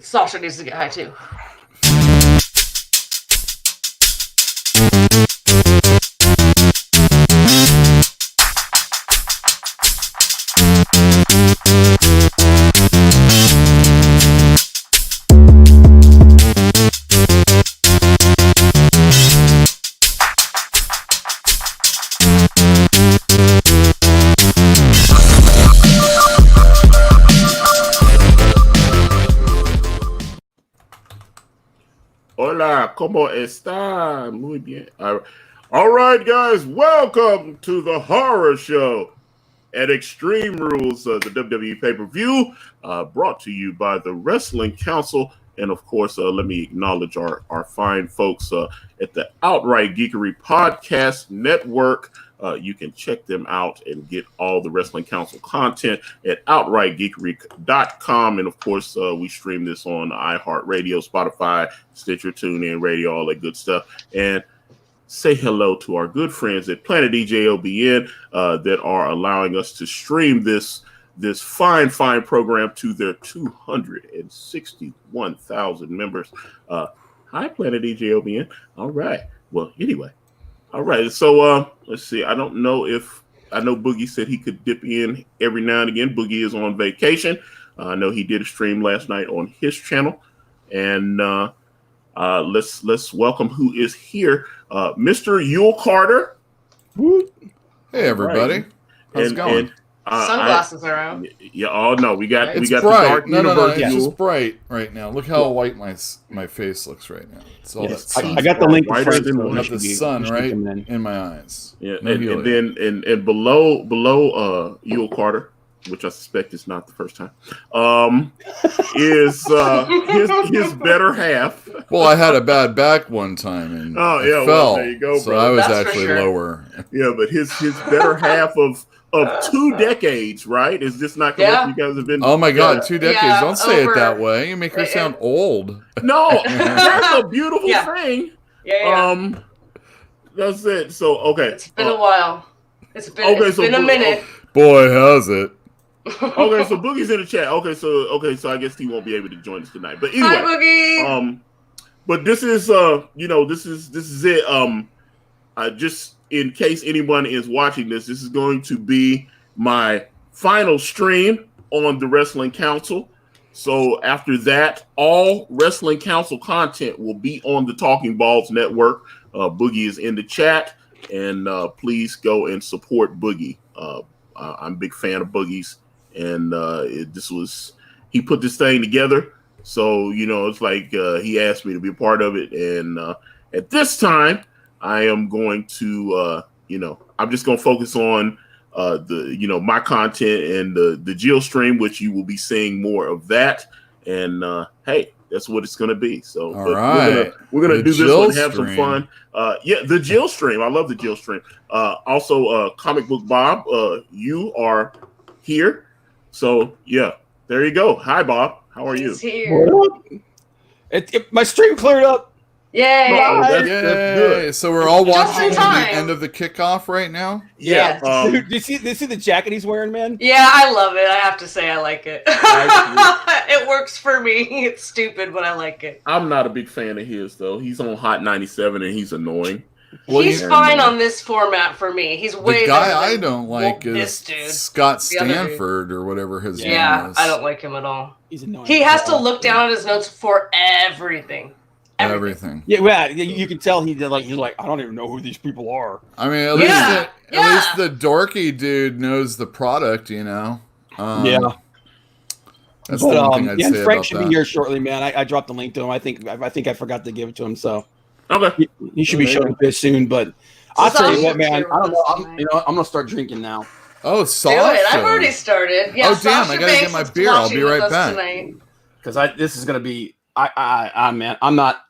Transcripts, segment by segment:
Sasha needs to get high too. Hola, ¿cómo está? Muy bien. All right, guys, welcome to the horror show at Extreme Rules, the WWE pay-per-view, brought to you by the Wrestling Council. And, of course, let me acknowledge our fine folks at the Outright Geekery Podcast Network. You can check them out and get all the Wrestling Council content at outrightgeekery.com. And, of course, we stream this on iHeartRadio, Spotify, Stitcher, TuneIn, Radio, all that good stuff. And say hello to our good friends at Planet EJOBN that are allowing us to stream this fine program to their 261,000 members. Hi, Planet EJOBN. All right. Well, anyway. All right. So let's see. I don't know if I know Boogie said he could dip in every now and again. Boogie is on vacation. I know he did a stream last night on his channel. And let's welcome who is here. Mr. Uel Carter. Hey, everybody. Right. How's it going? Sunglasses are out. Yeah. Oh no, we got It's the bright. dark No, universe. it's just bright right now. Look how white my face looks right now. It's all Yes. that sun. I got the link. Whiter than I got blue. the sun right in my eyes. Yeah, No and helium. then and below Uel Carter, which I suspect is not the first time, is his better half. Well, I had a bad back one time and Oh, yeah, I well, fell, there you go, so brother. I was That's for actually sure. lower. Yeah, but his better half of 2 decades, right? Is this not correct? Yeah. You guys have been. Oh my God, 2 decades! Yeah, Don't say over- it that way. You make her sound old. No, that's a beautiful Yeah. thing. Yeah. That's it. So okay. It's been a while. It's been a minute. Boy, has it! Okay, so Boogie's in the chat. Okay, so I guess he won't be able to join us tonight. But anyway, Hi, Boogie. but this is this is it. Just in case anyone is watching this is going to be my final stream on the Wrestling Council. So after that, all Wrestling Council content will be on the Talking Balls Network. Boogie is in the chat, and please go and support Boogie. I'm a big fan of Boogie's, and he put this thing together. So it's like he asked me to be a part of it, and at this time, I am going to I'm just going to focus on my content and the Jill stream, which you will be seeing more of that. And hey, that's what it's going to be. So All right. we're gonna The do this Jill one and have some stream. fun. The Jill stream. I love the Jill stream. Also, Comic Book Bob, you are here. So yeah, there you go. Hi, Bob. How are you? He's here. My stream cleared up. Yay. Oh, that's Yay! good. So we're all Just in watching the time. end of the kickoff right now. Yeah. Dude, do you see the jacket he's wearing, man? Yeah, I love it. I have to say I like it. It works for me. It's stupid, but I like it. I'm not a big fan of his though. He's on Hot 97 and he's annoying. Well, He's yeah, fine man. on this format for me. He's way The guy better I than don't like this is dude. Scott The other dude. Stanford or whatever his name Yeah, is. I don't like him at all. He's annoying. He has to look down at his notes for everything. Everything. Yeah, you can tell he's like I don't even know who these people are. I mean, at least the dorky dude knows the product, Yeah. That's the one thing I'd and say Frank about should that. be here shortly, man. I dropped the link to him. I think I forgot to give it to him, so Okay. he should be showing up here soon. But I'll tell you what, man. I don't know. I'm gonna start drinking now. Oh, Do Sasha. it. I've already started. Yeah, Oh, damn, Sasha I gotta get Banks my is beer. I'll watching be with right us back. tonight. Because this is gonna be man. I'm not.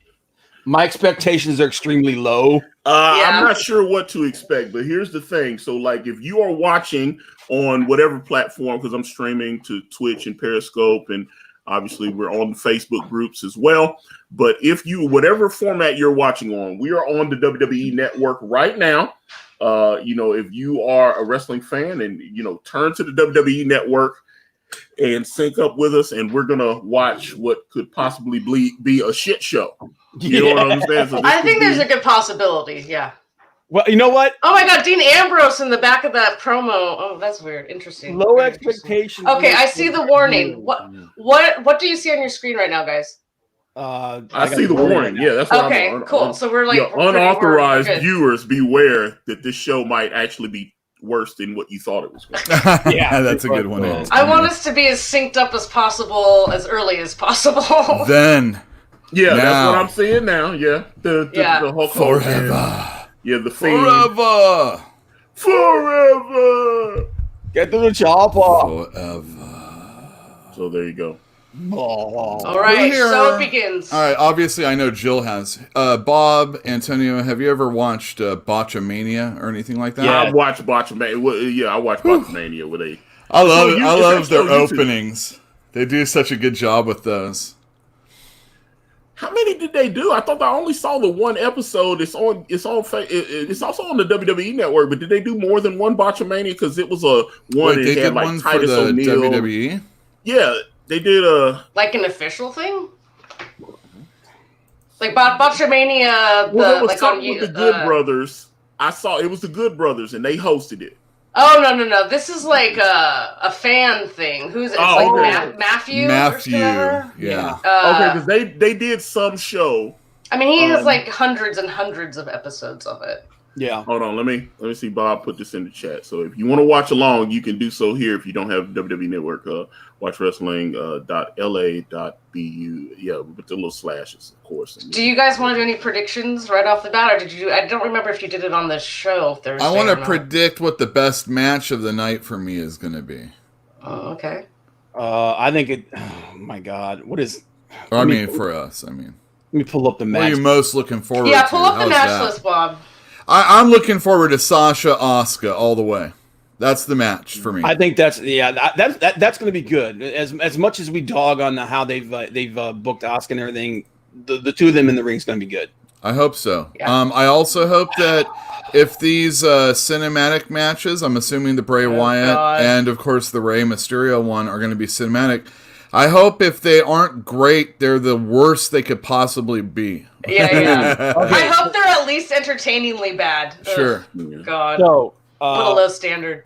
My expectations are extremely low. I'm not sure what to expect, but here's the thing. So, like, if you are watching on whatever platform, because I'm streaming to Twitch and Periscope, and obviously we're on Facebook groups as well. But if whatever format you're watching on, we are on the WWE Network right now. If you are a wrestling fan and, turn to the WWE Network and sync up with us, and we're gonna watch what could possibly be a shit show. You know what I'm saying? So I think there's a good possibility. Yeah. Well, you know what? Oh my God, Dean Ambrose in the back of that promo. Oh, that's weird. Interesting. Low Very expectations. Okay, I see the warning. What do you see on your screen right now, guys? I see the warning. Yeah, that's what okay. I'm Cool. So we're like unauthorized we're viewers beware that this show might actually be worse than what you thought it was going to be. Yeah, that's a good one. I want us to be as synced up as possible, as early as possible. Then, yeah, that's what I'm seeing now. Yeah, the Hulk Hogan. Forever. Yeah, the theme. Forever. Get to the chopper. Forever. So there you go. All right, so it begins. All right, obviously I know Jill has. Bob, Antonio, have you ever watched Botchamania or anything like that? Yeah, I watched Botchamania. Yeah, I watched Botchamania with a. I love their openings. They do such a good job with those. How many did they do? I thought I only saw the one episode. It's also on the WWE network. But did they do more than one Botchamania? Because it was a one. Wait, that they had did like one Titus for the O'Neil. WWE. Yeah, they did like an official thing. Like Botchamania. Well, there was like something on with the Good Brothers. I saw it was the Good Brothers, and they hosted it. Oh no! This is like a fan thing. Who's it? It's like Matthew? Matthew, yeah. Okay, because they did some show. I mean, he has like hundreds and hundreds of episodes of it. Yeah. Hold on, let me see. Bob put this in the chat. So if you want to watch along, you can do so here. If you don't have WWE Network, watchwrestling.la.bu. Yeah, with the little slashes, of course. Do you guys want to do any predictions right off the bat, or did you? I don't remember if you did it on the show Thursday. I want to predict what the best match of the night for me is going to be. Oh, okay. I think it. Oh my God, what is? I mean, for us. I mean, let me pull up the match. What are you most looking forward to? Yeah, pull up the match that? list, Bob. I'm looking forward to Sasha Asuka all the way. That's the match for me. I think that's going to be good. As much as we dog on how they've booked Asuka and everything, the two of them in the ring is going to be good. I hope so. Yeah. I also hope that if these cinematic matches, I'm assuming the Bray Wyatt and of course the Rey Mysterio one are going to be cinematic. I hope if they aren't great, they're the worst they could possibly be. Yeah. Okay. I hope they're at least entertainingly bad. Sure. Ugh, God. So, put a low standard.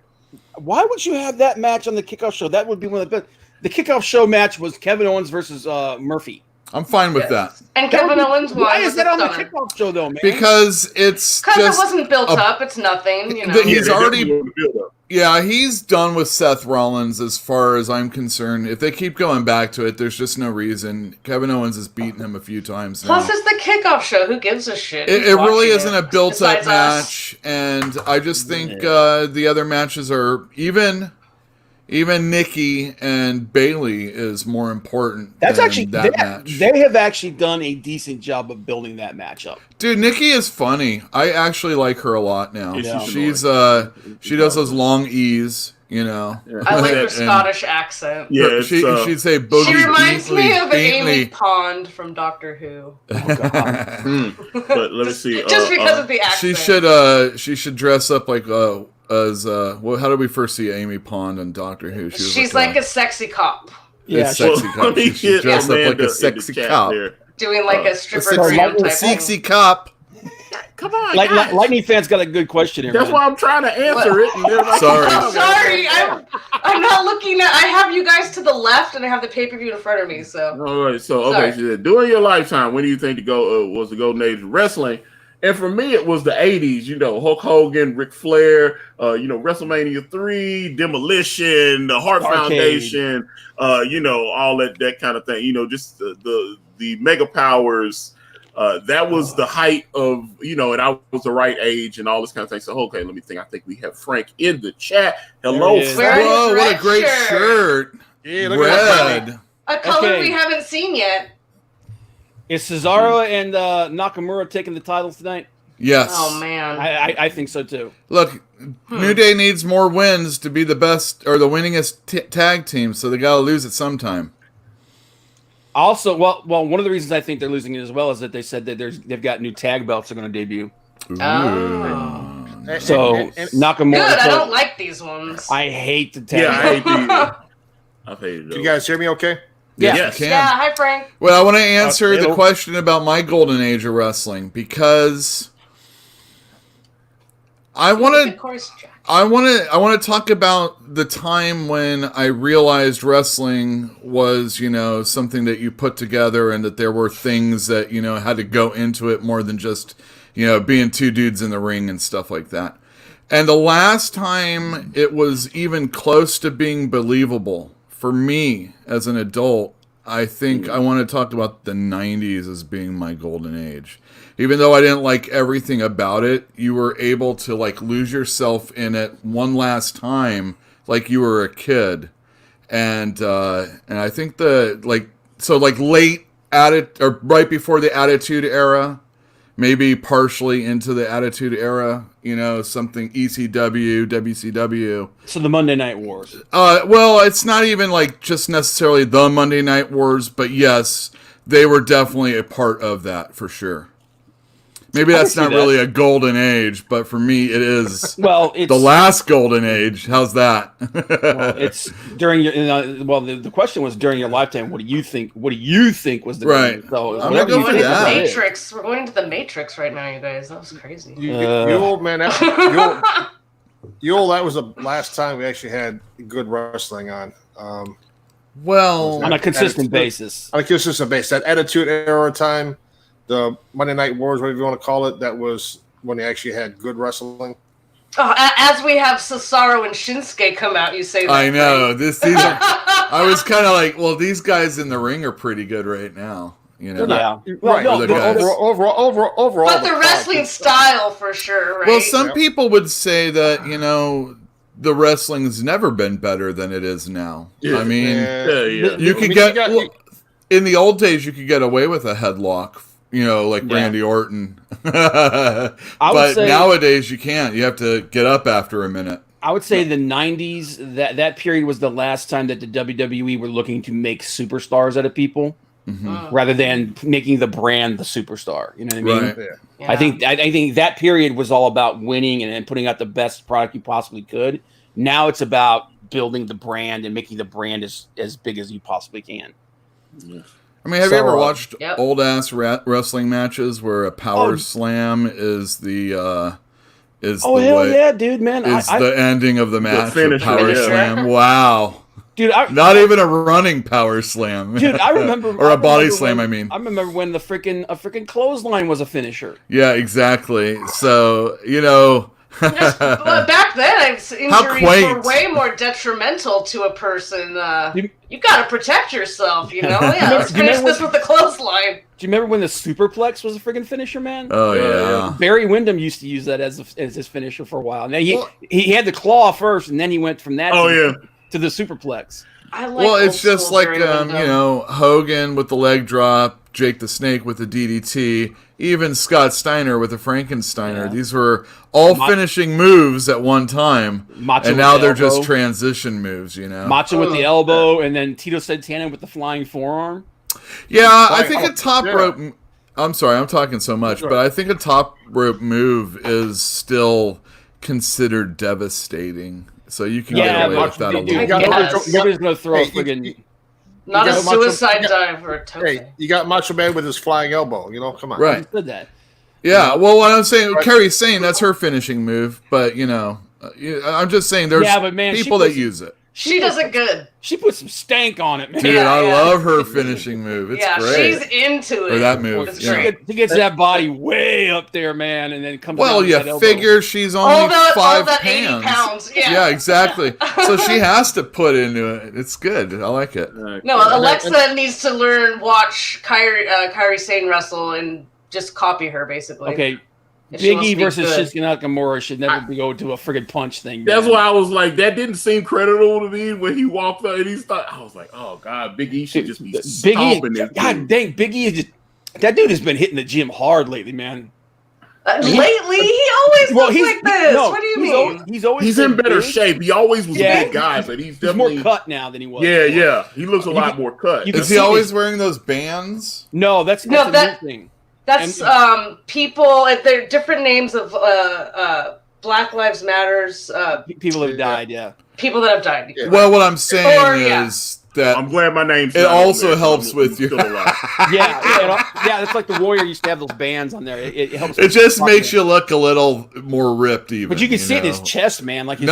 Why would you have that match on the kickoff show? That would be one of the best. The kickoff show match was Kevin Owens versus Murphy. I'm fine with that. And Kevin Owens won. Why is that on the kickoff show, though, man? Because it's it wasn't built up. It's nothing. You know. He's already. Yeah, he's done with Seth Rollins as far as I'm concerned. If they keep going back to it, there's just no reason. Kevin Owens has beaten him a few times now. Plus, it's the kickoff show. Who gives a shit? It really isn't a built-up match, and I just think the other matches are even Nikki and Bayley is more important. That's actually that match. They have actually done a decent job of building that match up. Dude, Nikki is funny. I actually like her a lot now. Yeah. She's she does those long E's, you know. Yeah. I like her Scottish accent. Yeah, she'd say boogie. She reminds me of Beatley. Amy Pond from Doctor Who. But let me see. Just because of the accent. She should dress up like as how did we first see Amy Pond on Doctor Who? She's like a sexy cop. Yeah, sexy cop. She should dress up like a sexy cop. There. Doing like a stripper type sexy cop. Come on, Lightning fans got a good question here. That's why I'm trying to answer it. And like, sorry. I'm sorry. I'm not looking at. I have you guys to the left, and I have the pay-per-view in front of me. So. All right. So okay. She said, during your lifetime, when do you think was the golden age of wrestling? And for me, it was the 80s, you know, Hulk Hogan, Ric Flair, WrestleMania 3, Demolition, the Hart Foundation, all that kind of thing, just the mega powers. That was the height of, and I was the right age and all this kind of thing. So, okay, let me think. I think we have Frank in the chat. Hello, Frank. Whoa, what a great shirt. Yeah, red. A color we haven't seen yet. Is Cesaro and Nakamura taking the titles tonight? Yes. Oh, man. I think so, too. Look, New Day needs more wins to be the best or the winningest tag team, so they got to lose it sometime. Also, well, one of the reasons I think they're losing it as well is that they said that they've got new tag belts they're going to debut. Oh. So, Nakamura. Good, I don't like these ones. I hate the tag. Yeah, I hate these. I've hated those. Do you guys hear me okay? Yeah, Yes. you can. Yeah, hi Frank. Well, I want to answer the hello. question about my golden age of wrestling because I want Of to. course, Jack. I want to talk about the time when I realized wrestling was, something that you put together and that there were things that, had to go into it more than just, being two dudes in the ring and stuff like that. And the last time it was even close to being believable for me as an adult, I think I want to talk about the 90s as being my golden age. Even though I didn't like everything about it, you were able to lose yourself in it one last time, like you were a kid, and I think late or right before the Attitude Era, maybe partially into the Attitude Era, something ECW, WCW. So the Monday Night Wars. Well, it's not even just necessarily the Monday Night Wars, but yes, they were definitely a part of that for sure. Maybe that's not really a golden age, but for me it is. Well, it's the last golden age. How's that? Well, it's during your. The question was during your lifetime. What do you think? What do you think was the Right. golden age? So I'm whatever gonna go you for think The is that. the age. Matrix. We're going into the Matrix right now, you guys. That was crazy. You old man, that was the last time we actually had good wrestling on. Well, On a consistent basis. On a consistent basis. That Attitude Era time, the Monday Night Wars, whatever you want to call it, that was when they actually had good wrestling. As we have Cesaro and Shinsuke come out, you say that. I know right? these are. I was kind of like, well, these guys in the ring are pretty good right now. Yeah. Right. no, the But guys. overall, But the wrestling style, for sure, right? Well, some Yep. people would say that the wrestling's never been better than it is now. Yeah. I mean, Yeah. you could in the old days you could get away with a headlock, like Randy Orton. But say- nowadays you can't. You have to get up after a minute. I would say the 90s, that period was the last time that the WWE were looking to make superstars out of people rather than making the brand the superstar. You know what I mean? Right. Yeah. I think that period was all about winning and putting out the best product you possibly could. Now it's about building the brand and making the brand as big as you possibly can. I mean, have you ever watched Yep. old ass wrestling matches where a power slam is the Oh, hell yeah, dude, man. the ending of the match? finisher, Power yeah. slam. Wow. Dude, Not even a running power slam. Dude, I remember, or a body slam. I mean, I remember when a freaking clothesline was a finisher. yeah, exactly. So But back then, injuries quaint. were way more detrimental to a person. You got to protect yourself, Yeah, let's do you finish remember this with the clothesline. Do you remember when the superplex was a freaking finisher, man? oh yeah. Barry Windham used to use that as his finisher for a while. And then he had the claw first, and then he went from that to the superplex. I like Well, old it's just school like Barry Windham. Hogan with the leg drop, Jake the Snake with the DDT, even Scott Steiner with the Frankensteiner. Yeah. These were all finishing moves at one time, Macho and with now the they're just elbow. transition moves. Macho with the elbow, and then Tito Santana with the flying forearm. Yeah, I think a top yeah. rope. I'm sorry, I'm talking so much, but I think a top rope move is still considered devastating. So you can get away with that a dude, little. nobody's gonna throw a Hey, friggin' Not You a got Macho- suicide you got- dive or a tope. Hey, you got Macho Man with his flying elbow. Come on. Right. did that. Yeah, well, what I'm saying, Carrie's saying that's her finishing move, but I'm just saying there's but man, people that use it. She does it good. She put some stank on it, man. Dude, Yeah, I yeah. love her finishing move. It's great. she's into it. Or that move, It's yeah. great. She gets that body way up there, man, and then comes. Well, down with you that elbow. figure she's only All that 5 80 pounds. pounds. Yeah, exactly. So she has to put into it. It's good. I like it. No, Alexa needs to watch Kairi Sane wrestle and just copy her, basically. Okay, If she wants Big E to be versus good. Shinsuke Nakamura should never go to a friggin' punch thing. That's man. why I was like, that didn't seem credible to me when he walked out and he started. I was like, oh god, Big E should just be Big stomping E. this God dude. dang, Big E is just that dude has been hitting the gym hard lately, man. Lately, he always looks like this. no, What do you he's mean? He's He's in been better big. shape. He always was Yeah. a big guy, but he's He's definitely more cut now than he was. Yeah. He looks a You lot can- more cut. you can Is he see always wearing those bands? No, that's No, a that- new thing. That's people. They're different names of Black Lives Matters. People have died. Yeah. People that have died. Yeah. Well, what I'm saying is that I'm glad my name's. it not on also there, helps I'm with you. still alive. yeah. It's like the Warrior used to have those bands on there. It helps. It just makes you look a little more ripped, even. But you can see it in his chest, man. Like his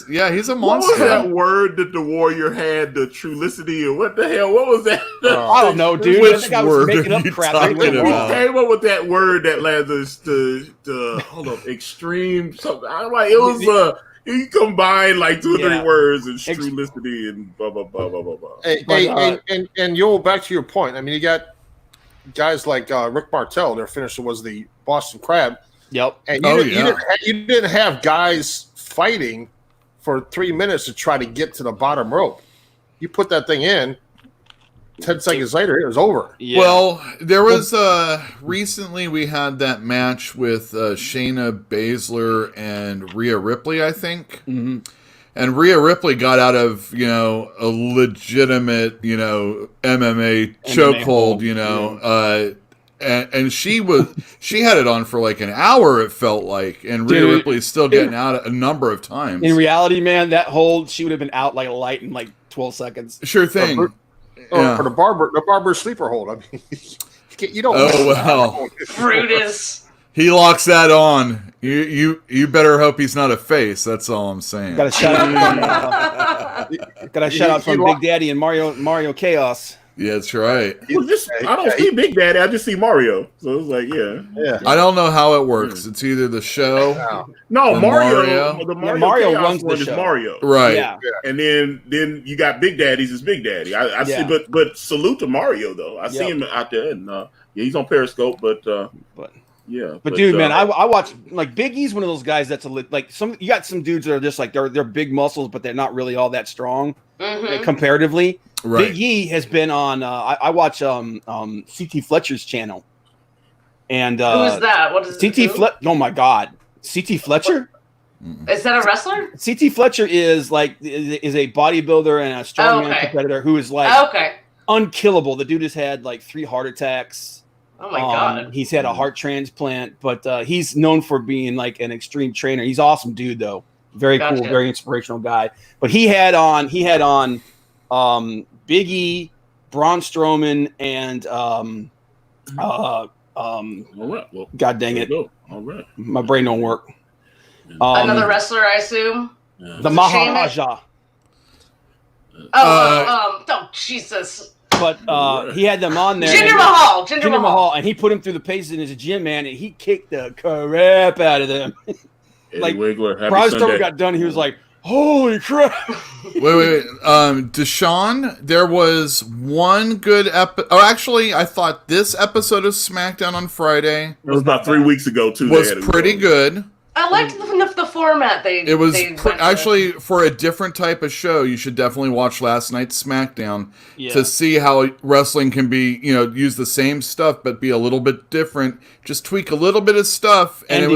he's a What monster. was that word that the Warrior had? The Trulicity, or what the hell? What was that? I don't know, dude. Which I think I was word making are up you crap. talking Anyway, about? He came up with that word that led us to hold up, extreme something. I'm like, it was he combined like 2 or 3 words and Trulicity and blah blah blah blah blah blah. And Uel, back to your point. I mean, you got guys like Rick Martel. Their finisher was the Boston Crab. Yep. And you didn't have guys fighting for 3 minutes to try to get to the bottom rope. You put that thing in. 10 seconds later, it was over. Yeah. Well, there was recently we had that match with Shayna Baszler and Rhea Ripley, I think. Mm-hmm. And Rhea Ripley got out of, a legitimate, MMA chokehold, and she had it on for like an hour, it felt like, and Rhea Ripley's still getting out a number of times. In reality, man, that hold, she would have been out like a light in like 12 seconds. Sure thing. Or the barber sleeper hold. I mean, you don't. Oh well, Brutus. He locks that on. You better hope he's not a face. That's all I'm saying. Got a shout out from Big Daddy and Mario Chaos. Yeah, that's right. Well, I don't see Big Daddy. I just see Mario. So it's like, yeah. I don't know how it works. It's either the show. No, Mario. The Mario Chaos runs the one show. is Mario. Right. Yeah. And then you got Big Daddy's is Big Daddy. I see, but salute to Mario though. I see him out there, and he's on Periscope, but yeah. But dude, man, I watch like Big E's one of those guys that's you got some dudes that are just like they're big muscles, but they're not really all that strong comparatively. Right. Big E has been on. I watch CT Fletcher's channel, and who is that? What is CT Fletcher? Oh my God, CT Fletcher. Is that a wrestler? CT Fletcher is a bodybuilder and a strongman competitor who is unkillable. The dude has had like 3 heart attacks. Oh my God. He's had a heart transplant, but he's known for being like an extreme trainer. He's an awesome dude though. Very cool, very inspirational guy. But he had on Big E, Braun Strowman, and all right. Well, God dang it. All right. My brain don't work. Another wrestler, I assume. The Maharaja. Oh, Jesus. But he had them on there. Jinder Mahal. Jinder Mahal. And he put him through the paces in his gym, man, and he kicked the crap out of them. Like, Wiggler, Braun Strowman got done. He was like, holy crap. Wait. Deshaun, there was one good episode. Oh, actually, I thought this episode of SmackDown on Friday. It was about 3 weeks ago, too. Was pretty good. I liked the format. It was actually for a different type of show. You should definitely watch last night's SmackDown to see how wrestling can be, use the same stuff but be a little bit different. Just tweak a little bit of stuff, and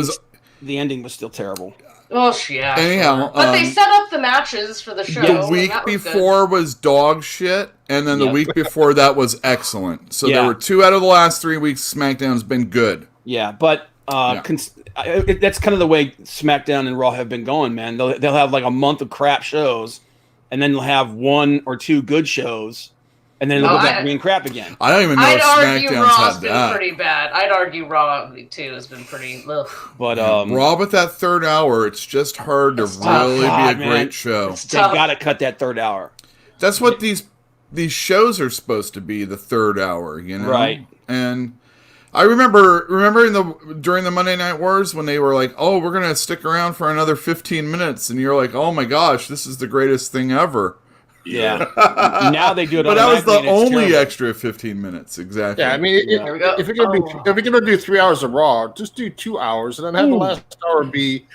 the ending was still terrible. Oh, yeah. Anyhow, but they set up the matches for the show. The week before was dog shit, and then the week before that was excellent. So there were 2 out of the last 3 weeks. SmackDown's been good. Yeah, but that's kind of the way SmackDown and Raw have been going, man. They'll have like a month of crap shows, and then they'll have 1 or 2 good shows, and then they'll go back to being crap again. I don't even know if SmackDown's Raw's been pretty bad. I'd argue Raw too has been pretty. Ugh. But Raw with that 3rd hour, it's just hard to really be a great show. They got to cut that 3rd hour. That's what these shows are supposed to be, the 3rd hour, right? And I remember during the Monday Night Wars when they were like, "Oh, we're gonna stick around for another 15 minutes," and you're like, "Oh my gosh, this is the greatest thing ever." Yeah. Now they do it. But that was the only extra 15 minutes, exactly. Yeah, I mean, if you're gonna do 3 hours of Raw, just do 2 hours and then have the last hour be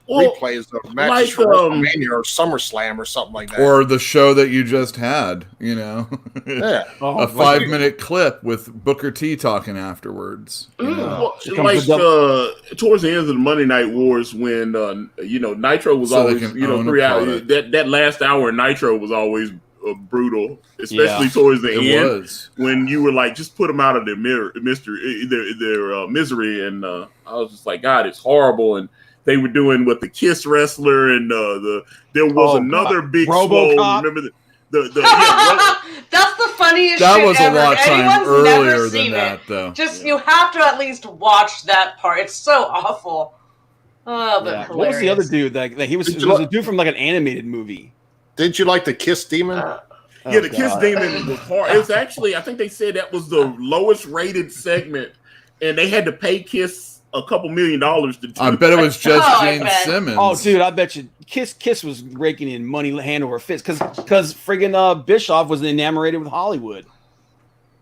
replays of matches from WrestleMania or SummerSlam or something like that, or the show that you just had. A 5-minute clip with Booker T talking afterwards. Towards the end of the Monday Night Wars, when Nitro was always 3 hours. That last hour of Nitro was always brutal, especially towards the end when you were like, just put them out of their misery, and I was just like, God, it's horrible. And they were doing with the Kiss wrestler and there was another big swole. Remember that's the funniest that shit was ever. a lot of time Anyone's earlier never than seen that, it. though. Just you have to at least watch that part. It's so awful. Oh, but What was the other dude? Like he was a dude from like an animated movie. Didn't you like the Kiss Demon? Yeah, the Kiss Demon was hard. It was actually, I think they said that was the lowest rated segment, and they had to pay Kiss a couple $1 million to do I bet it was just Gene bet. Simmons. Oh, dude, I bet you Kiss was raking in money hand over fist because friggin' Bischoff was enamored with Hollywood.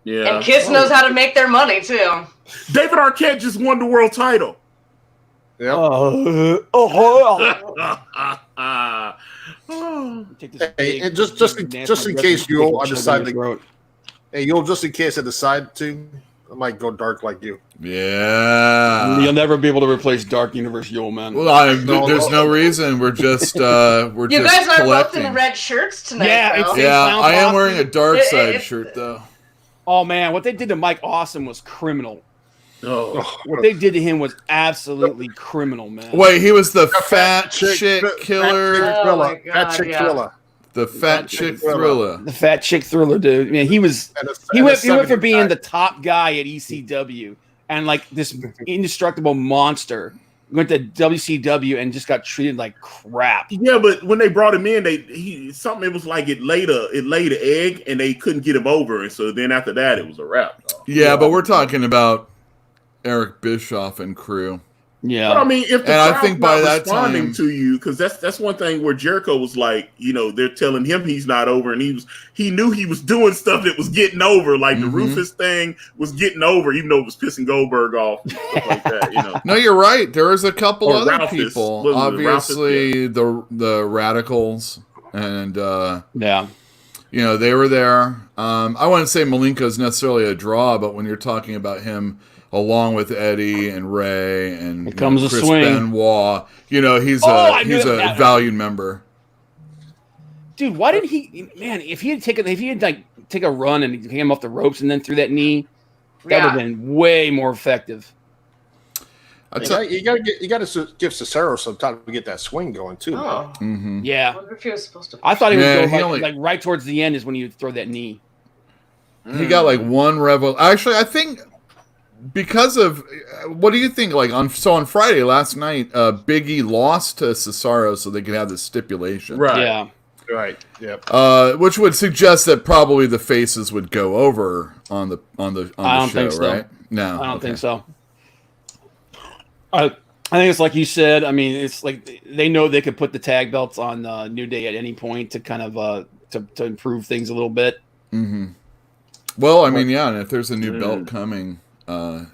Yeah, and Kiss knows how to make their money too. David Arquette just won the world title. Yep. Hey, and just in case you'll decide to, just in case I decide to, I might go dark like you. Yeah, you'll never be able to replace Dark Universe Yule, man. Well, there's no reason. We're just You guys are both collecting. in red shirts tonight. Yeah, I am wearing a Dark Side shirt though. Oh man, what they did to Mike Awesome was criminal. Oh, what they did to him was absolutely criminal, man. Wait, he was the fat chick killer. Fat chick thriller. The fat chick thriller. The fat chick thriller, dude. Man, he went for being the top guy at ECW and like this indestructible monster. Went to WCW and just got treated like crap. Yeah, but when they brought him in, it was like it laid an egg and they couldn't get him over, and so then after that it was a wrap. Yeah, but we're talking about Eric Bischoff and crew. Yeah, but I mean, if the I crowd's think by not that responding time, to you, because that's one thing where Jericho was like, they're telling him he's not over, and he knew he was doing stuff that was getting over, like the Rufus thing was getting over, even though it was pissing Goldberg off, and stuff like that. No, you're right. There was a couple other Ralphus. people, obviously the Radicals, and they were there. I wouldn't say Malenko's necessarily a draw, but when you're talking about him along with Eddie and Ray and comes Chris a swing. Benoit, he's a valued member. Dude, why did he? Man, if he had take a run and he came off the ropes and then threw that knee, that would have been way more effective. You got to give Cesaro some time to get that swing going too. Oh. Mm-hmm. Yeah, I wonder if he was supposed to. I thought he would go like right towards the end is when he would throw that knee. He got like one rebel. Actually, I think because of what do you think? Like on Friday last night, Big E lost to Cesaro so they could have the stipulation. Right. Yeah. Right. Yep. Which would suggest that probably the faces would go over on the show, think so. right? No, I don't think so. I think it's like you said. I mean, it's like they know they could put the tag belts on New Day at any point to kind of to improve things a little bit. Mm-hmm. Well, I mean, and if there's a new belt coming, you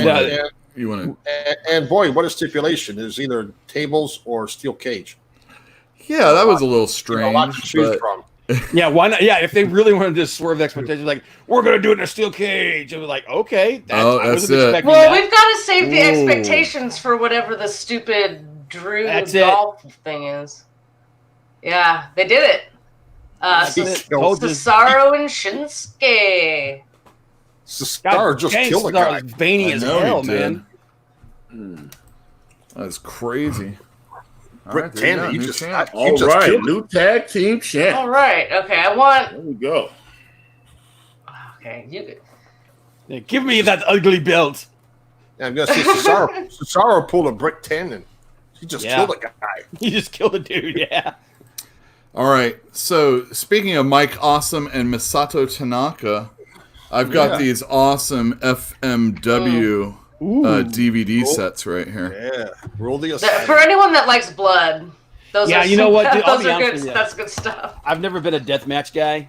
want to. And boy, what a stipulation! There's either tables or steel cage. Yeah, that was a little strange. A lot to choose from. Yeah, why not? Yeah, if they really wanted to swerve the expectations, like we're gonna do it in a steel cage, it was like okay, that's it. Well, we've got to save the expectations for whatever the stupid Drew golf thing is. Yeah, they did it. Cesaro and Shinsuke. Cesaro just killed a guy. Veiny as hell, man. That's crazy. Brick Tanner, new tag team champ. All right, okay, there we go. Okay, you could. Give me that ugly belt. Yeah, I'm gonna say Cesaro pulled a Brick Tanner. He just killed a guy. He just killed a dude. Yeah. All right. So speaking of Mike Awesome and Misato Tanaka, I've got these awesome FMW. DVD sets right here. Yeah, roll the for anyone that likes blood. Those are you know what? Dude, those are good. That's good stuff. I've never been a deathmatch guy.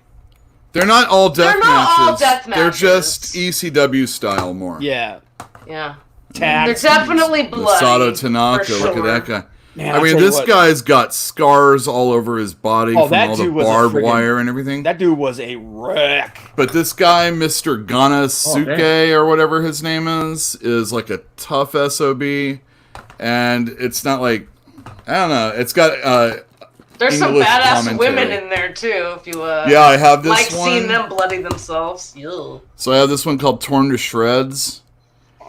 They're not all death matches. They're just ECW style more. Yeah. They're definitely bloody. Misato Tanaka, look at that guy. Man, I mean, this guy's got scars all over his body from all the barbed wire and everything. That dude was a wreck. But this guy, Mr. Ganasuke, or whatever his name is like a tough SOB. And it's not like, I don't know, it's got there's English some badass commentary. women in there, too, if you I have this like one. seeing them bloody themselves. Ew. So I have this one called Torn to Shreds.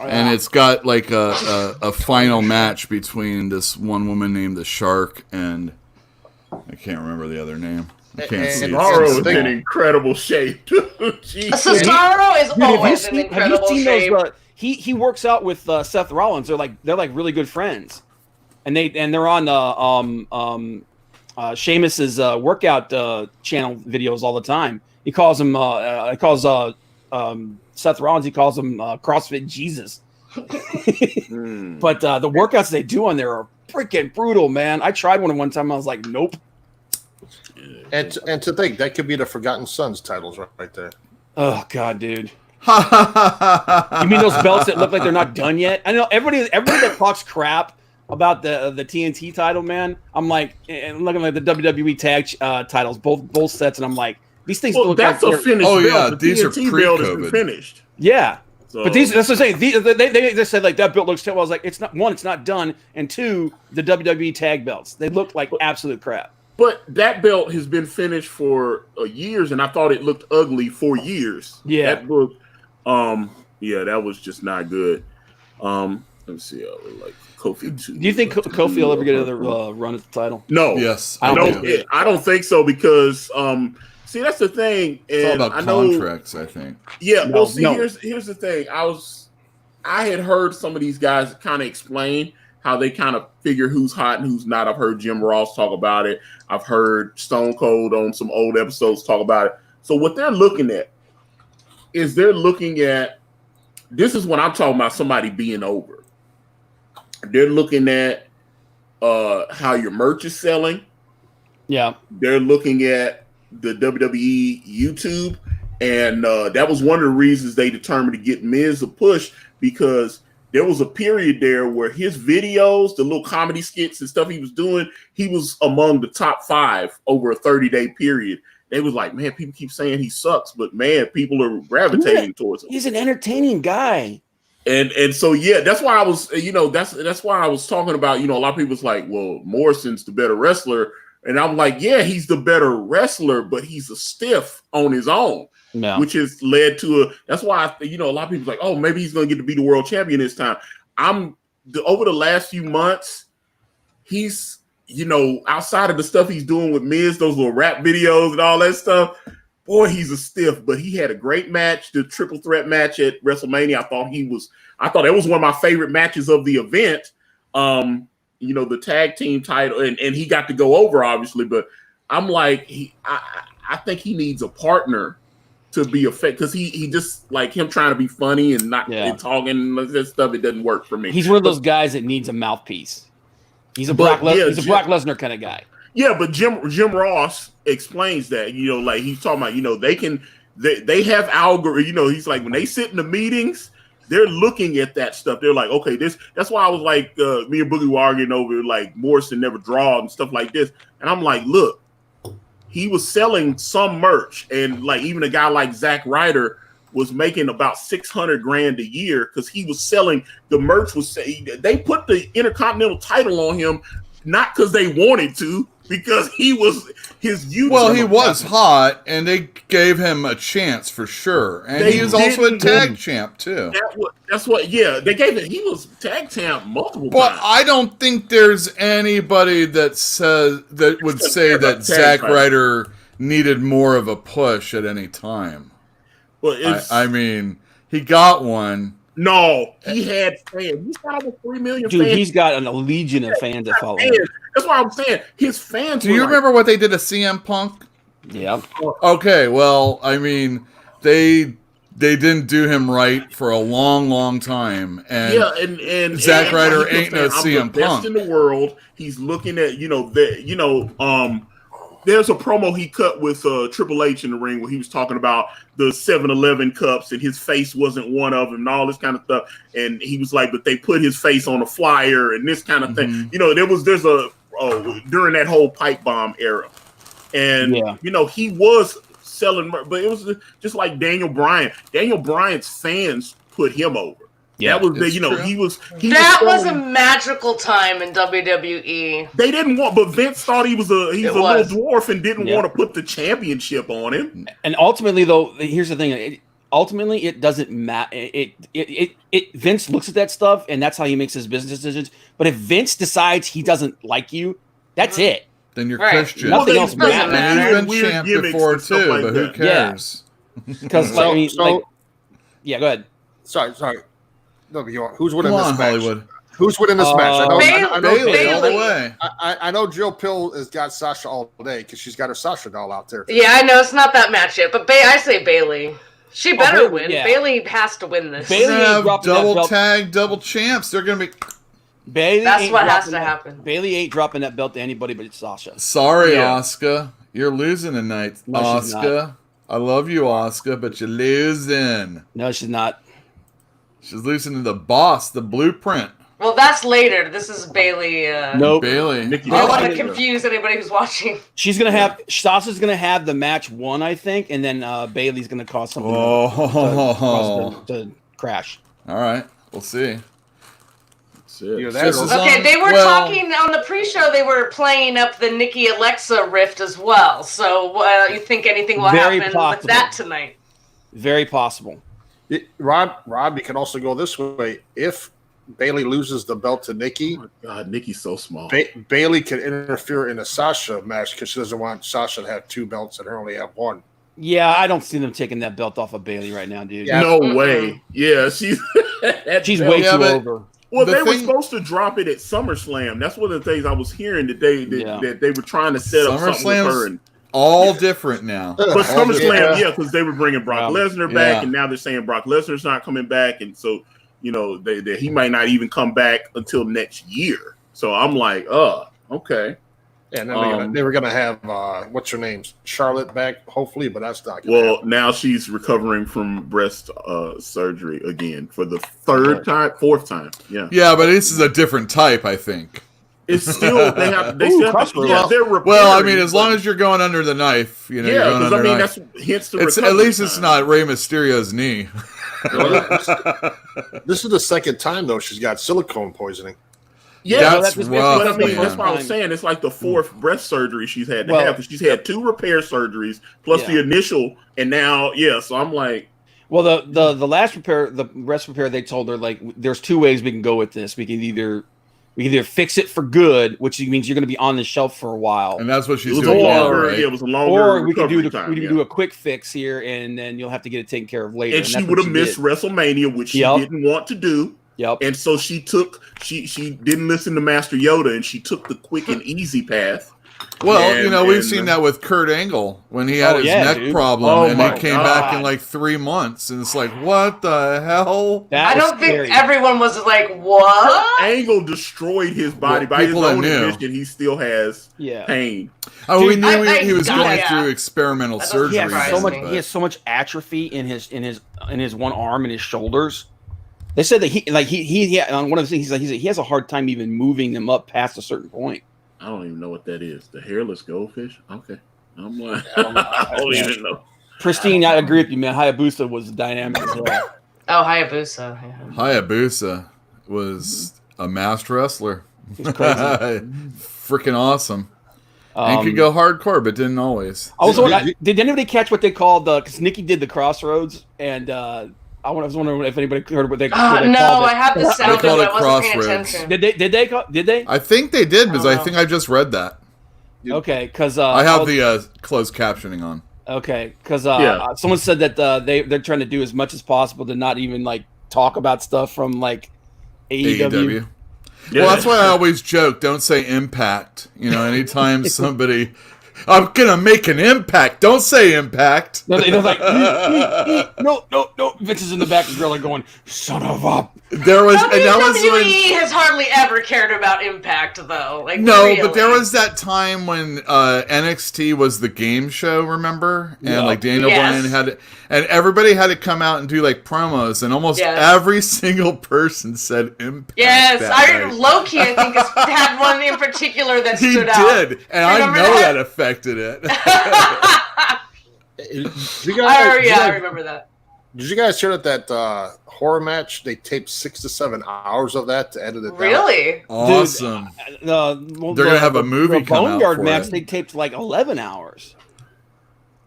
And it's got like a final match between this one woman named the Shark and I can't remember the other name. I can't see. Cesaro is in incredible shape. Cesaro is always in incredible shape. He works out with Seth Rollins. They're like really good friends, and they're on Sheamus's workout channel videos all the time. He calls him Seth Rollins. He calls him CrossFit Jesus. But the workouts they do on there are freaking brutal, man. I tried one time. I was like, nope. And to think that could be the Forgotten Sons titles right there. Oh God, dude. You mean those belts that look like they're not done yet? I know everybody that talks crap about the TNT title, man. I'm like, I'm looking at the WWE tag titles, both sets, and I'm like, these things look that's like a finished belt. Yeah, the these TNT are belt has been finished. Yeah. So. But that's what I'm saying. They said like that belt looks terrible. I was like, it's not done, and two, the WWE tag belts, they look like absolute crap. But that belt has been finished for years, and I thought it looked ugly for years. Yeah, that looked, that was just not good. Let me see, like Kofi too. Do you think Kofi will ever get another run at the title? No. Yes. I don't think so because see, that's the thing. And it's all about contracts, I think. Yeah. Here's the thing. I had heard some of these guys kind of explain how they kind of figure who's hot and who's not. I've heard Jim Ross talk about it. I've heard Stone Cold on some old episodes talk about it. So what they're looking at is this is when I'm talking about somebody being over. They're looking at how your merch is selling. Yeah. They're looking at the WWE YouTube. And that was one of the reasons they determined to get Miz a push, because there was a period there where his videos, the little comedy skits and stuff he was doing, he was among the top 5 over a 30-day period. They was like, man, people keep saying he sucks, but man, people are gravitating towards him. He's an entertaining guy. And so, yeah, that's why I was, that's why I was talking about, a lot of people was like, well, Morrison's the better wrestler. And I'm like, yeah, he's the better wrestler, but he's a stiff on his own. No. Which has led to that's why a lot of people like, oh, maybe he's going to get to be the world champion this time. Over the last few months, he's, outside of the stuff he's doing with Miz, those little rap videos and all that stuff, boy, he's a stiff. But he had a great match, the triple threat match at WrestleMania. I thought that was one of my favorite matches of the event. The tag team title, and he got to go over, obviously, but I'm like, I think he needs a partner to be effective, because he just, like, him trying to be funny and not and talking and that stuff, it doesn't work for me. He's one of those guys that needs a mouthpiece. He's a Brock Lesnar kind of guy. Yeah, but Jim Ross explains that, like he's talking about, they have algorithm, he's like, when they sit in the meetings, they're looking at that stuff. They're like, okay, that's why I was like, me and Boogie were arguing over like Morrison never draw and stuff like this. And I'm like, look, he was selling some merch, and like even a guy like Zack Ryder was making about $600,000 a year because he was selling the merch. They put the Intercontinental title on him not because they wanted to, because he was his YouTube. Well, he was hot, and they gave him a chance for sure. And he was also a tag champ too. That's what. Yeah, they gave it. He was tag champ multiple times. But I don't think there's anybody that would say that Zack Ryder needed more of a push at any time. Well, I mean, he got one. No, he had fans. He's got over 3 million fans. Dude, he's got a legion of fans that follow him. That's what I'm saying. His fans. Do you remember what they did to CM Punk? Yeah. Okay, well, I mean, they didn't do him right for a long, long time. And and Zack Ryder ain't no CM Punk. Best in the world. He's looking at there's a promo he cut with Triple H in the ring where he was talking about the 7-Eleven cups and his face wasn't one of them and all this kind of stuff. And he was like, but they put his face on a flyer and this kind of thing. There's during that whole pipe bomb era. And, he was selling, but it was just like Daniel Bryan. Daniel Bryan's fans put him over. Yeah, that was was a magical time in WWE. They didn't want, but Vince thought he's a little dwarf and didn't want to put the championship on him. And ultimately, though, here's the thing: ultimately it doesn't matter. It Vince looks at that stuff, and that's how he makes his business decisions. But if Vince decides he doesn't like you, that's it. Then you're Right. Christian. Nothing else doesn't matters. And Weird he's been champ gimmicks before and stuff too, like but who that. cares? Because yeah, go ahead. Sorry. No, who's winning Come this on, match? Hollywood. Who's winning this match? I know. Bailey all the Bailey. way. I know Jill Pill has got Sasha all day because she's got her Sasha doll out there. Yeah, I know it's not that match yet, but I say Bailey. She better Bailey, win. yeah. Bailey has to win this. Bailey They're ain't gonna have dropping that double belt. tag, double champs. They're gonna be. Bailey That's ain't what has dropping to that- happen. Bailey ain't dropping that belt to anybody but Sasha. Sorry, Yeah. Asuka. You're losing tonight, No, she's Asuka. I love you, Asuka, but you're losing. No, she's not. She's losing to the boss, the blueprint. Well, that's later. This is Bailey. Nope. Bailey. Nikki I don't want to Bella. confuse anybody who's watching. She's gonna have Sasha's gonna have the match won, I think, and then Bailey's gonna cause something to crash. All right, we'll see. That's it. Either that This or- is Okay, on- they were well- talking on the pre-show. They were playing up the Nikki Alexa rift as well. So you think anything will Very happen possible. with that tonight? Very possible. Rob, you can also go this way. If Bailey loses the belt to Nikki, Oh my God, Nikki's so small. Bailey can interfere in a Sasha match because she doesn't want Sasha to have two belts and her only have one. Yeah, I don't see them taking that belt off of Bailey right now, dude. Yeah. No Mm-mm. way. Yeah, she's She's way Yeah, too but- over. Well, The they were thing- supposed to drop it at SummerSlam. That's one of the things I was hearing today Yeah. that they were trying to set up something with her. And, All different now. but All SummerSlam, different. yeah, because they were bringing Brock Lesnar back, Yeah. and now they're saying Brock Lesnar's not coming back, and so he might not even come back until next year. So I'm like, okay. And then they were gonna have what's her name, Charlotte back, hopefully, but that's not. Gonna Well, happen. now she's recovering from breast surgery again for the fourth time. Yeah, Yeah, but this is a different type, I think. it's still they still have to, crossroads. yeah, they're repairing, Well, I mean, as long but- as you're going under the knife, you're yeah, going because under I mean knife. that's hence the It's, at recovery least it's time. not Rey Mysterio's knee. This is the second time though she's got silicone poisoning. Yeah, That's but rough, I mean, man. that's what I was saying. It's like the fourth breast surgery she's had to Well, have because she's had 2 repair surgeries plus Yeah. the initial, and now so I'm like, Well, the last repair, the breast repair, they told her like there's 2 ways we can go with this. We can either fix it for good, which means you're going to be on the shelf for a while, And that's what it she's was a doing now, longer, right? it was a longer, or we could do recovery time, do a quick fix here, and then you'll have to get it taken care of later. and she that's would what have missed did. WrestleMania, which she Yep. didn't want to do. Yep. And so she didn't listen to Master Yoda, and she took the quick and easy path. Well, And- we've and- seen that with Kurt Angle when he had Oh, his yeah, neck dude. problem, Oh, and my he came back in God. like 3 months, and it's like, what the hell? That I was don't think scary. everyone was like, "What?" Angle destroyed his body Well, by his people that own knew. admission. He still has Yeah. pain. Oh, we Dude, knew he was yeah. going through experimental That doesn't surgery. He has surprise so much. me. He has so much atrophy in his one arm and his shoulders. They said that he on one of the things he has a hard time even moving them up past a certain point. I don't even know what that is. The hairless goldfish? Okay. I'm like, I don't know. I don't even know. Pristine, I agree with you, man. Hayabusa was dynamic as well. Oh, Hayabusa. Yeah. Hayabusa was a masked wrestler. He's crazy. Freaking awesome. And could go hardcore, but didn't always. I was wondering, did anybody catch what they called because Nikki did the Crossroads, and I was wondering if anybody heard what they, what they No, called it. I have the sound, call but it I wasn't paying Crossroads. attention. Did they? I think they did because I I don't think I just read that. Okay, because I have the closed captioning on. Okay, because Yeah. someone said that they're trying to do as much as possible to not even like talk about stuff from like AEW. Well, that's why I always joke. Don't say Impact. Anytime somebody, I'm gonna make an impact. Don't say Impact. No, they're like, no. Vince is in the back of the grill going, son of a. There was, and that was when. WWE has hardly ever cared about Impact, though. Like, No, really. but there was that time when NXT was the game show, remember? And like Daniel Yes. Bryan had, and everybody had to come out and do like promos, and almost Yes. every single person said Impact. Yes, that night. Loki, I think, had one in particular that He stood out. did, and I Remember know that? that affected it. I remember that. Did you guys hear that horror match? They taped 6 to 7 hours of that to edit it down. Really? Awesome. They're gonna have a movie come out Boneyard for match. it. They taped like 11 hours.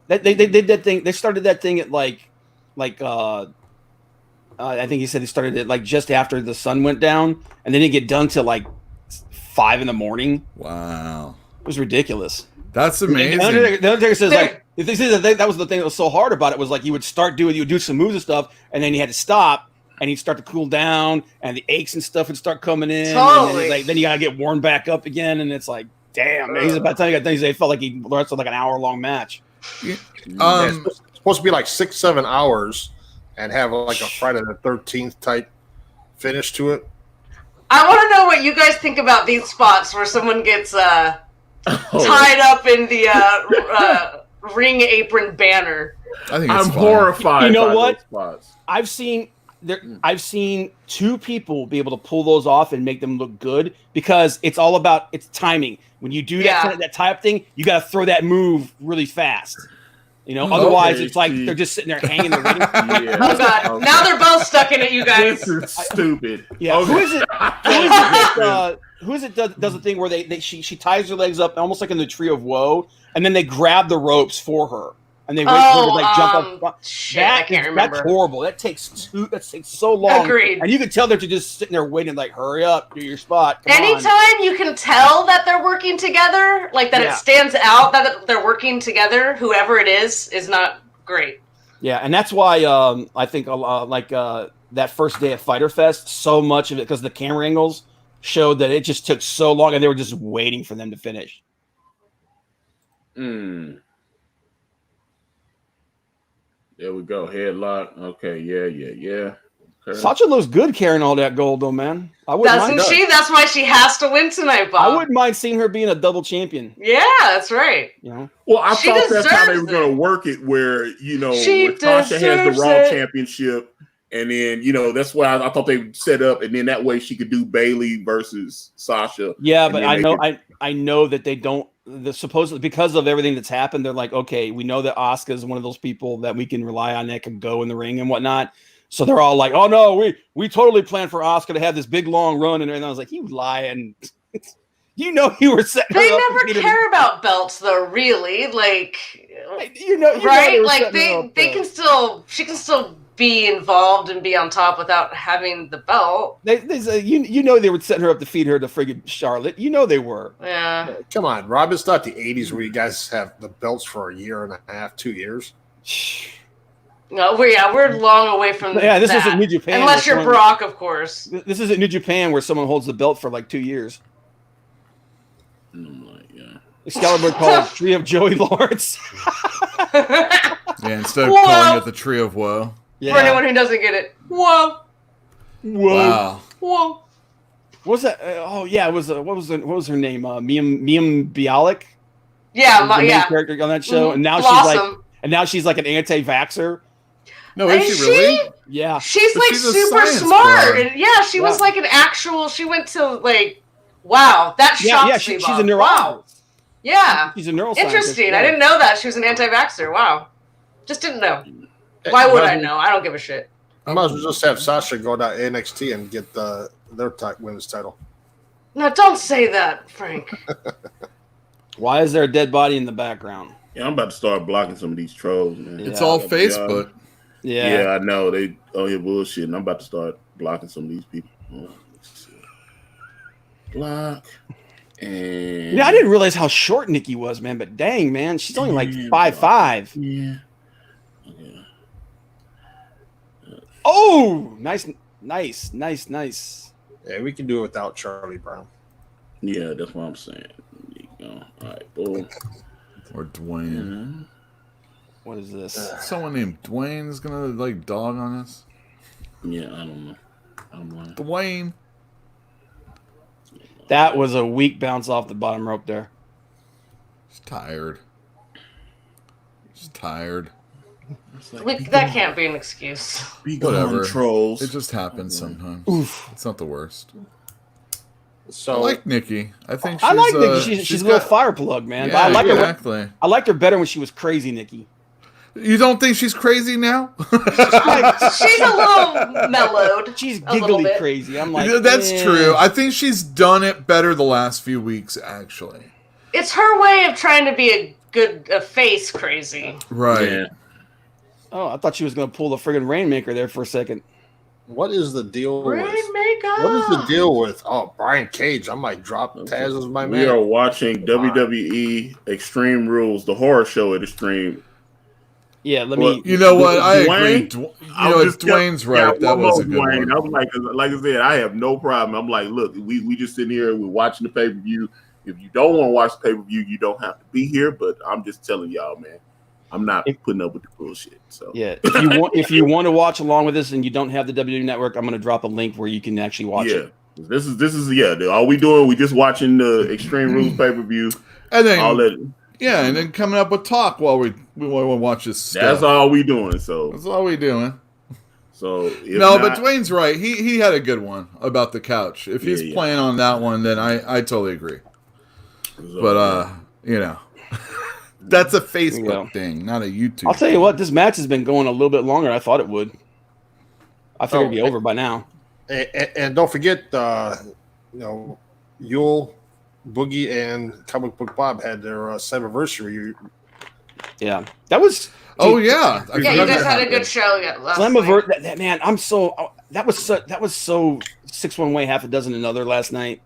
They did that thing. They started that thing at like I think he said he started it like just after the sun went down, and they didn't get done till like 5 a.m. Wow, it was ridiculous. That's amazing. The Undertaker says like if they said that was the thing that was so hard about it was like he would do some moves and stuff, and then he had to stop and he'd start to cool down, and the aches and stuff would start coming in. Totally. And then you gotta get warmed back up again, and it's like, damn, man. He's about to tell you things. It felt like he wrestled like an hour-long match. It's supposed to be like 6-7 hours, and have like a Friday the 13th type finish to it. I want to know what you guys think about these spots where someone gets tied up in the ring apron banner. I think it's I'm horrified. You know by what? Those spots. I've seen 2 people be able to pull those off and make them look good because it's all about timing. When you do that tie-up thing, you got to throw that move really fast. You know, otherwise it's like they're just sitting there hanging the ring. Yeah. Oh god! Now they're both stuck in it, you guys. This is stupid. Yeah. Okay. Who is it that does the thing where she ties her legs up almost like in the Tree of Woe, and then they grab the ropes for her and they wait for her to like jump up. Shit, I can't remember. That's horrible. That takes so long. Agreed. And you can tell they're just sitting there waiting, like, hurry up, do your spot. Come Anytime on. you can tell that they're working together, like that it stands out that they're working together, whoever it is not great. Yeah, and that's why I think that first day at Fyter Fest, so much of it, because the camera angles showed that it just took so long, and they were just waiting for them to finish. There we go. Headlock. Okay. Yeah. Okay. Sasha looks good carrying all that gold, though, man. Doesn't she? That's why she has to win tonight, Bob. I wouldn't mind seeing her being a double champion. Yeah, that's right. You know? Well, I She thought that's how they were deserves going to work it, where She where Tasha has the Raw deserves it. Championship, and then that's why I thought they would set up, and then that way she could do Bayley versus Sasha. Yeah, but I know that they don't. Supposedly because of everything that's happened, they're like, okay, we know that Asuka is one of those people that we can rely on that can go in the ring and whatnot. So they're all like, oh no, we totally planned for Asuka to have this big long run, and I was like, you lying. You were setting They her up never care about belts, though. Really, like right? Like she can still be involved and be on top without having the belt. They say, they were setting her up to feed her to friggin' Charlotte. They were. Yeah. Come on, Rob. It's not the 80s where you guys have the belts for a year and a half, 2 years. No, we're long away from this that. isn't New Japan. Unless you're Brock, of course. This isn't New Japan where someone holds the belt for like 2 years. Excalibur called it Tree of Joey Lawrence. Instead of calling it the Tree of Woe. Yeah. For anyone who doesn't get it. Whoa. Wow. Whoa. What was that? It was what was her name? Miam Bialik. Yeah, the main character on that show, and now she's like an anti-vaxxer. No, is she really? Yeah, she's like super smart, and she was like an actual. She went to like, wow, that shocks me. She's a neurologist. Wow. Yeah, she's a neuroscientist. Interesting. I didn't know that she was an anti-vaxxer. Wow, just didn't know. Why would I know? I don't give a shit. I might as well just have Sasha go down NXT and get their women's title. No, don't say that, Frank. Why is there a dead body in the background? Yeah, I'm about to start blocking some of these trolls, man. It's all Facebook. Yeah, I know. They here bullshit, and I'm about to start blocking some of these people. Block. And I didn't realize how short Nikki was, man, but dang, man, she's only like 5'5". Yeah. Oh, nice. Yeah, we can do it without Charlie Brown. Yeah, that's what I'm saying. All right, boom. Or Dwayne. Mm-hmm. What is this? Someone named Dwayne is gonna like dog on us. Yeah, I don't know. Dwayne. That was a weak bounce off the bottom rope there. He's tired. That can't be an excuse. Whatever. Trolls. It just happens sometimes. Oof. It's not the worst. So I like Nikki. I think I like Nikki. She's a little fire plug, man. Yeah, but I like exactly. her. I liked her better when she was crazy, Nikki. You don't think she's crazy now? She's a little mellowed. She's giggly crazy. I'm like, that's true. I think she's done it better the last few weeks, actually. It's her way of trying to be a face crazy. Right. Oh, I thought she was going to pull the friggin' Rainmaker there for a second. What is the deal Rainmaker. What is the deal with Brian Cage? I might drop Taz as my man. We are watching WWE Extreme Rules, the horror show at Extreme. Yeah, let me. You know what? I agree. Dwayne, Dwayne's right. Yeah, that was a good Dwayne. one. I'm like I said, I have no problem. I'm like, look, we just sitting here, we're watching the pay-per-view. If you don't want to watch the pay-per-view, you don't have to be here. But I'm just telling y'all, man, I'm not putting up with the bullshit. So yeah, if you want to watch along with us and you don't have the WWE Network, I'm going to drop a link where you can actually watch it. This is all we doing. We just watching the Extreme Rules pay-per-view, and then all that. Yeah, and then coming up with talk while we watch this stuff. That's all we doing. So that's all we doing. So but Dwayne's right. He had a good one about the couch. If he's playing on that one, then I totally agree. But that's a Facebook thing, not a YouTube. I'll tell you what, this match has been going a little bit longer than I thought it would. I figured it'd be over by now. And don't forget, Uel, Boogie, and Comic Book Bob had their 7th anniversary. Yeah, that was. Oh yeah, you guys had a good show. That man, I'm so. That was so 6 one way, half a dozen another last night.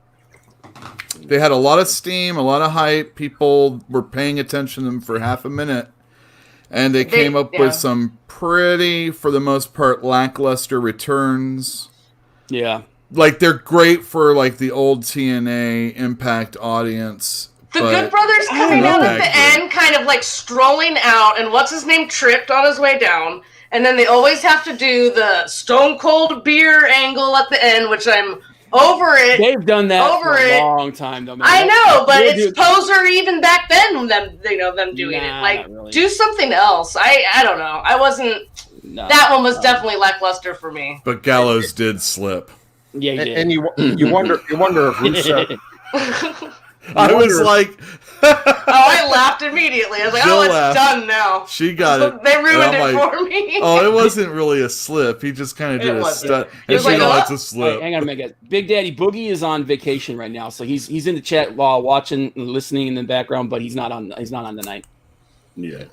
They had a lot of steam, a lot of hype. People were paying attention to them for half a minute, and they came up with some pretty, for the most part, lackluster returns. Yeah. Like, they're great for, like, the old TNA Impact audience. The Good Brothers coming out at the end, kind of like strolling out, and what's his name tripped on his way down. And then they always have to do the Stone Cold Beer angle at the end, which I'm over it. They've done that for a long time, though. Man. I know, but it's poser even back then. Them doing it. Like, really. Do something else. I don't know. I wasn't. No, that one was definitely lackluster for me. But Gallows did slip. Yeah, he did. And you wonder if Rusev. I was like, I laughed immediately. I was like, Jill it's laughed. Done now. She got it. They ruined it for me. Oh, it wasn't really a slip. He just kind of did a stunt. And she it's a slip. Hey, hang on a minute. Big Daddy Boogie is on vacation right now, so he's in the chat while watching and listening in the background, but he's not on tonight. Yeah.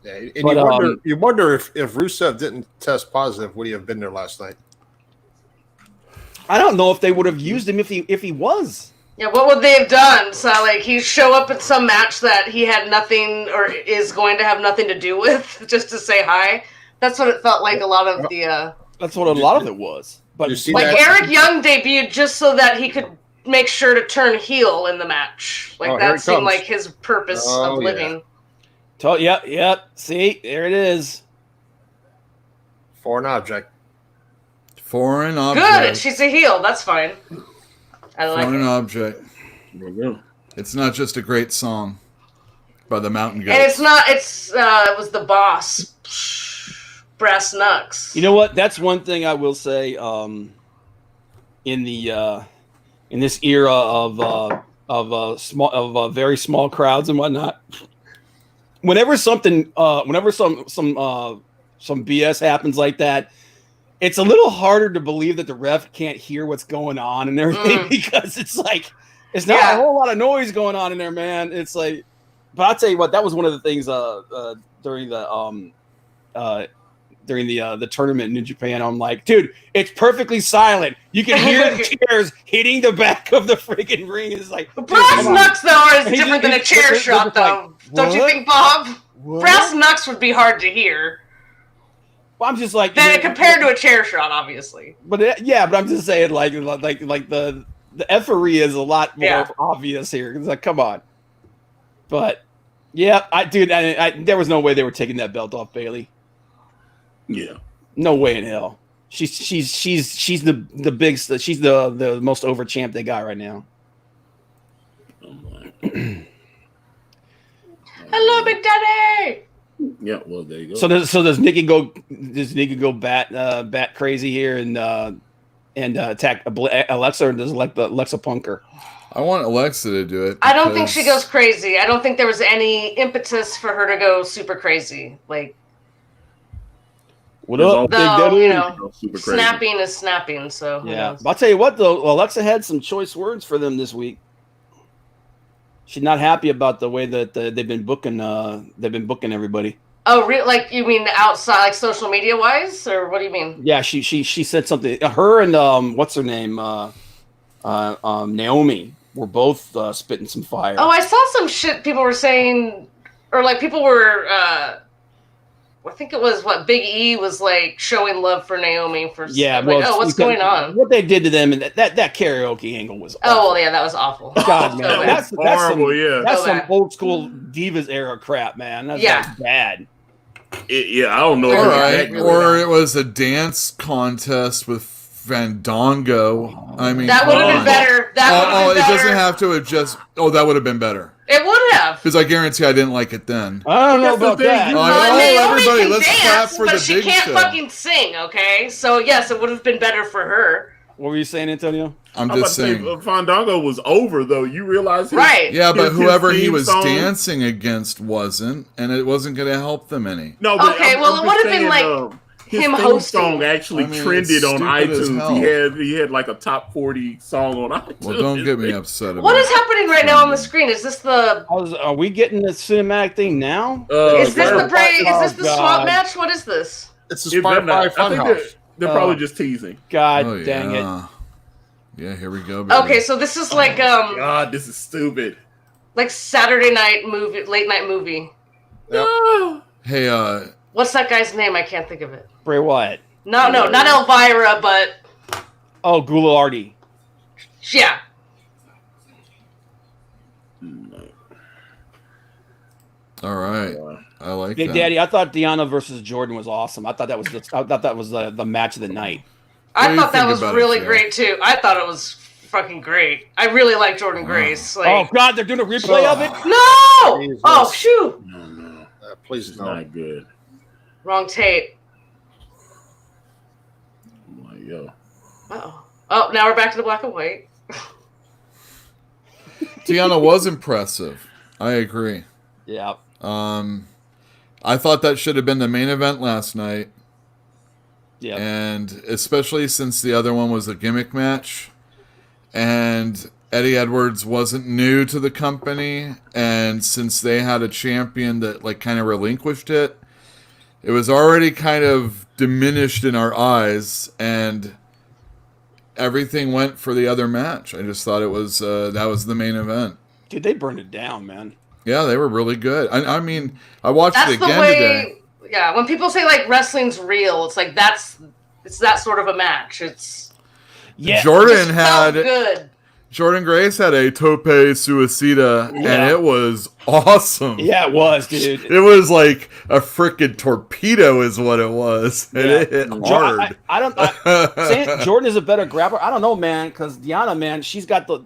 And but, you wonder if Rusev didn't test positive, would he have been there last night? I don't know if they would have used him if he was. Yeah, what would they have done? So, like, he show up at some match that he had nothing or is going to have nothing to do with, just to say hi. That's what it felt like. A lot of the. That's what a lot of it was. But like Eric Young debuted just so that he could make sure to turn heel in the match. Like that seemed like his purpose of living. Yep. See, there it is. Foreign object. Good. She's a heel. That's fine. I like Foreign object. It's not just a great song by the Mountain Goats. And it's not. It was the Boss. Brass Knucks. You know what? That's one thing I will say. In this era of very small crowds and whatnot, whenever some BS happens like that, it's a little harder to believe that the ref can't hear what's going on and everything because it's like it's not a whole lot of noise going on in there, man. It's like, but I'll tell you what, that was one of the things during the tournament in New Japan. I'm like, dude, it's perfectly silent. You can hear the chairs hitting the back of the freaking ring. It's like Brass Knucks though is different than a chair shot though. Like, don't you think, Bob? What? Brass Knucks would be hard to hear. Well, I'm just like compared to a chair shot, obviously. But but I'm just saying, like the effery is a lot more obvious here. It's like, come on. But yeah, there was no way they were taking that belt off Bayley. Yeah, no way in hell. She's the big. She's the most over champ they got right now. Hello, Big Daddy. Yeah, well, there you go. So does Nikki go? Does Nikki go bat crazy here and attack Alexa, or does Alexa punk her? I want Alexa to do it. I don't think she goes crazy. I don't think there was any impetus for her to go super crazy. Like, what up, Big Daddy? Snapping is snapping. So yeah, I'll tell you what though, Alexa had some choice words for them this week. She's not happy about the way that they've been booking everybody. Oh, like you mean outside, like social media wise, or what do you mean? Yeah, she said something. Her and what's her name? Naomi were both spitting some fire. Oh, I saw some shit people were saying, or like people were. I think it was Big E was like showing love for Naomi for. Yeah, like, well, what's going on? What they did to them and that karaoke angle was. Awful. Oh well, yeah, that was awful. God, man, that's horrible. That's some old school Divas era crap, man. That's bad. I don't know. All right, or it was a dance contest with Fandango. I mean, that would have been better. It doesn't have to have just. Oh, that would have been better. It would have. Because I guarantee I didn't like it then. I don't know about that. Everybody, let's dance, clap for the big show. But she can't fucking sing, okay? So, yes, it would have been better for her. What were you saying, Antonio? I'm just saying. Fandango was over, though. You realize right. Yeah, but whoever he was dancing against wasn't, and it wasn't going to help them any. No, but okay, well, it would have been like... his him theme hosting song actually trended on iTunes. He had like a top 40 song on iTunes. Well, don't get me upset about it. What is happening right now on the screen? Is this the? Are we getting the cinematic thing now? Is this the swap match? What is this? It's the Spotify Funhouse. They're probably just teasing. God dang it! Yeah, here we go. Baby. Okay, so this is like God, this is stupid. Like Saturday night movie, late night movie. Yep. Hey, what's that guy's name? I can't think of it. Bray Wyatt. No, not Elvira, but... Oh, Goulardi. Yeah. All right. I like Big that. Daddy, I thought Deonna versus Jordan was awesome. I thought that was the match of the night. I thought that was really great, too. I thought it was fucking great. I really like Jordan Grace. Like... Oh, God, they're doing a replay of it? No! Jesus. Oh, shoot! No. Please, it's not good. Wrong tape. Yo. Uh-oh. Oh, now we're back to the black and white. Deonna was impressive. I agree. Yeah. I thought that should have been the main event last night. Yeah. And especially since the other one was a gimmick match. And Eddie Edwards wasn't new to the company. And since they had a champion that like kind of relinquished it, it was already kind of diminished in our eyes, and everything went for the other match. I just thought it was that was the main event. Dude, they burned it down, man. Yeah, they were really good. I mean, I watched That's it again the way, today. Yeah, when people say like wrestling's real, it's like it's that sort of a match. It's Jordan had good. Jordan Grace had a tope suicida, and it was awesome. Yeah, it was, dude. It was like a freaking torpedo is what it was. And it hit hard. Saying Jordan is a better grappler. I don't know, man, because Deonna, man, she's one of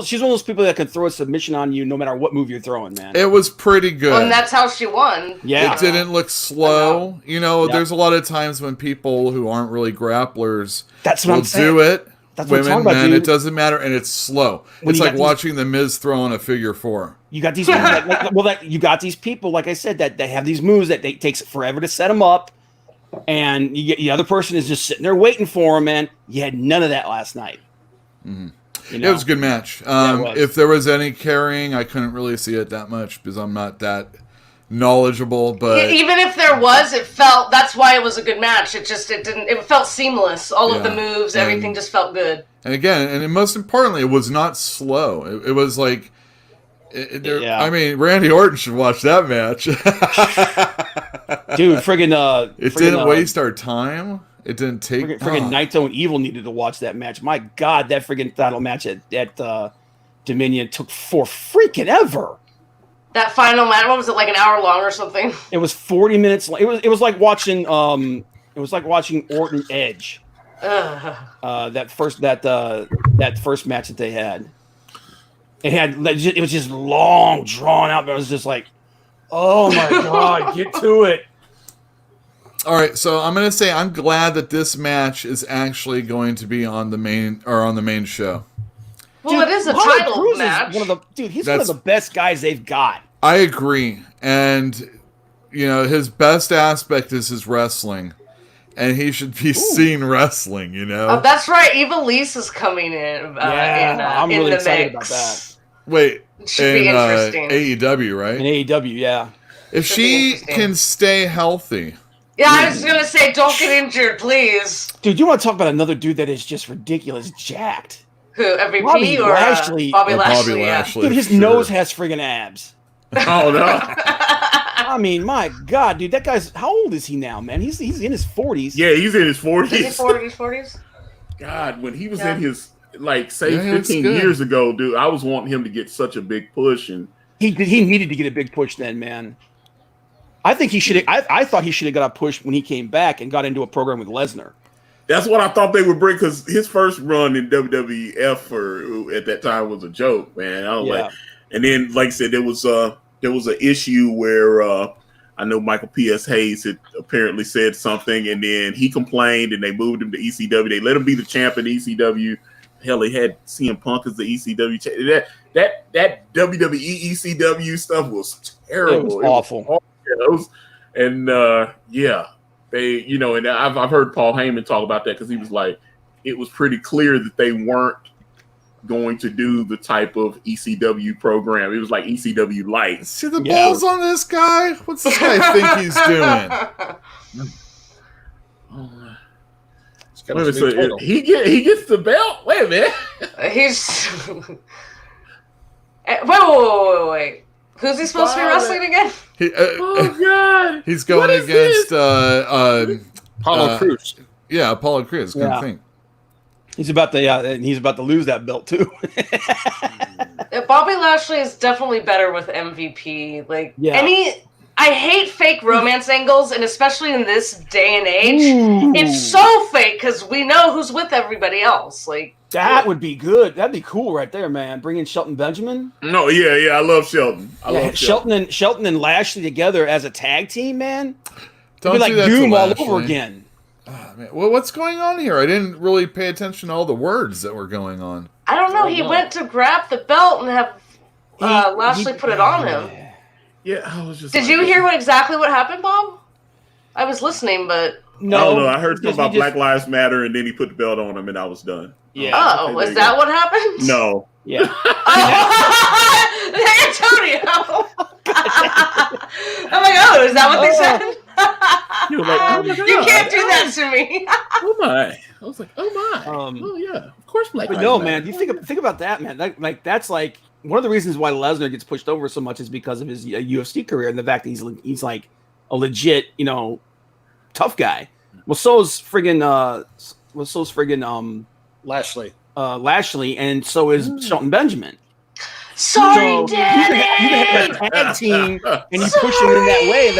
those people that can throw a submission on you no matter what move you're throwing, man. It was pretty good. Well, and that's how she won. Yeah. It didn't look slow. You know, there's a lot of times when people who aren't really grapplers will do it. That's what Women, I'm talking about, men, dude. it doesn't matter, and it's slow. It's like watching The Miz throwing a figure four. You got these you got these people, like I said, that have these moves that it takes forever to set them up, and you get the other person is just sitting there waiting for them, man. You had none of that last night. Mm-hmm. You know? It was a good match. If there was any carrying, I couldn't really see it that much because I'm not that knowledgeable, but even if there was, that's why it was a good match. It felt seamless. All of the moves, everything just felt good. And again, and most importantly, it was not slow. It was like, I mean, Randy Orton should watch that match. Dude, friggin' it didn't waste our time. It didn't take. Friggin' Naito and Evil needed to watch that match. My God, that friggin' title match at Dominion took for freaking ever. That final match, what was it, like an hour long or something? It was 40 minutes long. It was like watching Orton Edge. That first match that they had. It was just long, drawn out, but it was just like, oh my God, get to it. All right, so I'm gonna say I'm glad that this match is actually going to be on the main show. Well, it is a title match. He's one of the best guys they've got. I agree, and you know his best aspect is his wrestling, and he should be seen wrestling. You know. Oh, that's right. Ivelisse is coming in. I'm really excited about that. Wait, it should be interesting. AEW, right? In AEW, yeah. If Should be she interesting. can stay healthy. Yeah, I was gonna say, don't get injured, please. Dude, you want to talk about another dude that is just ridiculous jacked? Who, MVP Bobby or Lashley. Bobby Oh, Lashley? Bobby Yeah. Lashley. Dude, his sure. nose has friggin' abs. Oh no. I mean, my God, dude, that guy's how old is he now, man? He's in his 40s. Yeah, he's in his 40s. Is he 40s? God, when he was Yeah. in his like say Yeah, he looks 15 good. years ago, dude, I was wanting him to get such a big push, and He needed to get a big push then, man. I think he should. I thought he should have got a push when he came back and got into a program with Lesnar. that's what I thought they would bring because his first run in WWF at that time was a joke, man. I was Yeah. like, and then like I said, there was an issue where I know Michael P.S. Hayes had apparently said something, and then he complained, and they moved him to ECW. They let him be the champ in ECW. Hell, they had CM Punk as the ECW champ. That WWE ECW stuff was terrible. It was awful. They, and I've heard Paul Heyman talk about that because he was like, it was pretty clear that they weren't going to do the type of ECW program. It was like ECW light. See the balls on this guy? What's this guy think he's doing? He's got Wait a his new minute, title. so he gets the belt? Wait a minute. He's. Wait. Who's he supposed to be wrestling again? Oh God. He's going What is against Apollo Crews. Yeah, Apollo Crews. Good Yeah. thing. He's about to lose that belt too. Bobby Lashley is definitely better with MVP. Like Yeah. I hate fake romance angles, and especially in this day and age, Ooh. it's so fake because we know who's with everybody else. Like That would be good. That'd be cool right there, man. Bring in Shelton Benjamin. No, yeah, I love Shelton. I love Shelton and Lashley together as a tag team, man. Don't It'd be like do that to Doom all Lashley. over again. Oh, man. Well, what's going on here? I didn't really pay attention to all the words that were going on. I don't know. He went to grab the belt and have Lashley put it on him. Yeah, I was just. Did you hear exactly what happened, Bob? I was listening, but No, I don't know. I heard something because about we Black Lives Matter, and then he put the belt on him, and I was done. Yeah. oh, was that what happened? No. Yeah. Antonio. I'm like, oh, is that what they said? You were like, oh my God. You can't do that to me. Oh my! I was like, oh my! oh yeah, of course, Black But Lives no, Matter. man, you think about that, man. That's like one of the reasons why Lesnar gets pushed over so much is because of his UFC career and the fact that he's like a legit, tough guy. Well, so's friggin' Lashley. Lashley, and so is Shelton Benjamin. Sorry, So Daddy. you can have a tag team, and you push them in that way,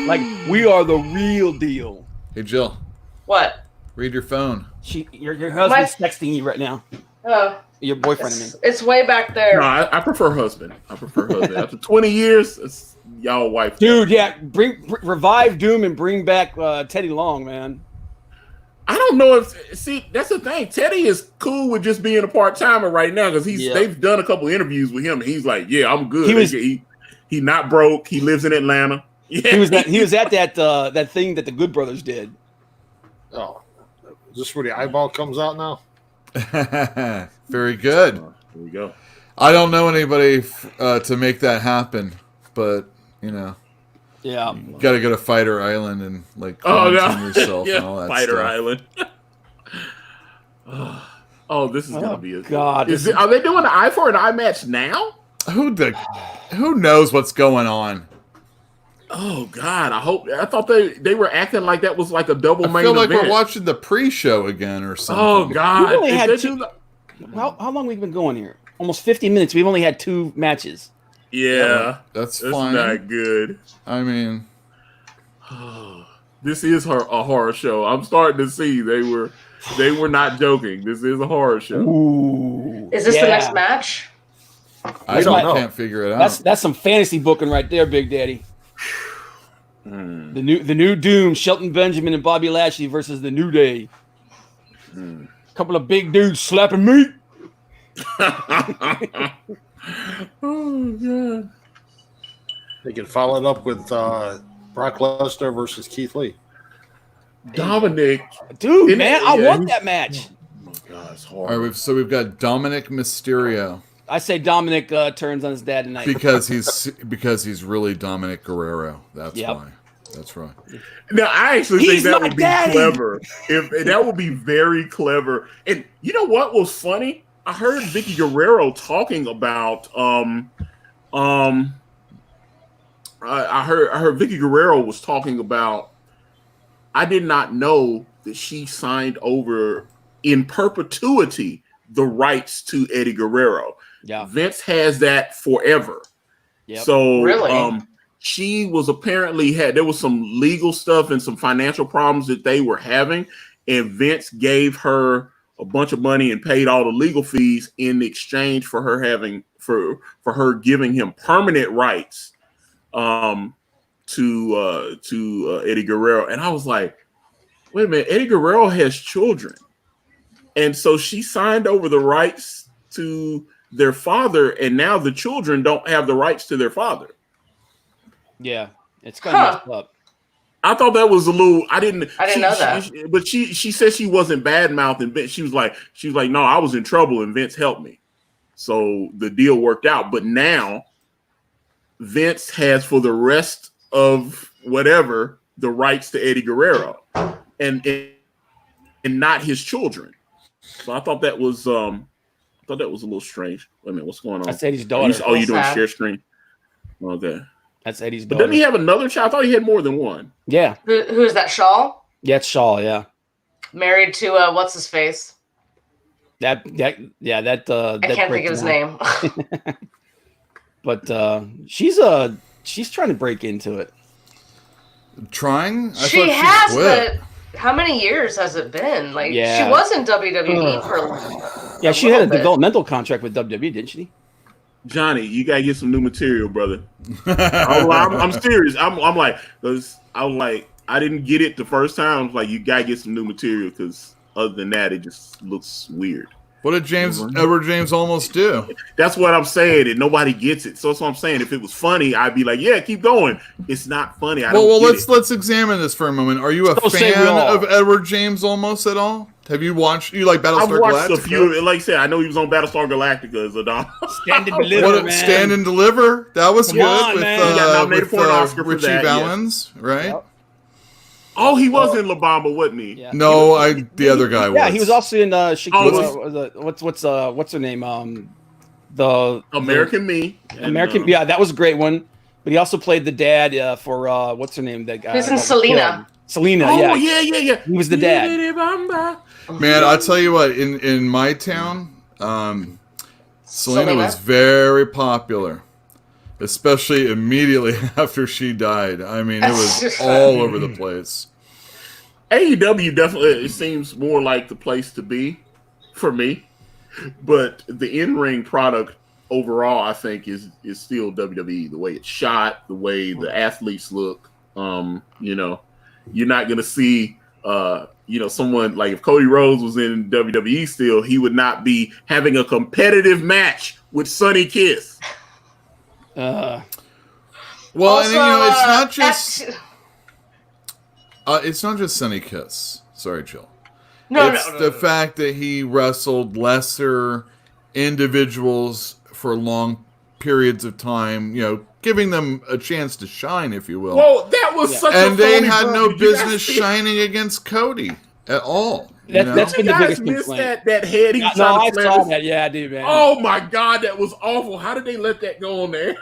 like we are the real deal. Hey, Jill, What? read your phone. Your husband's texting you right now. Oh, Your boyfriend, I mean. it's way back there. No, I prefer husband. After 20 years, it's y'all wife. Dude, yeah, revive Doom and bring back Teddy Long, man. I don't know if that's the thing. Teddy is cool with just being a part timer right now because they've done a couple interviews with him and he's like, yeah, I'm good. He not broke. He lives in Atlanta. Yeah, He was at that thing that the Good Brothers did. Oh, is this where the eyeball comes out now? Very good. Here we go. I don't know anybody to make that happen, but Yeah. got to go to Fighter Island and quarantine yourself and all that Fighter stuff. Island. Oh, this is gonna be a God. Are they doing an eye for an eye match now? Who knows what's going on? Oh God, I thought they were acting like that was like a double I main feel like event. we're watching the pre-show again or something. Oh God, We've only had Is that two. too- How long we've been going here? Almost 50 minutes. We've only had 2 matches. Yeah, That's that's fine. not good. I mean, This is a horror show. I'm starting to see they were not joking. This is a horror show. Ooh. Is this the next match? I don't know. can't figure it out. That's some fantasy booking right there, Big Daddy. The new Doom, Shelton Benjamin and Bobby Lashley versus the New Day. Couple of big dudes slapping meat. Oh God. They can follow it up with Brock Lesnar versus Keith Lee. Dominic. Dude, Isn't man, it- I yeah, want who's- that match. Oh my God, it's All horrible. right, so we've got Dominic Mysterio I say Dominic turns on his dad tonight because he's really Dominic Guerrero. That's why. That's right. Now, I actually think that would be daddy. clever. If that would be very clever. And you know what was funny? I heard Vicky Guerrero talking about I heard Vicky Guerrero was talking about. I did not know that she signed over in perpetuity the rights to Eddie Guerrero. Yeah, Vince has that forever. Yep. So Really? she was apparently there was some legal stuff and some financial problems that they were having, and Vince gave her a bunch of money and paid all the legal fees in exchange for her having for her giving him permanent rights to Eddie Guerrero. And I was like, wait a minute, Eddie Guerrero has children, and so she signed over the rights to their father, and now the children don't have the rights to their father. Yeah, it's kind of messed up. I thought that was a little. I didn't know that. But she said she wasn't bad mouthing Vince. She was like, no, I was in trouble and Vince helped me, so the deal worked out. But now Vince has for the rest of whatever the rights to Eddie Guerrero, and not his children. So I thought that was a little strange. Wait a minute, what's going on? That's Eddie's daughter. You doing share screen? Okay. That's Eddie's But daughter. doesn't he have another child? I thought he had more than one. Yeah. Who is that? Shaw? Yeah, it's Shaw. Yeah. Married to what's his face? I can't think of his name. But she's trying to break into it. Trying? She has, but how many years has it been? Like, Yeah. she was in WWE for. Yeah, she had a developmental contract with WWE, didn't she? Johnny, you gotta get some new material, brother. I'm serious. I'm like, because I didn't get it the first time. I was like, you gotta get some new material, because other than that, it just looks weird. What did Edward James almost do? That's what I'm saying, and nobody gets it. So that's what I'm saying. If it was funny, I'd be like, yeah, keep going. It's not funny. Let's examine this for a moment. Are you a fan of Edward James Almost at all? Have you watched? You like Battlestar Galactica? I've watched a few. Like I said, I know he was on Battlestar Galactica as a dog. Stand and Deliver, man. Stand and Deliver. That was good. On, with, man. He got nominated for an Oscar for Richie that, Valens, right? Yep. Oh, he was in La Bamba, wasn't he? Yeah. No, the other guy was. Yeah, he was also in what's her name? The American Me. American. Yeah, that was a great one. But he also played the dad for what's her name? That guy. Who's in Selena? Selena. Oh yeah. yeah. He was the dad. Man, I'll tell you what. In my town, Selena was very popular, especially immediately after she died. I mean, it was all over the place. AEW definitely, it seems more like the place to be for me, but the in-ring product overall, I think, is still WWE. The way it's shot, the way the athletes look. You're not gonna see someone like, if Cody Rhodes was in WWE still, he would not be having a competitive match with Sonny Kiss. Well, Also, it's not just Sonny Kiss. Sorry, Jill. No. The fact that he wrestled lesser individuals for long periods of time, giving them a chance to shine, if you will. Well, that was such a and they phony had bump. no Did you guys business see- shining against Cody at all. That's been You the guys biggest missed complaint. that head he was No, I trying to saw slam. that. Yeah, I do, man. Oh my God, that was awful. How did they let that go on there?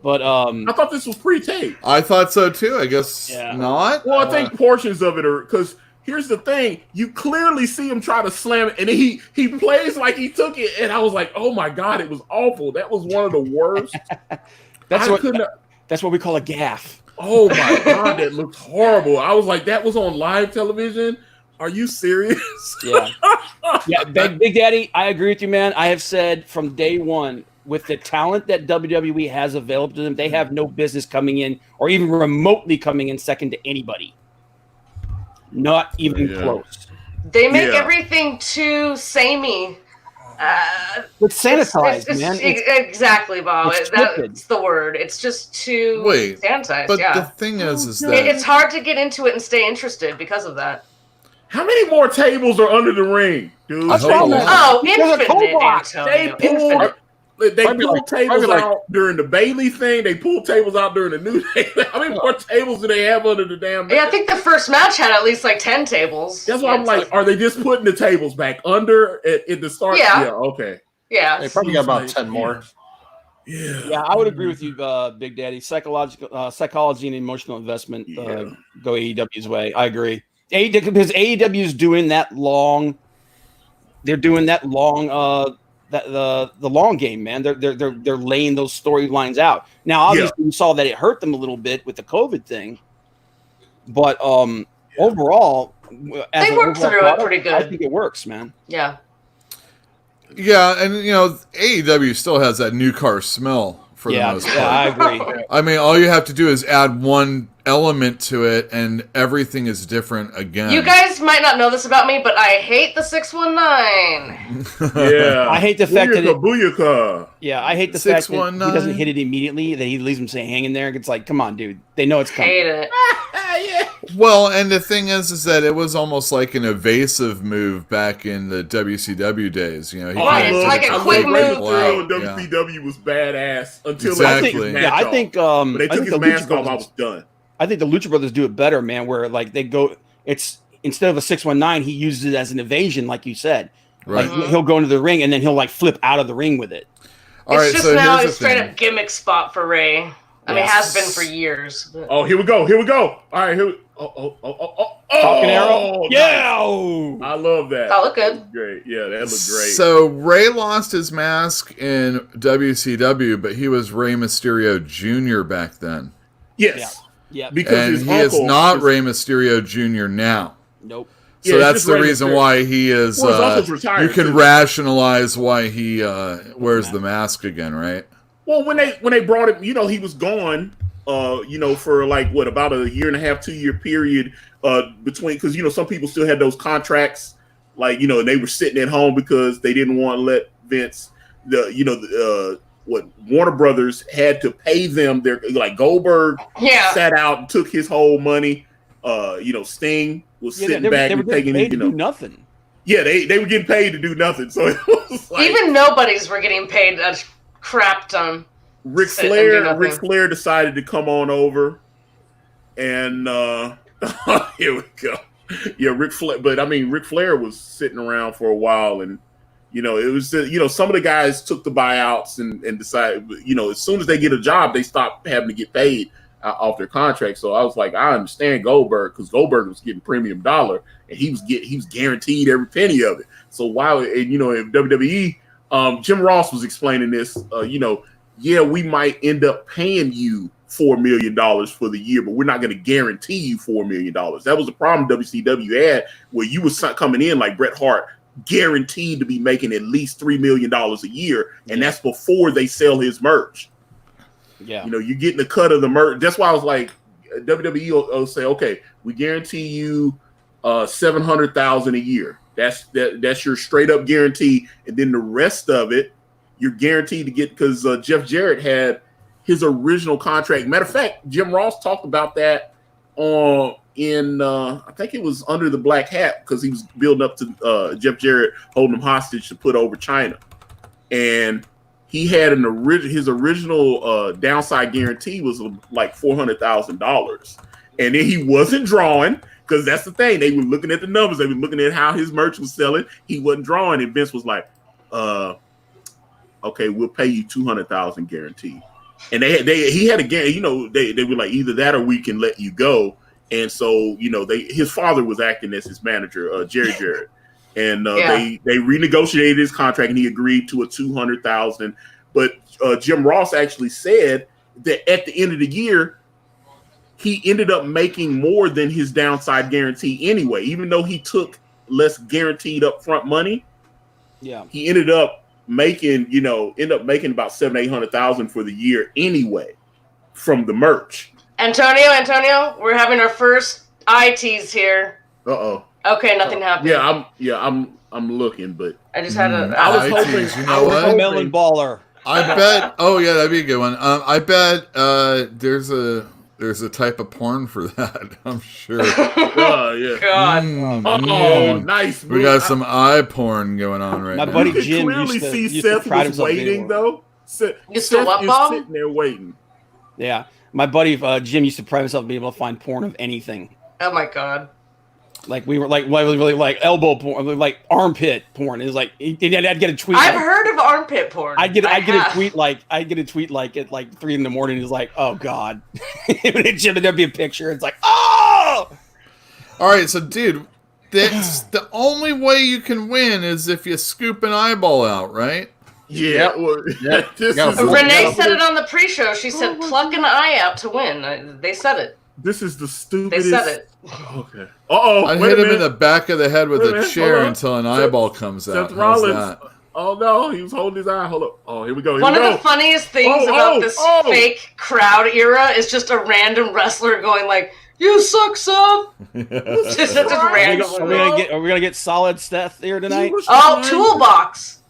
But I thought this was pre-taped. I thought so too. I guess not. Well, I think portions of it are, because here's the thing: you clearly see him try to slam it, and he plays like he took it, and I was like, oh my God, it was awful. That was one of the worst. that's what we call a gaff. Oh my God, that looked horrible. I was like, that was on live television. Are you serious? Yeah. Yeah, Big Daddy, I agree with you, man. I have said from day one, with the talent that WWE has available to them, they have no business coming in or even remotely coming in second to anybody. Not even close. They make everything too samey. It's sanitized, it's, man. Exactly, Bob. it's That's the word. It's just too sanitized. But yeah. the thing is that It's hard to get into it and stay interested because of that. How many more tables are under the ring, dude? Infinite, Antonio. They pulled tables out during the Bailey thing. They pulled tables out during the New Day. How many more tables do they have under the damn? Yeah, I think the first match had at least like 10 tables. That's why I'm like, are they just putting the tables back under at the start? Yeah. Okay. Yeah. They probably got about 10 more. Yeah, I would agree with you, Big Daddy. Psychology and emotional investment go AEW's way. I agree. Because AEW is doing that long. They're doing that long. The long game, man. They're laying those storylines out. Now, obviously, we saw that it hurt them a little bit with the COVID thing, but overall, as they worked through it pretty good. I think it works, man. Yeah. Yeah, and AEW still has that new car smell for the most part. Yeah, I agree. I mean, all you have to do is add one element to it, and everything is different again. You guys might not know this about me, but I hate the 619. Yeah, I hate the fact that Booyaka. Yeah, I hate the fact that he doesn't hit it immediately. That he leaves him hanging there. It's like, come on, dude. They know it's coming. Hate it. Well, and the thing is that it was almost like an evasive move back in the WCW days. It's like a quick move. WCW was badass until exactly. When they took his mask off, I was done. I think the Lucha Brothers do it better, man. Where like they go, it's instead of a 619, he uses it as an evasion, like you said. Right. Like he'll go into the ring and then he'll like flip out of the ring with it. It's just now a straight up gimmick spot for Ray. I mean, it has been for years. But... Oh, here we go. All right, here. Talking arrow. Yeah. Nice. I love that. That looked good. Great. Yeah, that looked great. So Ray lost his mask in WCW, but he was Rey Mysterio Jr. back then. Yes. Yeah. Because he is not Rey Mysterio Jr. now. Nope. So that's the reason why he is. You can rationalize why he wears the mask again, right? Well, when they brought him, he was gone. For like about a year and a half, 2 year period between, because some people still had those contracts, like and they were sitting at home because they didn't want to let Vince, Warner Brothers had to pay them their, like Goldberg sat out and took his whole money. Sting was sitting back and taking to do nothing. Yeah, they were getting paid to do nothing. So it was like, even nobodies were getting paid a crap ton. Ric Flair decided to come on over, and here we go. Yeah, Ric Flair. But I mean, Ric Flair was sitting around for a while, and it was some of the guys took the buyouts and decided as soon as they get a job, they stop having to get paid off their contract. So I was like, I understand Goldberg, because Goldberg was getting premium dollar, and he was guaranteed every penny of it. So while if WWE, Jim Ross was explaining this, we might end up paying you $4 million for the year, but we're not going to guarantee you $4 million. That was the problem WCW had, where you was coming in like Bret Hart, guaranteed to be making at least $3 million a year, and that's before they sell his merch. Yeah, you're getting a cut of the merch. That's why I was like, WWE will say, okay, we guarantee you $700,000 a year. That's your straight up guarantee, and then the rest of it you're guaranteed to get, because Jeff Jarrett had his original contract. Matter of fact, Jim Ross talked about that in I think it was Under the Black Hat, because he was building up to Jeff Jarrett holding him hostage to put over China, and he had his original downside guarantee was like $400,000, and then he wasn't drawing. Because that's the thing. They were looking at the numbers. They were looking at how his merch was selling. He wasn't drawing. And Vince was like, okay, we'll pay you $200,000 guarantee. And he had a guarantee, they were like, either that or we can let you go. And so, his father was acting as his manager, Jerry Jarrett. And they renegotiated his contract, and he agreed to a $200,000. But Jim Ross actually said that at the end of the year, he ended up making more than his downside guarantee anyway, even though he took less guaranteed upfront money. Yeah, he ended up making, about $700,000-800,000 for the year anyway from the merch. Antonio, we're having our first eye tease here. Okay, nothing happened. I'm looking, but I just had I was hoping. What? Melon baller. I bet. Oh yeah, that'd be a good one. I bet there's There's a type of porn for that, I'm sure. Yeah. God. Oh, nice. We got some eye porn going on right My now. buddy You can Jim clearly used to- see used to Seth pride was himself being waiting, one. though. Seth Used to what, is Bob? sitting there waiting. Yeah, my buddy Jim used to pride himself being able to find porn of anything. Oh my God. Like we were like really like elbow porn, like armpit porn. It was like I'd get a tweet. I've like, heard of armpit porn. I'd get a have. tweet like at like 3 a.m. He's like, oh God, and Jim, and there'd be a picture. It's like, oh. All right, so dude, that's the only way you can win is if you scoop an eyeball out, right? Yeah. Well, this Yeah. is Renee said it on the pre-show. She said, "Pluck an eye out to win." They said it. This is the They stupidest. said it. Okay. I'd hit him in the back of the head with Wait a a minute, chair hold on. until an eyeball comes out. Seth How's Rollins. that? Oh no, he was holding his eye. Hold up. Oh, here we go. Here One we of go. the funniest things about this fake crowd era is just a random wrestler going like, "You suck, Seth." just random. Are we gonna get solid Seth here tonight? Oh, toolbox.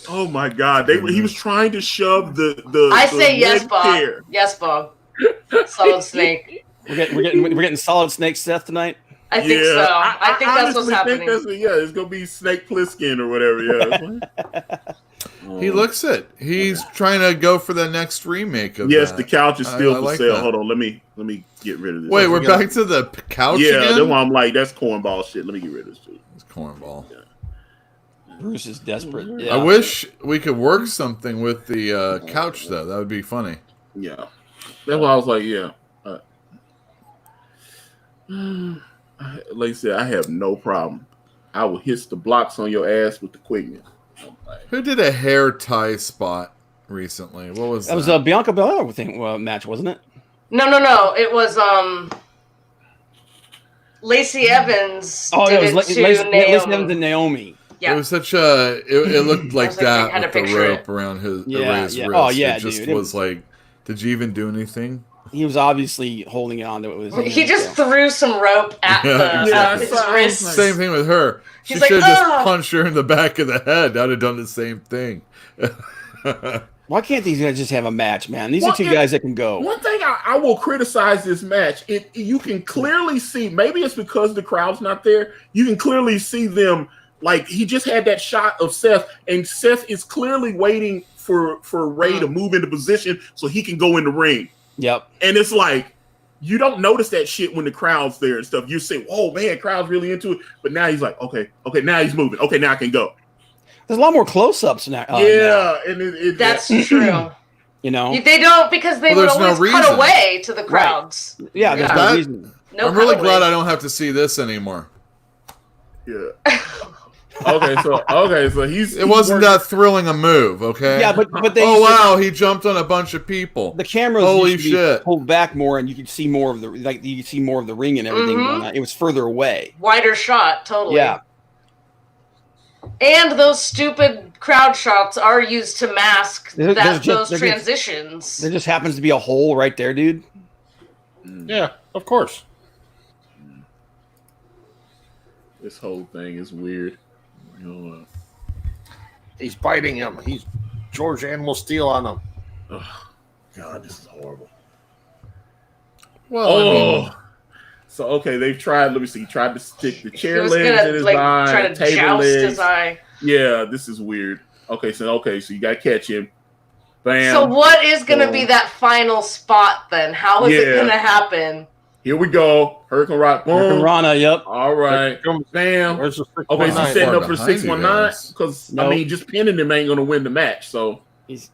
Oh my God! He was trying to shove the. I the say yes, leg Bob. chair. Yes, Bob. Solid snake. We're getting solid snake Seth tonight. I think so. I think that's what's happening. It's gonna be Snake Plissken or whatever. Yeah. He looks it. He's trying to go for the next remake of Yes, that. the couch is still I for like sale. that. Hold on, let me get rid of this. Wait, we're back to the couch Yeah, again? that's why I'm like, that's cornball shit. Let me get rid of this shit. It's cornball. Bruce is desperate. Yeah. I wish we could work something with the couch, though. That would be funny. Yeah, that's why I was like, yeah. Like I said, I have no problem. I will hit the blocks on your ass with the quickness. Who did a hair tie spot recently? What was that? That was a Bianca Belair match, wasn't it? No. It was Lacey Evans. Oh, did it was it to Lacey Naomi. Evans and Naomi. Yeah. It was such a. It looked like was like, that I had with to the picture rope it. around his Ray's Yeah. wrist. Oh, yeah, it just dude. It was like, did you even do anything? He was obviously holding it on to it. He just threw some rope at Yeah. his wrist. Same thing with her. She He's like, should have just "Ugh." punched her in the back of the head. I'd have done the same thing. Why can't these guys just have a match, man? These are two guys that can go. One thing I will criticize this match, you can clearly see, maybe it's because the crowd's not there, you can clearly see them, like he just had that shot of Seth, and Seth is clearly waiting for Ray to move into position so he can go in the ring. Yep. And it's like, you don't notice that shit when the crowd's there and stuff. You say, oh man, crowd's really into it. But now he's like, okay, now he's moving. Okay, now I can go. There's a lot more close-ups now. Yeah, and That's true. You know? They don't, because they would there's no always cut reason. away to the crowds. Yeah, there's Yeah. no That- reason. No I'm really cutaway. glad I don't have to see this anymore. Yeah. Okay, so It wasn't that thrilling a move, okay? Yeah, but they Oh wow, he jumped on a bunch of people. the cameras Holy used to be shit. pulled back more, and you could see more of the ring and everything Mhm. going on. It was further away. Wider shot, totally. Yeah. And those stupid crowd shots are used to mask There's just- those there's just- transitions. There just happens to be a hole right there, dude. Yeah, of course. This whole thing is weird. He's biting him. He's George Animal Steel on him. Oh, God, this is horrible. Well, I mean, So okay, they've tried. Let me see. Tried to stick the He chair was legs gonna in his like eye, try to table joust legs. his eye. Yeah, this is weird. Okay, so you got to catch him. Bam. So what is going to be Boom. that final spot then? How is it Yeah. going to happen? Here we go. Hurricane Rock. Boom. Hurricane Rana, yep. All right. Bam. Where's the Okay, so 619? setting up for Behind you 619 guys. because Nope. I mean, just pinning him ain't gonna win the match. So He's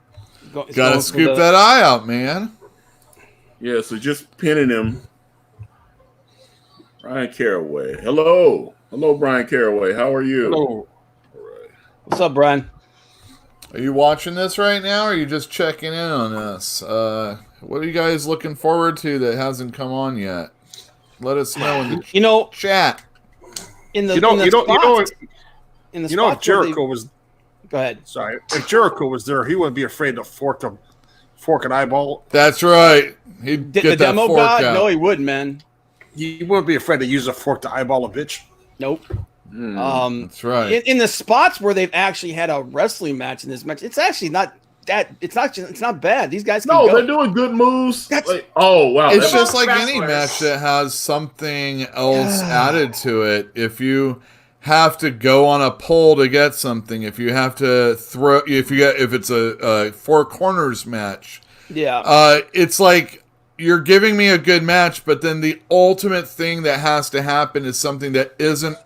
gotta going for scoop the- that eye out, man. yeah, so just pinning him. Brian Caraway. Hello, Brian Caraway. How are you? Hello. What's up, Brian? Are you watching this right now, or are you just checking in on us? What are you guys looking forward to that hasn't come on yet? Let us know in the You know, chat. in the You know, in the you know, you know, spots- in the you know, if spots where Jericho was go ahead. sorry, if Jericho was there, he wouldn't be afraid to fork an eyeball. That's right. He'd The get that demo fork god? out. No, he wouldn't, man. You wouldn't be afraid to use a fork to eyeball a bitch. Nope. That's right. In the spots where they've actually had a wrestling match in this match, it's actually not that. It's not bad. These guys can No, go. they're doing good moves. Oh wow, It's They're just both like any wrestlers. match that has something else added to it. If you have to go on a pole to get something, if you have to throw, if it's a four corners match, it's like you're giving me a good match, but then the ultimate thing that has to happen is something that isn't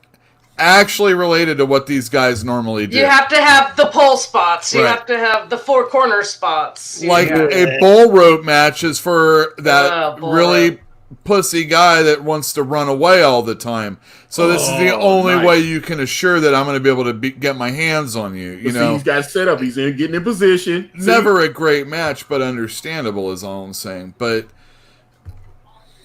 actually related to what these guys normally do. You have to have the pole spots. You Right. have to have the four corner spots. Like Yeah. a bull rope match is for that bull really rope. pussy guy that wants to run away all the time. So this is the only nice. way you can assure that I'm going to be able to get my hands on you. You See, know, he's got set up. He's getting in position. See? never a great match, but understandable is all I'm saying. But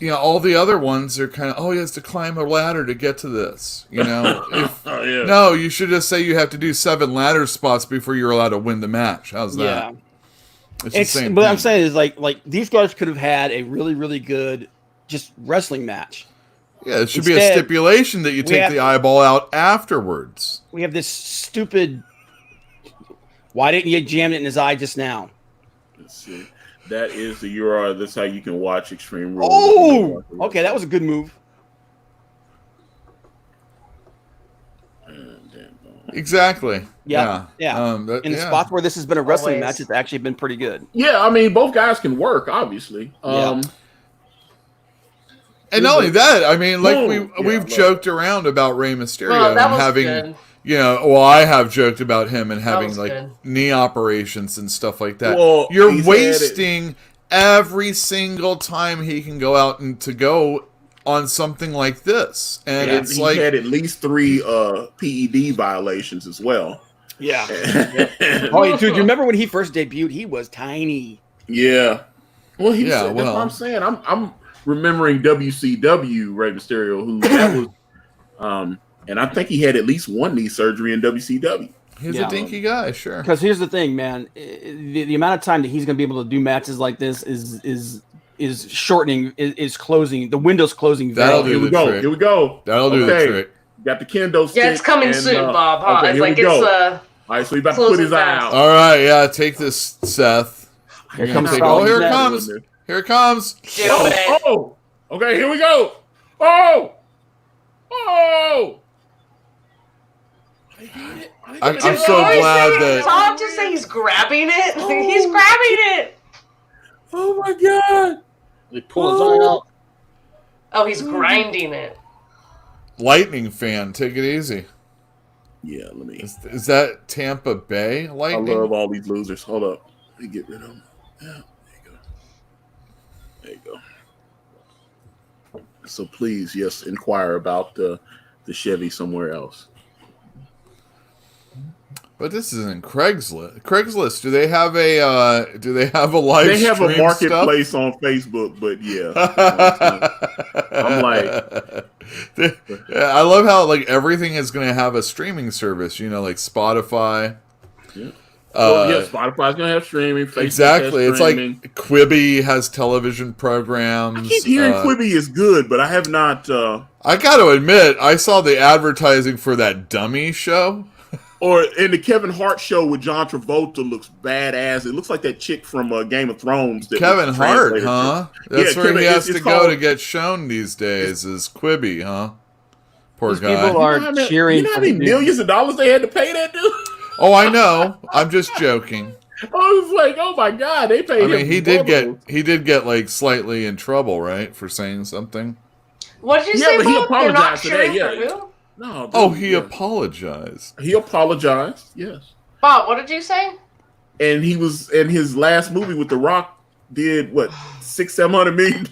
you know, all the other ones are kind of, he has to climb a ladder to get to this. You know, Yeah. no, you should just say you have to do 7 ladder spots before you're allowed to win the match. How's that? Yeah. It's the same What thing. I'm saying is like these guys could have had a really, really good just wrestling match. Yeah, it should be a Instead, stipulation that you take have- the eyeball out afterwards. We have this stupid. Why didn't you jam it in his eye just now? Let's see. That is the URL. That's how you can watch Extreme Rules. Oh, okay, that was a good move. Exactly. Yeah. In the spots where this has been a wrestling Always. match, it's actually been pretty good. Yeah, I mean, both guys can work, obviously. And not only that, I mean, like Boom. we've joked around about Rey Mysterio Well, that and was having, good. I have joked about him and having was like good. knee operations and stuff like that. Well, You're he's had wasting every single time he can go out and to go on something like this, and it's he like had at least 3 PED violations as well. Yeah. Oh, dude, you remember when he first debuted? He was tiny. Yeah. Well, that's well. what I'm saying. I'm remembering WCW Rey Mysterio, who that was, and I think he had at least 1 knee surgery in WCW. he's Yeah. a dinky guy, sure. Because here's the thing, man. The amount of time that he's going to be able to do matches like this is shortening, is closing. The window's closing. That'll very do Here we the go. trick. Here we go. That'll do the Okay. trick. Got the kendo stick. Yeah, it's coming and, soon, Bob. Huh? Okay, It's here like we go. it's All right, so he's about to closing put his eye fast. out. All right, yeah, take this, Seth. Here comes Take- Solid here it Snap. comes. Here it comes. do it. Oh, okay, here we go. Oh. I'm so Did glad Did that Tom just say he's grabbing it? He's grabbing it. Oh my God. They pull his eye out. Oh, he's grinding it. Lightning fan, take it easy. Yeah, let me. Is that Tampa Bay I Lightning? love all these losers. Hold up. Let me get rid of them. Yeah, there you go. So please, yes, inquire about the Chevy somewhere else. But this isn't Craigslist. Craigslist, do they have a live They have a stream marketplace on Facebook, but yeah. I'm like, I love how like everything is going to have a streaming service, like Spotify. yeah. Spotify's gonna have streaming. Facebook Exactly. has It's like streaming. Quibi has television programs. I keep hearing Quibi is good, but I have not. I got to admit, I saw the advertising for that dummy show. Or in the Kevin Hart show with John Travolta looks badass. It looks like that chick from Game of Thrones. That Kevin was Hart, translated huh? to- That's Yeah, where Kevin- he has it's to go called- to get shown these days is Quibi, huh? Poor These guy. people are You know how many- cheering You know how for many the dude. millions of dollars they had to pay that dude? Oh, I know. I'm just joking. I was like, oh my God, they paid I him. mean, he did double. get like slightly in trouble, right, for saying something. What did you Yeah, say, but he Bob? They're not apologized today, cheering yeah. for who? No. Dude, Oh, he yeah. apologized. He apologized. Yes. Bob, what did you say? And he was in his last movie with The Rock. Did what $600-700 million,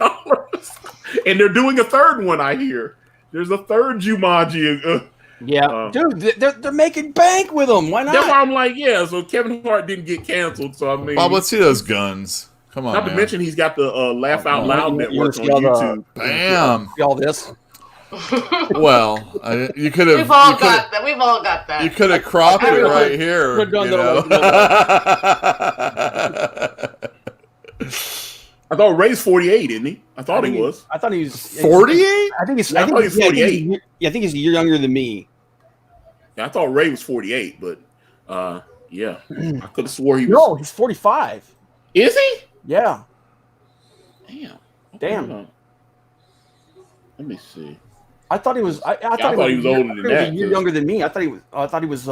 and they're doing a third one. I hear there's a third Jumanji. Yeah, dude, they're making bank with them. Why That's why not? I'm like, yeah. So Kevin Hart didn't get canceled. So I mean, Bob, let's see those guns. Come on, not to man. mention he's got the Laugh Out Loud you network on see all the- YouTube. Bam. See all this. Well, you could have. We've all got that. We've all got that. You could have cropped it right here. Could've done You know? I thought Ray's 48, isn't he? I thought he was. I thought he was 48? I think he's. Yeah, I thought he was 48. I think he's a year younger than me. Yeah, I thought Ray was 48, but Yeah, I could have swore he was. No, he's 45. Is he? Yeah. Damn. Damn. Let me see. I thought he was. I thought he was older than that. A year younger than me. I thought he was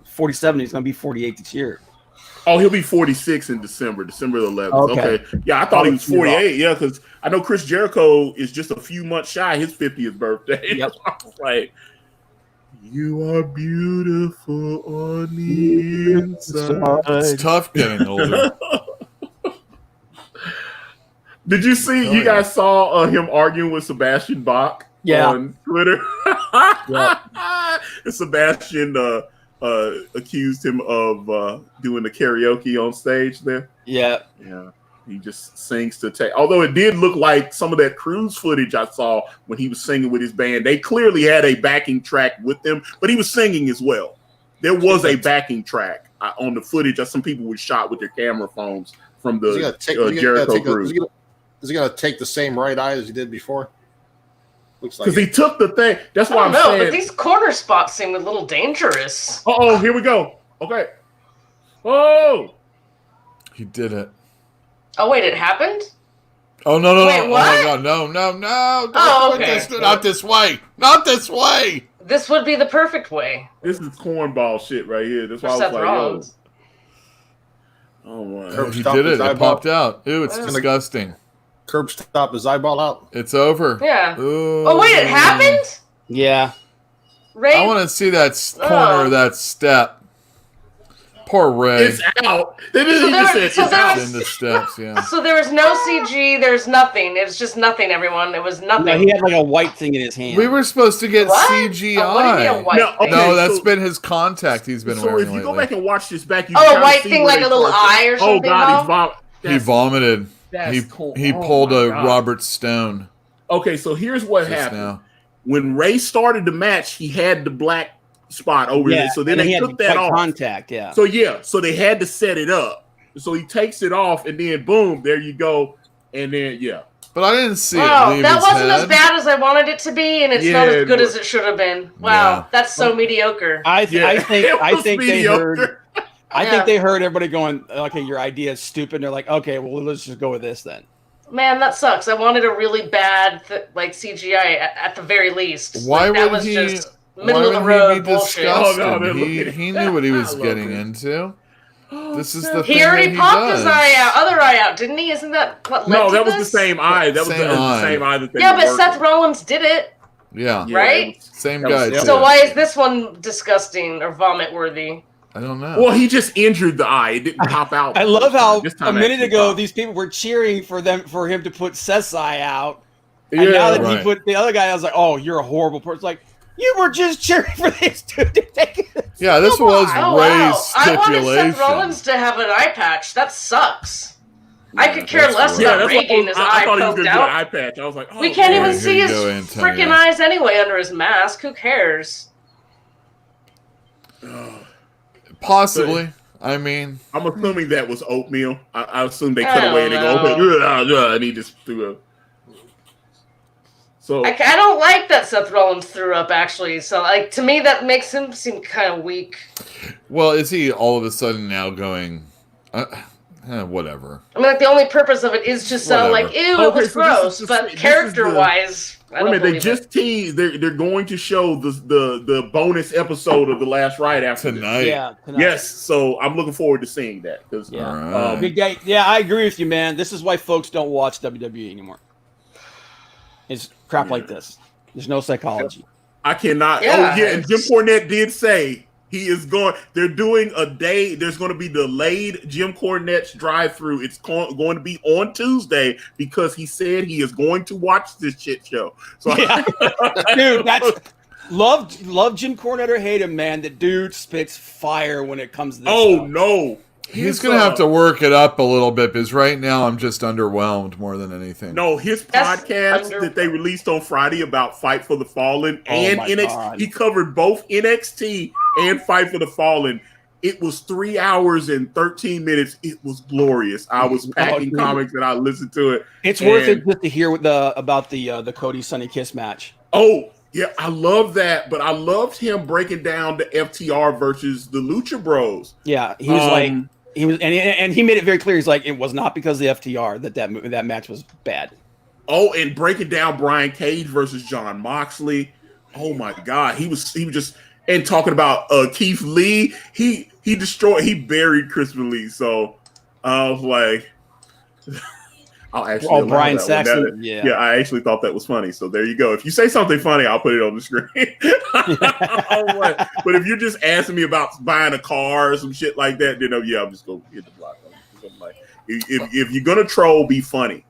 47. He's going to be 48 this year. Oh, he'll be 46 in December the 11th. Okay. Yeah, I thought he was 48. Yeah, because I know Chris Jericho is just a few months shy of his 50th birthday. Yep. I was like, you are beautiful on the inside. It's tough getting older. Did you see? You guys saw him arguing with Sebastian Bach on Twitter. And Sebastian accused him of doing the karaoke on stage there. Yeah. He just sings to take. Although it did look like some of that cruise footage I saw when he was singing with his band. They clearly had a backing track with them, but he was singing as well. There was a backing track on the footage that some people were shot with their camera phones from the Jericho cruise. Is he going to take the same right eye as he did before? Looks like because he took the thing. That's why I'm saying. But these corner spots seem a little dangerous. Oh, here we go. Okay. Oh, he did it. Oh wait, it happened. Oh no! Wait, what? Oh my God! No! Oh, okay. Not this way! Not this way! This would be the perfect way. This is cornball shit right here. That's why I was Seth like, Rollins. yo. Oh my! He did it. It popped out. Ew! It's disgusting. Curb stop his eyeball out. It's over. Yeah. Ooh. Oh wait, it happened. Yeah. Ray. I want to see that corner of that step. Poor Ray. It's out. It's out. In the steps, yeah. So there was no CG. There's nothing. It was just nothing. Everyone. It was nothing. No, he had like a white thing in his hand. We were supposed to get What? CGI. Oh, what do you mean a white thing? No, that's been his contact he's been wearing if you lately. go back and watch this back, you a can white see thing where like a little eye or something. Oh God, he vomited. He pulled a Robert Stone. Okay, so here's what happened. Now. When Ray started the match, he had the black spot over there. So then they took that off. Contact, yeah. So they had to set it up. So he takes it off, and then boom, there you go, and then But I didn't see it leave that his wasn't head. as bad as I wanted it to be, and it's not as good as it should have been. Wow, that's so mediocre. I think they heard. I Yeah. think they heard everybody going, "Okay, your idea is stupid." And they're like, "Okay, well, let's just go with this then." Man, that sucks. I wanted a really bad CGI at the very least. Why that would was he? just Why middle of the would road he be bullshit. disgusted? He knew what he was getting into. This is the thing He already that popped does. his other eye out, didn't he? Isn't that what led No, to that was this? the same eye. That was the same eye that they were but working. Seth Rollins did it, Yeah, right? Same guy. was- too. So why is this one disgusting or vomit worthy? I don't know. Well, he just injured the eye. It didn't pop out. I love how This time a minute actually ago popped. these people were cheering for him to put Seth's eye out, and now that he put the other guy, I was like, "Oh, you're a horrible person." Like you were just cheering for this dude to take it. Yeah, this was Oh, Ray's wow. I wanted stipulation. Seth Rollins to have an eye patch. That sucks. I could care that's less right. about that's Ray what getting his I eye thought he was poked going to do an out. eye patch. I was like, oh, We can't even here see you his go, Antonio. freaking eyes anyway under his mask. Who cares? Possibly. I mean, I'm assuming that was oatmeal. I assume they I cut don't away and they go, know. and he just threw up. So I don't like that Seth Rollins threw up, actually. So, like, to me, that makes him seem kind of weak. well, is he all of a sudden now going, whatever? I mean, like, the only purpose of it is to sound Whatever. like, ew, Okay, it was so gross. this But is character-wise, I wait a don't minute, they believe just it. teased. They're going to show the bonus episode of The Last Ride after this. Tonight. Yeah. Tonight. Yes, so I'm looking forward to seeing that. Because Yeah. All right. Big guy. Yeah, I agree with you, man. This is why folks don't watch WWE anymore. It's crap like this. There's no psychology. I cannot. Yeah. And Jim Cornette did say he is going. They're doing a day. There's going to be delayed Jim Cornette's drive-through. It's going to be on Tuesday because he said he is going to watch this shit show. So Yeah. Dude, that's love Jim Cornette or hate him, man. The dude spits fire when it comes to this stuff. no. He's going to have to work it up a little bit because right now I'm just underwhelmed more than anything. No, his That's podcast that they released on Friday about Fight for the Fallen and my NXT, God. he covered both NXT and Fight for the Fallen. It was 3 hours and 13 minutes. It was glorious. I was packing dude. comics and I listened to it. It's worth it just to hear about the Cody Sonny Kiss match. Oh, Yeah, I love that, but I loved him breaking down the FTR versus the Lucha Bros. Yeah, he was and he made it very clear. He's like, it was not because of the FTR that match was bad. Oh, and breaking down Brian Cage versus John Moxley. Oh my God, he was just and talking about Keith Lee. He buried Crispin Lee. So I was like, I'll actually. Brian Saxon. Yeah, I actually thought that was funny. So there you go. If you say something funny, I'll put it on the screen. But if you're just asking me about buying a car or some shit like that, then I'm just gonna hit the block. I'm like, if you're gonna troll, be funny.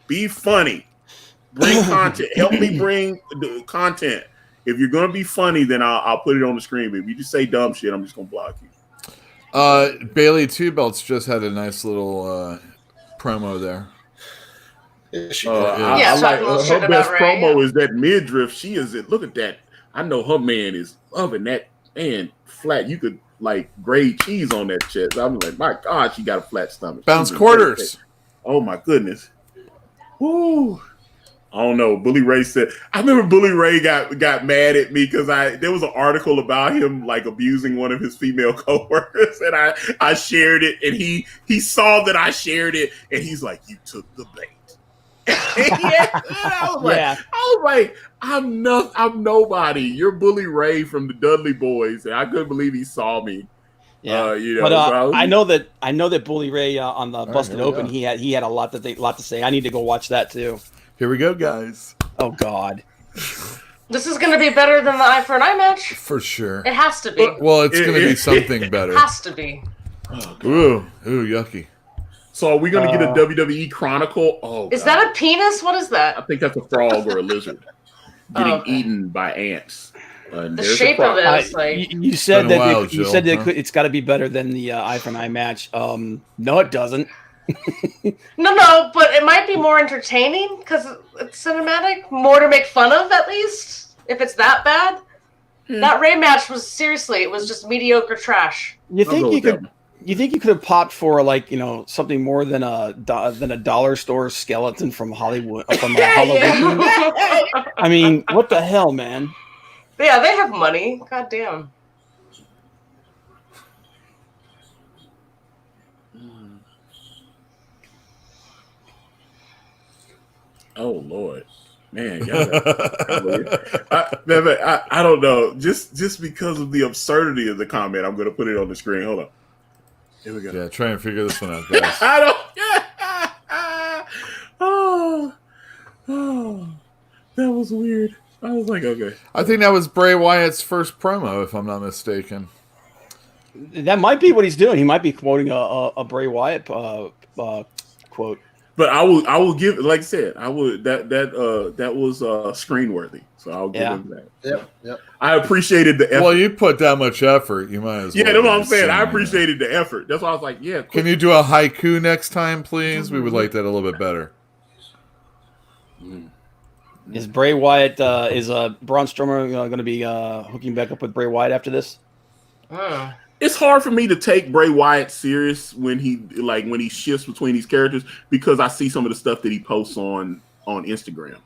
Be funny. Bring content. Help me bring the content. If you're gonna be funny, then I'll put it on the screen. But if you just say dumb shit, I'm just gonna block you. Bailey Two Belts just had a nice little promo there. I like her best promo is that midriff. She is it. Look at that. I know her man is loving that man flat. You could like grade cheese on that chest. I'm like, my God, she got a flat stomach. Bounce quarters. Oh my goodness. Woo. I don't know. Bully Ray said. I remember Bully Ray got mad at me because there was an article about him like abusing one of his female coworkers, and I shared it, and he saw that I shared it, and he's like, "You took the bait." I was like, I'm nobody. You're Bully Ray from the Dudley Boys, and I couldn't believe he saw me. Yeah, but I know that Bully Ray on the Busted Open, he had a lot to say. I need to go watch that too. Here we go, guys. Oh God, this is going to be better than the Eye for an Eye match for sure. It has to be. Well, it's going to be something better. It has to be. Oh, ooh, yucky. So are we going to get a WWE Chronicle? Oh, is that a penis? What is that? I think that's a frog or a lizard getting eaten by ants. The shape of it is like you said that it's got to be better than the Eye for an Eye match. No, it doesn't. No, but it might be more entertaining because it's cinematic, more to make fun of at least. If it's that bad, that Ray match was seriously, it was just mediocre trash. You think you could have popped for something more than a dollar store skeleton from Hollywood from Halloween? I mean, what the hell, man? Yeah, they have money. God damn. Oh Lord, man, I don't know. Just because of the absurdity of the comment, I'm going to put it on the screen. Hold on. Here we go. Yeah, try and figure this one out, guys. I don't. Oh, that was weird. I was like, okay. I think that was Bray Wyatt's first promo, if I'm not mistaken. That might be what he's doing. He might be quoting a Bray Wyatt quote. But I will give, like I said, I would that was screen worthy. So I'll give him that. Yep. I appreciated the effort. Well, you put that much effort, you might as well. Yeah, that's what I'm saying. I appreciated the effort. That's why I was like, yeah. Can you do a haiku next time, please? We would like that a little bit better. Is Bray Wyatt is Braun Strowmer going to be hooking back up with Bray Wyatt after this? It's hard for me to take Bray Wyatt serious when he shifts between these characters because I see some of the stuff that he posts on Instagram.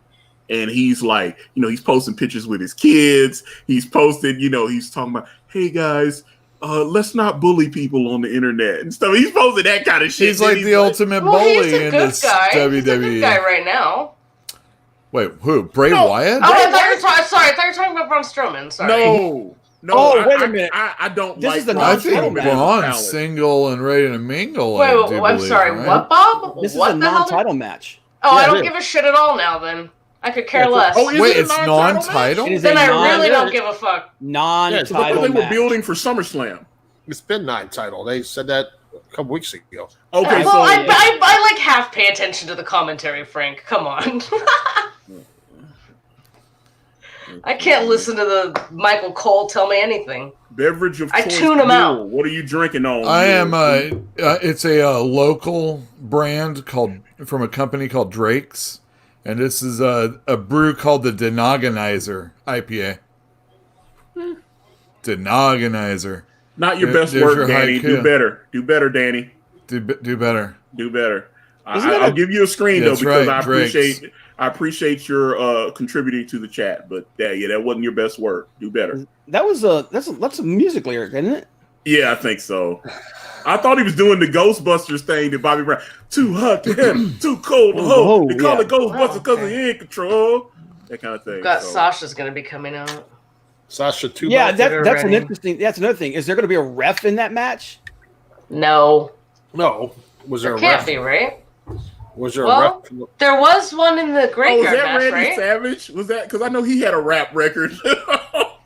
And he's like, he's posting pictures with his kids. He's posted, he's talking about, hey guys, let's not bully people on the internet and stuff. He's posting that kind of shit. He's like the ultimate bully in this WWE. He's a good guy right now. Wait, who? Bray Wyatt? Oh, I thought you were talking about Braun Strowman. Sorry. No. Oh, wait a minute. I don't this like. Is the I think Braun's single and ready to mingle. Wait, I'm sorry. Right? What, Bob? This what is a non-title match. Oh, I don't give a shit at all now. Then I could care less. Oh, wait, it's non-title. Then I really don't give a fuck. Non-title they match. were building for SummerSlam. It's been non-title. They said that a couple weeks ago. Okay, well, I like half pay attention to the commentary, Frank. Come on. I can't listen to the Michael Cole tell me anything. Beverage of choice. I tune him out. What are you drinking on? I am. It's a local brand from a company called Drake's, and this is a brew called the Denogonizer IPA. Denogonizer. Not your best work, Danny. Do better. Do better, Danny. Do better. Do better. I'll give you a screen though, because right, I appreciate your contributing to the chat. But that wasn't your best work. Do better. That's a music lyric, isn't it? Yeah, I think so. I thought he was doing the Ghostbusters thing that Bobby Brown. Too hot to handle, too cold to hold. They call it Ghostbusters because he in control. That kind of thing. Sasha's going to be coming out. Sasha too. Yeah, that's an interesting. That's another thing. Is there going to be a ref in that match? No. Was there a can't ref? be, right? Was there a ref? There was one in the graveyard match, Randy right? Savage? Was that because I know he had a rap record?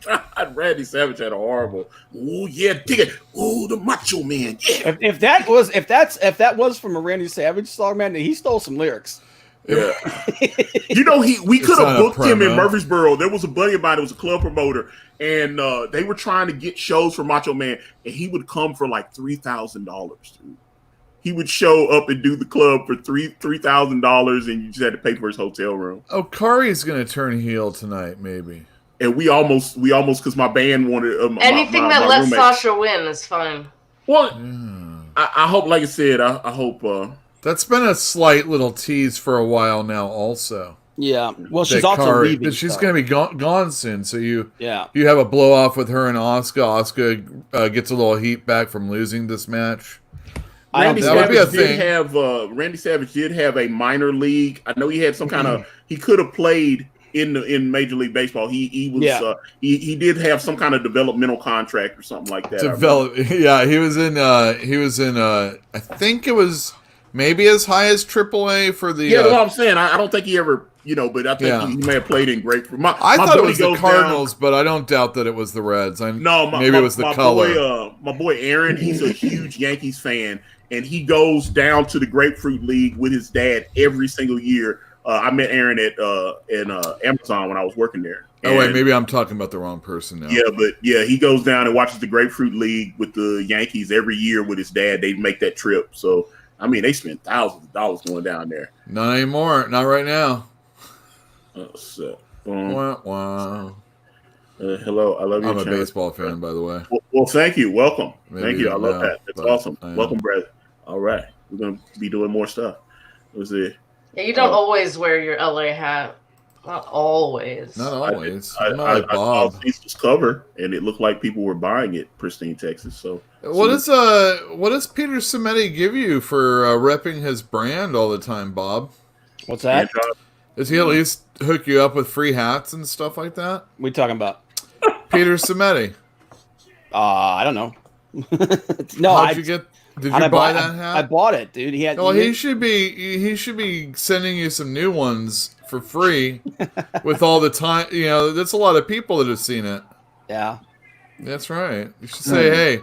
God, Randy Savage had a horrible. Oh yeah, dig it. Oh, the Macho Man. Yeah. If that was from a Randy Savage song, man, he stole some lyrics. Yeah. We could have booked him in Murfreesboro. There was a buddy of mine that was a club promoter, and they were trying to get shows for Macho Man, and he would come for like $3,000. He would show up and do the club for $3,000, and you just had to pay for his hotel room. Oh, Kari's going to turn heel tonight, maybe. And we almost because my band wanted anything that lets Sasha win is fine. Well, I hope, like I said, I hope. That's been a slight little tease for a while now, also. Yeah. Well, she's also leaving. She's going to be gone soon, so you have a blow off with her and Asuka. Asuka gets a little heat back from losing this match. Randy Savage did have a minor league. I know he had some kind of. He could have played in Major League Baseball. He did have some kind of developmental contract or something like that. He was in. I think it was maybe as high as AAA for the. Yeah, that's what I'm saying. I don't think he ever. But I think he may have played in grapefruit. I thought it was the Cardinals, but I don't doubt that it was the Reds. Maybe it was the color. My boy Aaron, he's a huge Yankees fan, and he goes down to the Grapefruit League with his dad every single year. I met Aaron at Amazon when I was working there. Oh wait, maybe I'm talking about the wrong person now. Yeah, he goes down and watches the Grapefruit League with the Yankees every year with his dad. They make that trip, so they spend thousands of dollars going down there. Not anymore. Not right now. Hello, I love you. I'm a baseball fan, by the way. Well, thank you. Welcome. Thank you. I love that. That's awesome. Welcome, brother. All right, we're gonna be doing more stuff. Let's see. Yeah, you don't always wear your LA hat. Not always. Not always. I saw Cecil's cover, and it looked like people were buying it, Pristine, Texas. So, what does Peter Cimetti give you for repping his brand all the time, Bob? What's that? Does he at least hook you up with free hats and stuff like that? What are you talking about? Peter Cimetti. I don't know. No, Did you buy that hat? I bought it, dude. He should be sending you some new ones for free with all the time. That's a lot of people that have seen it. Yeah, that's right. You should say, "Hey,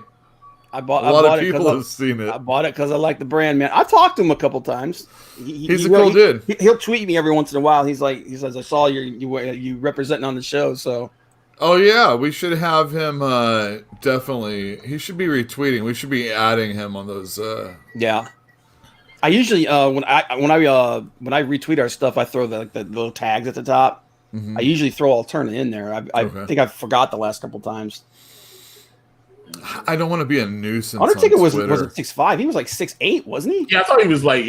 a lot of people have seen it." I bought it because I like the brand, man. I've talked to him a couple times. He's a cool dude. He'll tweet me every once in a while. He says, "I saw you representing on the show." So, oh yeah, we should have him. Definitely, he should be retweeting. We should be adding him on those. Yeah, I usually when I retweet our stuff, I throw the little tags at the top. Mm-hmm. I usually throw Alterna in there. I think I forgot the last couple times. I don't want to be a nuisance. Undertaker wasn't 6'5". He was like 6'8", wasn't he? Yeah, I thought he was like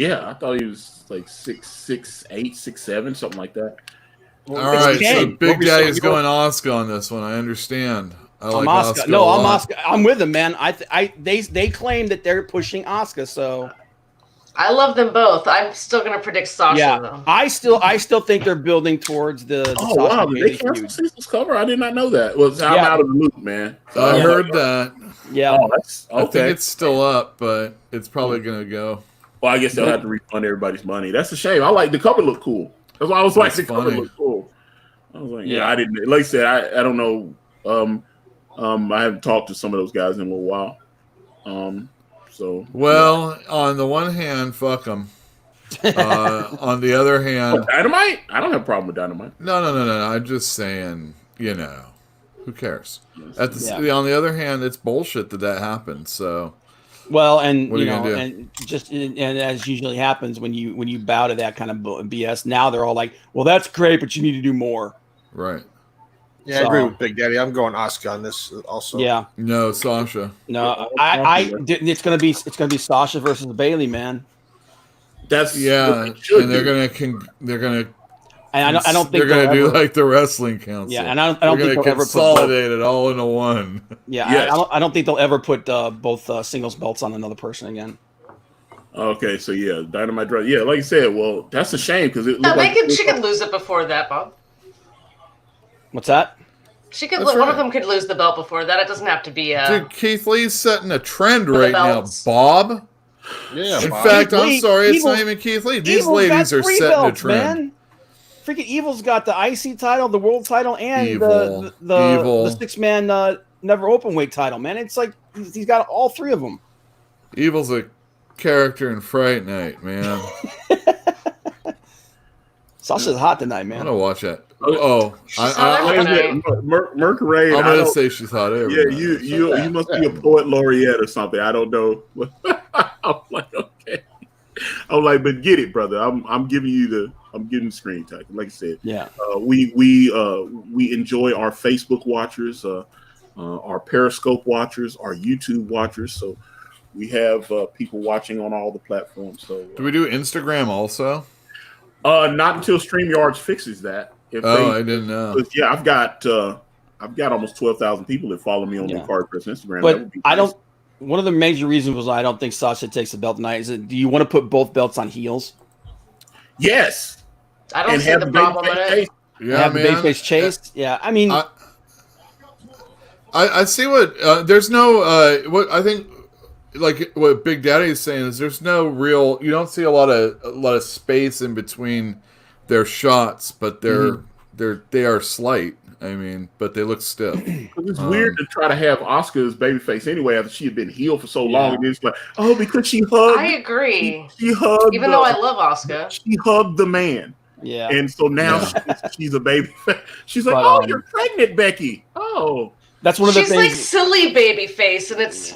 6'8", 6'7", something like that. All right, so Big Daddy's going Asuka on this one. I understand. I like Asuka. No, I'm Asuka. I'm with him, man. They claim that they're pushing Asuka, so I love them both. I'm still gonna predict Sasha though. I still think they're building towards the Sasha wow, did they cancel Cecil's cover? I did not know that. Well, I'm out of the loop, man. So I heard that. Yeah. I think it's still up, but it's probably gonna go. Well, I guess they'll have to refund everybody's money. That's a shame. I like the cover look cool. That's why I was like, the cover look cool. I was like, I didn't. Like I said, I don't know. I haven't talked to some of those guys in a little while. On the one hand, fuck them. On the other hand, Dynamite. I don't have a problem with Dynamite. No. I'm just saying, who cares? On the other hand, it's bullshit that happened. So. Well, and and as usually happens when you bow to that kind of BS, now they're all like, "Well, that's great, but you need to do more." Right. Yeah, I agree with Big Daddy. I'm going Asuka on this also. Yeah. No, Sasha. No, it's gonna be Sasha versus Bayley, man. That's Yeah, what they should and they're do. gonna. And I don't think they're gonna do ever, like the wrestling council. Yeah, and I don't they're think gonna they'll ever consolidate it all into one. Yeah, Yes. I don't think they'll ever put both singles belts on another person again. Okay, so yeah, Dynamite Drug. Yeah, like you said, well, that's a shame because it No, looked she could lose it before that, Bob. What's that? She could. That's One of right. them could lose the belt before that. It doesn't have to be. Dude, Keith Lee's setting a trend the right now, belts. Bob. Yeah, In Bob. fact, Keith I'm Lee- sorry, it's Evil's- not even Keith Lee. These Evil's ladies got are 3 setting belts, a trend. man. Freaking Evil's got the IC title, the world title, and Evil. the Evil. 6-man never open weight title, man. It's like he's got all 3 of them. Evil's a character in Fright Night, man. Sasha's hot tonight, I'm man. gonna watch that. Oh, hot What every is night. it? Mercury. I'm I gonna don't- say she's hot every Yeah, night. you must be a poet laureate or something. I don't know. I'm like, okay. I'm like, but get it, brother. I'm giving you screen time. Like I said, Yeah. we enjoy our Facebook watchers, our Periscope watchers, our YouTube watchers. So we have people watching on all the platforms. So Do we do Instagram also? not until StreamYards fixes that. If I didn't know. yeah, I've got almost 12,000 people that follow me on the Card Press Instagram. That But would be I nice. don't. One of the major reasons was I don't think Sasha takes the belt tonight. Is that do you want to put both belts on heels? Yes, I don't and see have the the problem in it. Yeah, Have the man. babyface chase? Yeah, I mean, I see what there's no what I think like what Big Daddy is saying is there's no real you don't see a lot of space in between their shots, but they are slight. I mean, but they look stiff. It's weird to try to have Oscar as babyface anyway after she had been healed for so long. And it's like, oh, because she hugged. I agree. She hugged. Even though I love Asuka. she hugged the man, yeah. and so now she's a baby. She's like, But, oh, you're pregnant, Becky. Oh, That's one of the She's like things. silly baby face, and it's.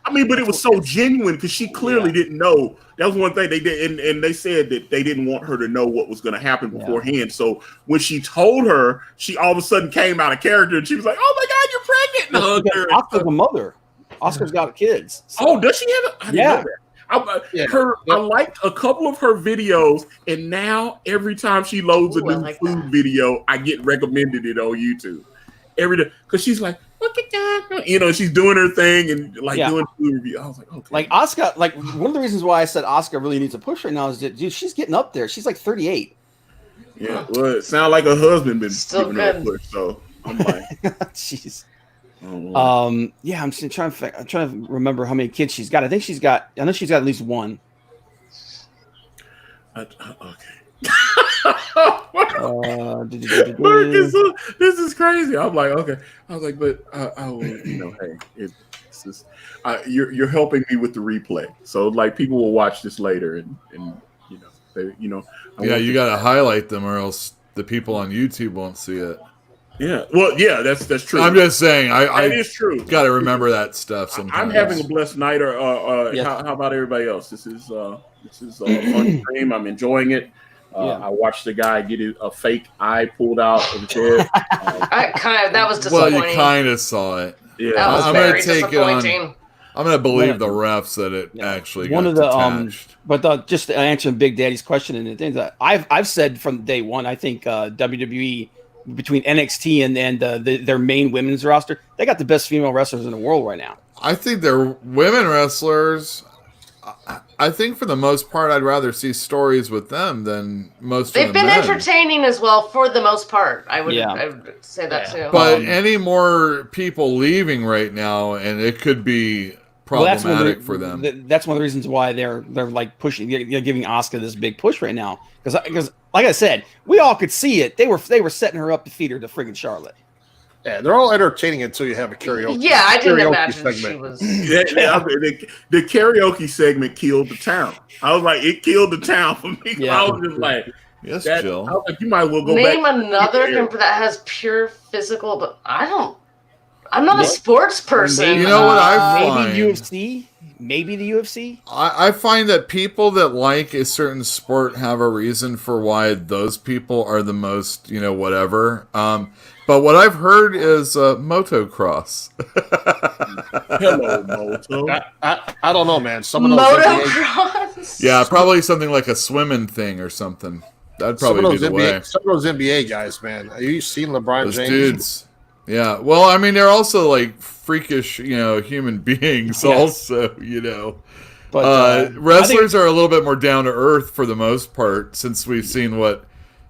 I mean, but it was so genuine because she clearly didn't know. That was one thing they did, and they said that they didn't want her to know what was going to happen beforehand. So when she told her, she all of a sudden came out of character, and she was like, "Oh my God, you're pregnant!" And hugged her. Oscar's a mother. Oscar's got kids. So. Oh, does she have? I didn't know that. Yeah. I liked a couple of her videos, and now every time she loads a Ooh, I new like food that. video, I get recommended it on YouTube. Every day, because she's like, look at that, you know, she's doing her thing and like doing food review. I was like, okay, Like Oscar, like one of the reasons why I said Oscar really needs a push right now is that dude, she's getting up there. She's like 38. yeah. Well, it sounds like her husband been Still giving her a good. push, so I'm like, Jeez. oh, Yeah, I'm just trying to remember how many kids she's got. I know she's got at least one. okay. Marcus, This is crazy. I'm like, okay. I was like, but you know, hey, it's just, you're helping me with the replay, so like people will watch this later, and you know, they, you know, You got to highlight them, or else the people on YouTube won't see it. Yeah, well, yeah, that's true. I'm just saying, That is true. Got to remember that stuff sometimes. I'm having a blessed night. Or Yes. how about everybody else? This is a fun stream. I'm enjoying it. I watched the guy get a fake eye pulled out of his head. That was Well, disappointing. you kind of saw it. Yeah, That was I'm gonna very take it on- disappointing. I'm gonna believe the refs that it actually one got of the detached. but just answering Big Daddy's question and the things that I've said from day one, I think WWE between NXT and their main women's roster, they got the best female wrestlers in the world right now. I think they're women wrestlers. I think for the most part, I'd rather see stories with them than most They've of the been men. entertaining as well for the most part. I would Yeah. say that too. But any more people leaving right now, and it could be problematic for them. That's one of the reasons why they're like pushing, they're giving Asuka this big push right now because like I said, we all could see it. They were setting her up to feed her to friggin' Charlotte. Yeah, they're all entertaining until you have a karaoke. Yeah, I didn't karaoke imagine she segment. was. the karaoke segment killed the town. I was like, it killed the town for me. Yeah. I was just like, Yes, that, Jill. I was like, you might as well go Name back. another that has pure physical, but I'm not a sports person. You know what I find? Maybe UFC, maybe the UFC. I find that people that like a certain sport have a reason for why those people are the most, whatever. But what I've heard is motocross. Hello, Moto. I don't know, man. Some of those Motocross. Yeah, probably something like a swimming thing or something. That'd probably be the way. Some of those NBA guys, man. Have you seen LeBron Those James? dudes. Yeah. Well, I mean, they're also like freakish, human beings. Also, But wrestlers are a little bit more down to earth for the most part, since we've seen what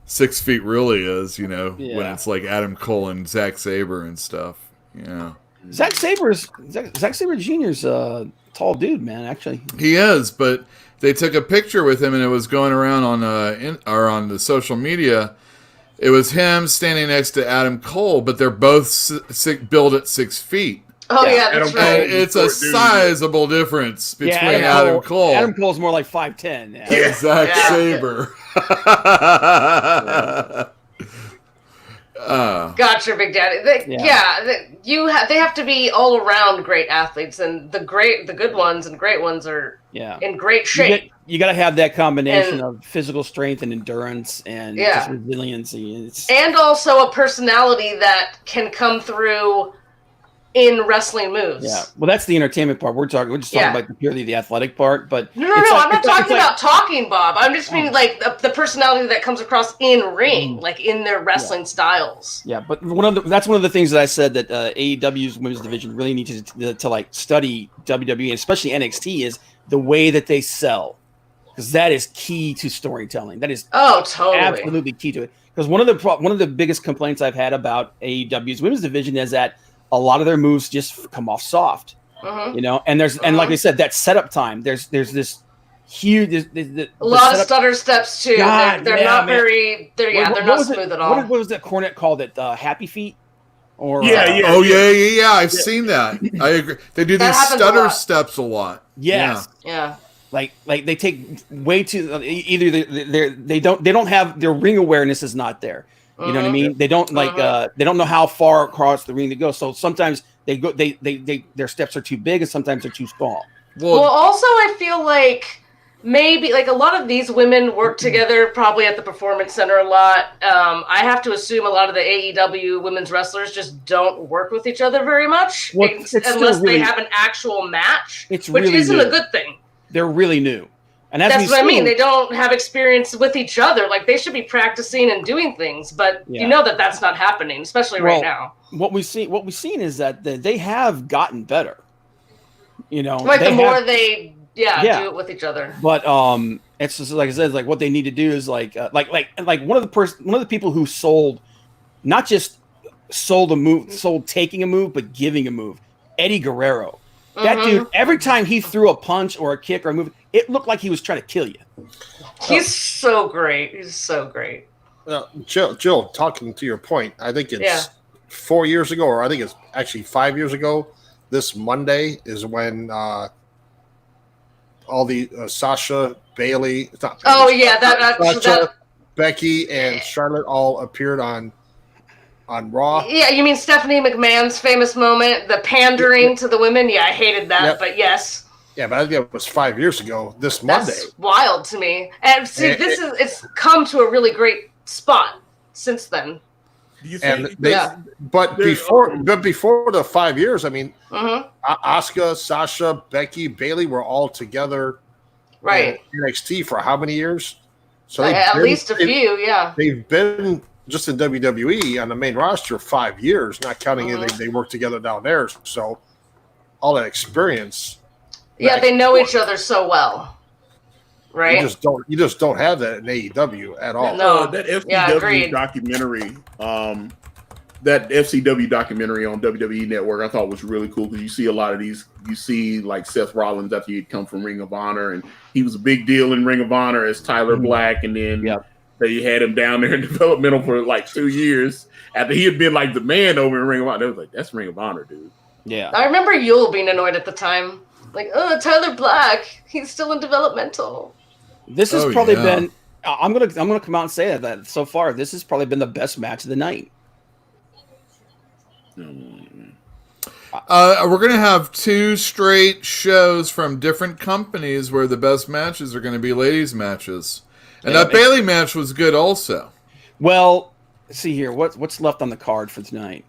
6 feet really is. When it's like Adam Cole and Zack Sabre and stuff. Yeah. Zack Sabre Jr.'s a tall dude, man. Actually, he is, but they took a picture with him, and it was going around on the social media. It was him standing next to Adam Cole, but they're both built at 6 feet. Oh yeah, that's right. And it's a sizable difference between Adam Cole. Adam Cole's more like 5'10". And Zack Sabre. Gotcha, Big Daddy. They have to be all around great athletes, and the good ones and great ones are in great shape. You got to have that combination of physical strength and endurance and just resiliency, and also a personality that can come through in wrestling moves. Yeah, well, that's the entertainment part. We're just talking about purely the athletic part. But no, I'm not talking about talking, Bob. I'm just meaning like the personality that comes across in ring, like in their wrestling styles. Yeah, but that's one of the things that I said that AEW's women's division really needs to like study WWE, and especially NXT, is the way that they sell, because that is key to storytelling. That is totally absolutely key to it. Because one of the biggest complaints I've had about AEW's women's division is that a lot of their moves just come off soft, and and like I said, that setup time, there's this huge, a lot of stutter steps too. God, they're not smooth at all. What was that Cornette called it? Happy feet? Or I've seen that. I agree. They do these stutter steps a lot. Yes. Yeah. Like they take way too. Either they don't have their ring awareness is not there. You know what I mean? They don't they don't know how far across the ring to go. So sometimes their steps are too big, and sometimes they're too small. Well, also I feel like maybe like a lot of these women work together probably at the Performance Center a lot. I have to assume a lot of the AEW women's wrestlers just don't work with each other very much, unless they have an actual match, which isn't a good thing. They're really new. And that's what I mean. They don't have experience with each other. Like, they should be practicing and doing things, but you know that's not happening, especially right now. What we've seen is that they have gotten better. Like the more they do it with each other. But it's just like I said, like what they need to do is like one of the people who sold, not just sold a move, sold taking a move, but giving a move. Eddie Guerrero. That dude, every time he threw a punch or a kick or a move, it looked like he was trying to kill you. He's so great. He's so great. Jill, talking to your point, I think it's 4 years ago, or I think it's actually 5 years ago. This Monday is when all the Sasha, Bailey, Becky and Charlotte all appeared on Raw. Yeah, you mean Stephanie McMahon's famous moment, the pandering to the women? Yeah, I hated that, but yes. Yeah, but I think it was 5 years ago. This Monday, that's wild to me. And see, it's come to a really great spot since then. But before the 5 years, I mean, Asuka, Sasha, Becky, Bailey were all together, right? In NXT for how many years? So at least a few, They've been just in WWE on the main roster 5 years, not counting anything they work together down there. So all that experience. Yeah, they know each other so well, right? You just don't have that in AEW at all. No, that FCW documentary, that FCW documentary on WWE Network, I thought was really cool because you see a lot of these. You see like Seth Rollins after he'd come from Ring of Honor, and he was a big deal in Ring of Honor as Tyler Black, and then they had him down there in developmental for like 2 years after he had been like the man over in Ring of Honor. They was like, that's Ring of Honor, dude. Yeah, I remember Uel being annoyed at the time. Like, Tyler Black, he's still in developmental. This has probably been. I'm gonna come out and say that so far this has probably been the best match of the night. We're gonna have 2 straight shows from different companies where the best matches are going to be ladies' matches, and that Bailey match was good also. Well, Let's see here. What's left on the card for tonight?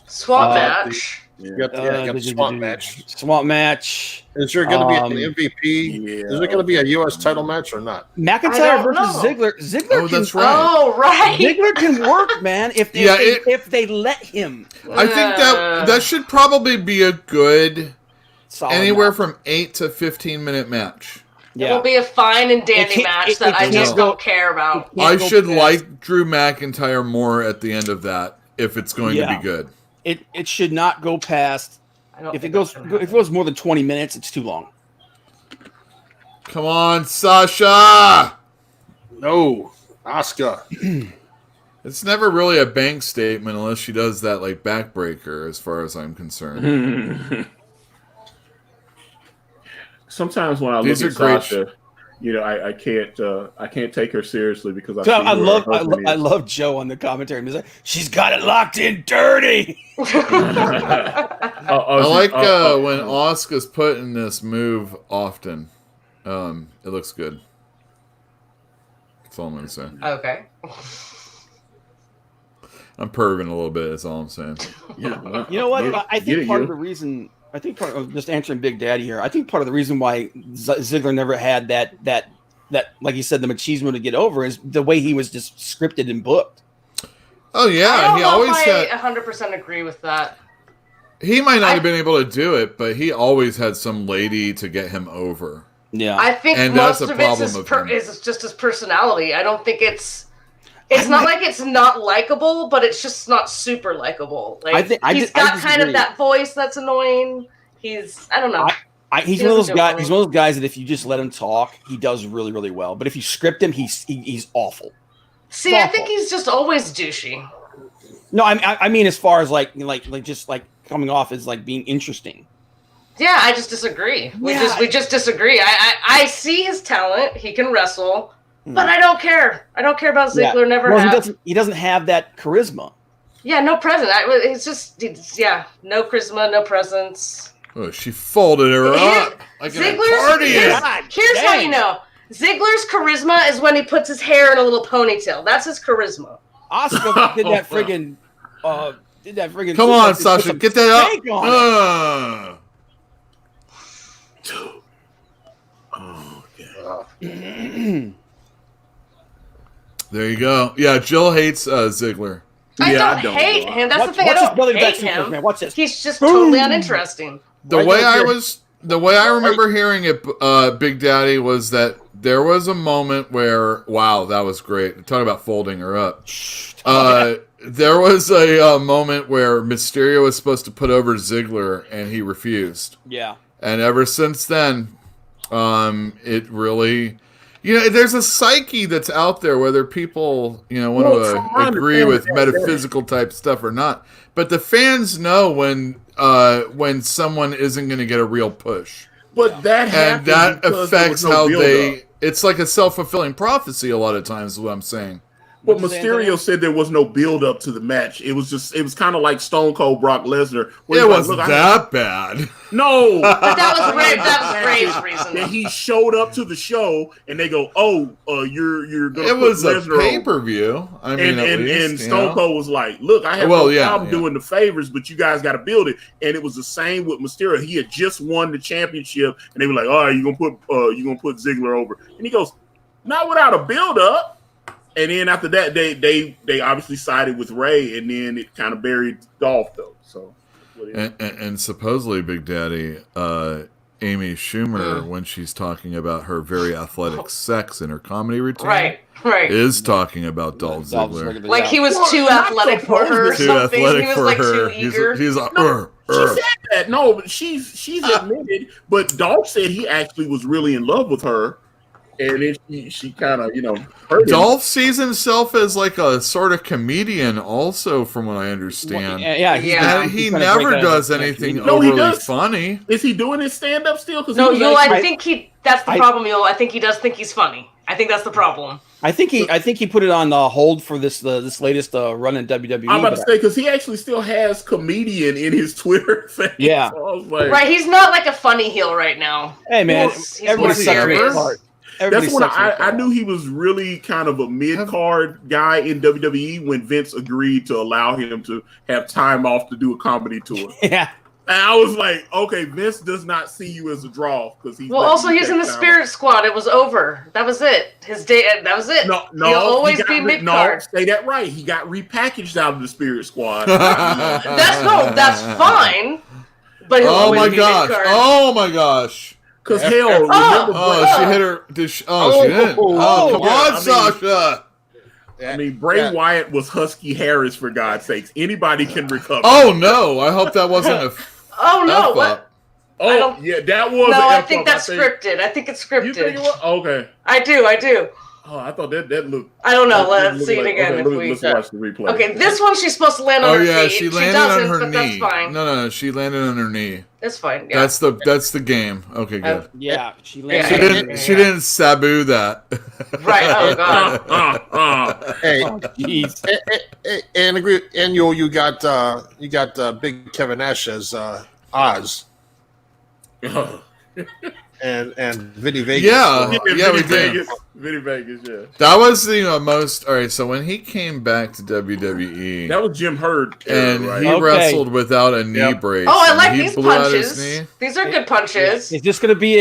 Swamp match. You got the swamp match. Swamp match. Is there going to be an MVP? Yeah. Is there going to be a U.S. title match or not? McIntyre versus Ziggler. Ziggler can, that's right. Oh, right. Ziggler can work, man. If they let him. I think that should probably be a good Solid anywhere match. from 8 to 15-minute match. It will be a fine and dandy match that I just don't care about. I should like Drew McIntyre more at the end of that if it's going to be good. It should not go past. If it goes more than 20 minutes, it's too long. Come on, Sasha! No, Asuka. It's never really a bank statement unless she does that like backbreaker, as far as I'm concerned. Sometimes when I look at Sasha, I can't take her seriously because I love Joe on the commentary. He's like, she's got it locked in dirty. I like when Asuka's putting this move often. It looks good. That's all I'm gonna say. Okay. I'm perving a little bit. That's all I'm saying. Yeah. You know what? I think part of the reason. I think part of just answering Big Daddy here. I think part of the reason why Ziggler never had that like you said, the machismo to get over is the way he was just scripted and booked. Oh yeah, he always had. 100% agree with that. He might not have been able to do it, but he always had some lady to get him over. Yeah, I think and most that's a of it is just his personality. I don't think it's not like it's not likable, but it's just not super likable. Like he's got kind of that voice that's annoying. I don't know. He's one of those guys. He's one of those guys that if you just let him talk, he does really, really well. But if you script him, he's awful. See, I think he's just always douchey. No, I mean as far as like just like coming off as like being interesting. Yeah, I just disagree. We just disagree. I see his talent. He can wrestle, but I don't care. I don't care about Ziggler. Never have. He doesn't have that charisma. Yeah, no presence. No charisma, no presence. Oh, she folded her up like an accordion. Here's how you know. Ziggler's charisma is when he puts his hair in a little ponytail. That's his charisma. Asuka did that friggin'. Come on, Sasha, get that up. There you go. Yeah, Jill hates Ziggler. I don't hate him. That's the thing. I don't hate him. Watch this. He's just totally uninteresting. The way I remember hearing it, Big Daddy, was that there was a moment where, wow, that was great. Talk about folding her up. There was a moment where Mysterio was supposed to put over Ziggler, and he refused. Yeah. And ever since then, it really... there's a psyche that's out there, whether people, want to agree with metaphysical type stuff or not. But the fans know when someone isn't going to get a real push. But that affects how they. It's like a self-fulfilling prophecy. A lot of times, is what I'm saying. But Mysterio said there was no build up to the match. It was kind of like Stone Cold Brock Lesnar. It wasn't that bad. No, but that was Ray's reason. And he showed up to the show, and they go, "Oh, you're going to." It was a pay-per-view. I mean, and Stone Cold was like, "Look, I have no problem doing the favors, but you guys got to build it." And it was the same with Mysterio. He had just won the championship, and they were like, "Oh, you gonna put Ziggler over?" And he goes, "Not without a build up." And then after that, they obviously sided with Ray, and then it kind of buried Dolph, though. So, and supposedly, Big Daddy, Amy Schumer, when she's talking about her very athletic sex in her comedy routine, right, is talking about Dolph Ziggler. Like he was too athletic for her, or something. He was like too eager. He's like, she said that. No, but she's admitted. But Dolph said he actually was really in love with her. And then she kind of, hurt him. Dolph sees himself as like a sort of comedian also, from what I understand. He never does anything overly funny. Is he doing his stand-up still? No, I think that's the problem, Uel. I think he does think he's funny. I think that's the problem. I think he put it on hold for this latest run in WWE. I'm about to say, because he actually still has comedian in his Twitter thing. Yeah. So I was like, right, he's not like a funny heel right now. Hey, man, everybody's ever. That's when I knew he was really kind of a mid-card guy in WWE when Vince agreed to allow him to have time off to do a comedy tour. Yeah. And I was like, okay, Vince does not see you as a draw because he's. Well, also he's in the Spirit Squad. It was over. That was it. His day. That was it. No, he'll always be mid card. No, say that right. He got repackaged out of the Spirit Squad. That's fine. But he'll always be mid-card. Oh my gosh! Because hell, she hit her. She didn't. Oh, come on, Sasha. I mean, Bray Wyatt was Husky Harris, for God's sakes. Anybody can recover. Oh no! I hope that wasn't a. Oh no! What? Oh yeah, that was. No, I think that's scripted. I think it's scripted. You think it was? Okay. I do. Oh, I thought that looked. I don't know. Let's see it again. Okay, let's watch the replay. Okay, this one she's supposed to land on her feet. Oh yeah, she landed on her but knee. That's fine. No, she landed on her knee. That's fine. Yeah. That's the game. Okay, good. Yeah, she landed. She didn't sabu that. Right. Oh god. Hey, jeez. And agree. And you got Big Kevin Nash as Oz. And Vinny Vegas. Yeah, we did. Vinny Vegas, yeah. That was the most. All right, so when he came back to WWE, that was Jim Herd, and right? he wrestled without a knee brace. Oh, I like these blew out his punches. knee. These are good punches. Is this gonna be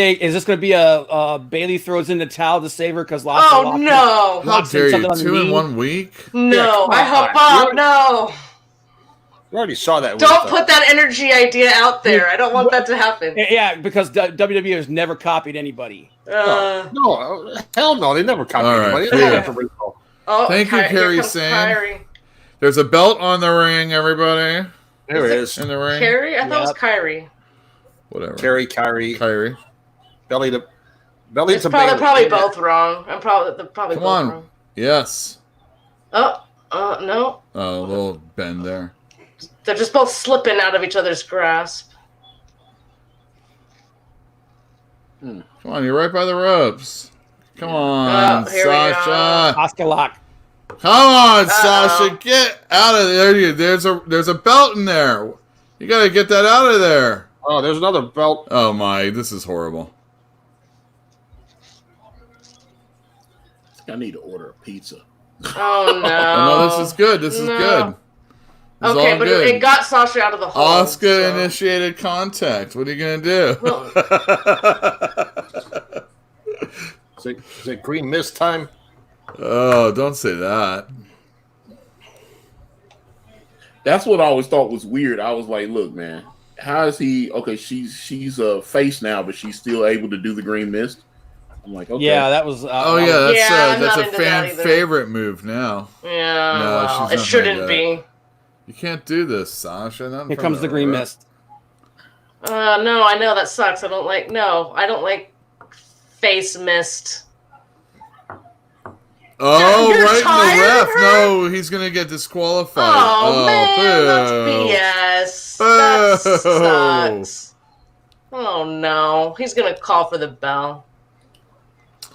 a Bailey throws in the towel to save her because Locke? Oh no! How dare you? 2 in 1 week? No, I hope Bob. No. You already saw that. Don't put that energy idea out there. I don't want that to happen. Yeah, because WWE has never copied anybody. No, hell no. They never copied anybody. Oh, thank you, Kerry Sane. There's a belt on the ring, everybody. There it is. In the ring. Kerry? I thought it was Kyrie. Whatever. Kyrie. Belly to They're probably both wrong. They're probably Come both on. wrong. Yes. No. Oh, a little bend there. They're just both slipping out of each other's grasp. Come on, you're right by the ropes. Come on, Sasha. Oscar Locke. Come on, Sasha, get out of there. There's a belt in there. You got to get that out of there. Oh, there's another belt. Oh my, this is horrible. I need to order a pizza. Oh no! No, this is good. This is good. It's okay, but good. it got Sasha out of the hole. Oscar initiated contact. What are you gonna do? Well, is it green mist time? Oh, don't say that. That's what I always thought was weird. I was like, look, man, how is he? Okay, she's a face now, but she's still able to do the green mist. I'm like, okay. Yeah, that was. That's a fan favorite move now. Yeah, no, well, it shouldn't be. You can't do this, Sasha. Here comes the green mist. No, I know that sucks. I don't like face mist. Oh, You're right in the ref. her? No, he's going to get disqualified. Oh man, boo. that's BS. Boo. That sucks. Oh no, he's going to call for the bell.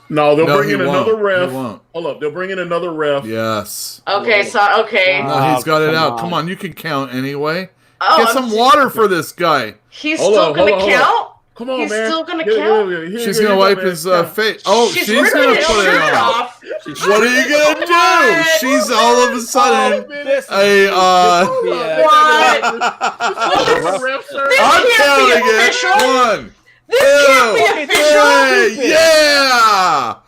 No, they'll bring in another ref. Hold up, they'll bring in another ref. Yes. Okay, okay. No, he's got it out. Come on, you can count anyway. Oh, Get some water for this guy. He's still going to count? Come on, he's man. He's still going to count? She's going to wipe his face. Oh, she's going to put it on. What are you going to do? She's all of a sudden What? I'm counting it. 1, This can't be official. 3, yeah.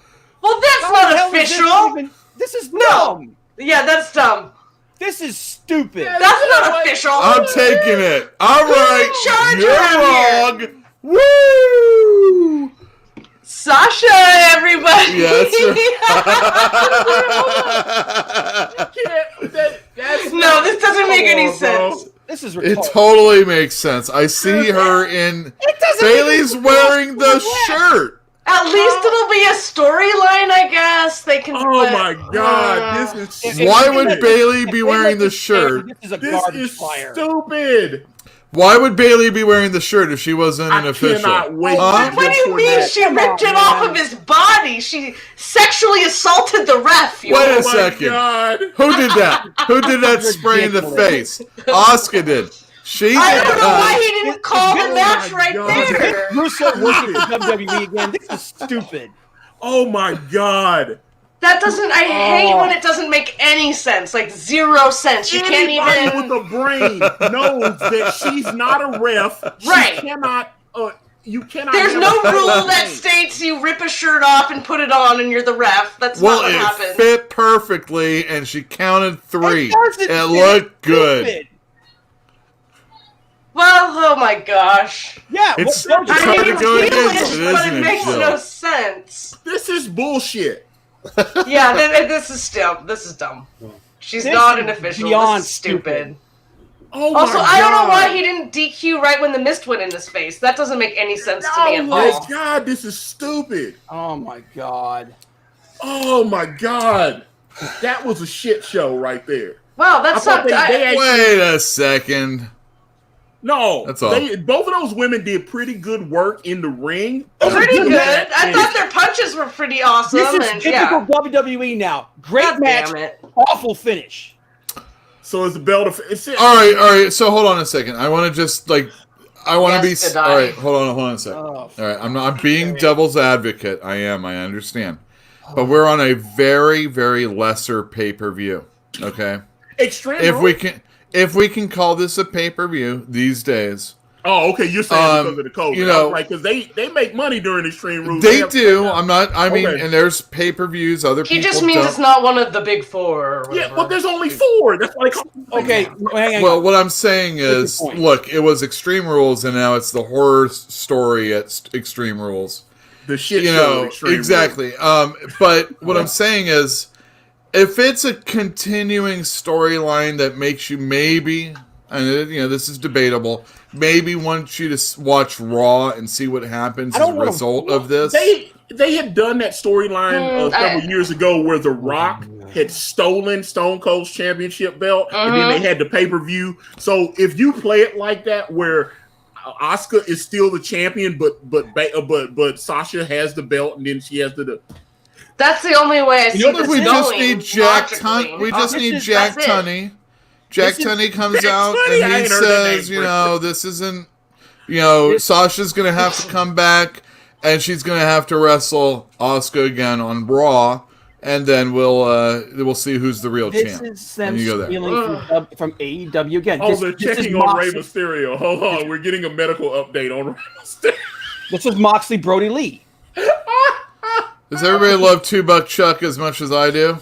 Well, that's not official. This is dumb. Yeah, that's dumb. This is stupid. That's not official. I'm taking it. All right. You're wrong. Woo! Sasha, everybody. Yes. No, this doesn't make any sense. This is retarded. It totally makes sense. I see her in. Bailey's wearing the shirt. At least it'll be a storyline, I guess. They can. Oh my God! This is. Why would Bailey be wearing the shirt? This is stupid. Why would Bailey be wearing the shirt if she wasn't an official? Cannot wait. What do you mean she ripped it off of his body? She sexually assaulted the ref. Wait a second. God. Who did that? Who did that spray in the face? Oscar did. I don't know why he didn't call the match right there. Russo working for WWE again. This is stupid. Oh my God. That doesn't. I hate when it doesn't make any. That doesn't. I hate when it doesn't make any sense. Like 0 sense. You can't even. With a brain knows that she's not a ref. Right. She cannot. You cannot. There's no rule that states you rip a shirt off and put it on and you're the ref. That's not what happens. Well, it fit perfectly, and she counted 3. It looked good. Well, oh my gosh. Yeah, it's hard to go against it, but it makes no sense. This is bullshit. Yeah, this is dumb. This is dumb. She's not an official. This is stupid. Oh also, my I don't know God. why he didn't DQ right when the mist went in his face. That doesn't make any sense to me at all. Oh my God, this is stupid. Oh my God. Oh my God. That was a shit show right there. Wow, that's not... Wait a second. No, that's all. Both of those women did pretty good work in the ring. Pretty good. I thought their punches were pretty awesome. This is typical WWE now. Great match, awful finish. So it's the belt of... All right. So hold on a second. I want to just I want to be... All right, hold on a second. All right, I'm being devil's advocate. I am, I understand. But we're on a very, very lesser pay-per-view, okay? Extreme If we can call this a pay-per-view these days... Oh, okay. You're saying because of the COVID. You know, right? Because they make money during Extreme Rules. They do. I mean, and there's pay-per-views. Other people. He just means it's not one of the big 4. Or whatever. Yeah, well, there's only 4. That's like okay. Well, what I'm saying is, look, it was Extreme Rules, and now it's the horror story at Extreme Rules. The shit show. Extreme exactly. But what I'm saying is, if it's a continuing storyline that makes you maybe, and this is debatable. Maybe want you to watch Raw and see what happens as a result of this. They had done that storyline several years ago where The Rock had stolen Stone Cold's championship belt, and then they had the pay-per-view. So if you play it like that, where Asuka is still the champion, but Sasha has the belt, and then she has the. That's the only way I see this we going. Just need Jack Tunney. We just need Jack Tunney. Jack Tunney comes out and he says, this isn't, Sasha's going to have to come back and she's going to have to wrestle Asuka again on Raw, and then we'll see who's the real champ. This is them stealing from AEW again. They're checking on Rey Mysterio. Hold on, we're getting a medical update on Rey Mysterio. This is Moxley Brody Lee. Does everybody love $2 Chuck as much as I do?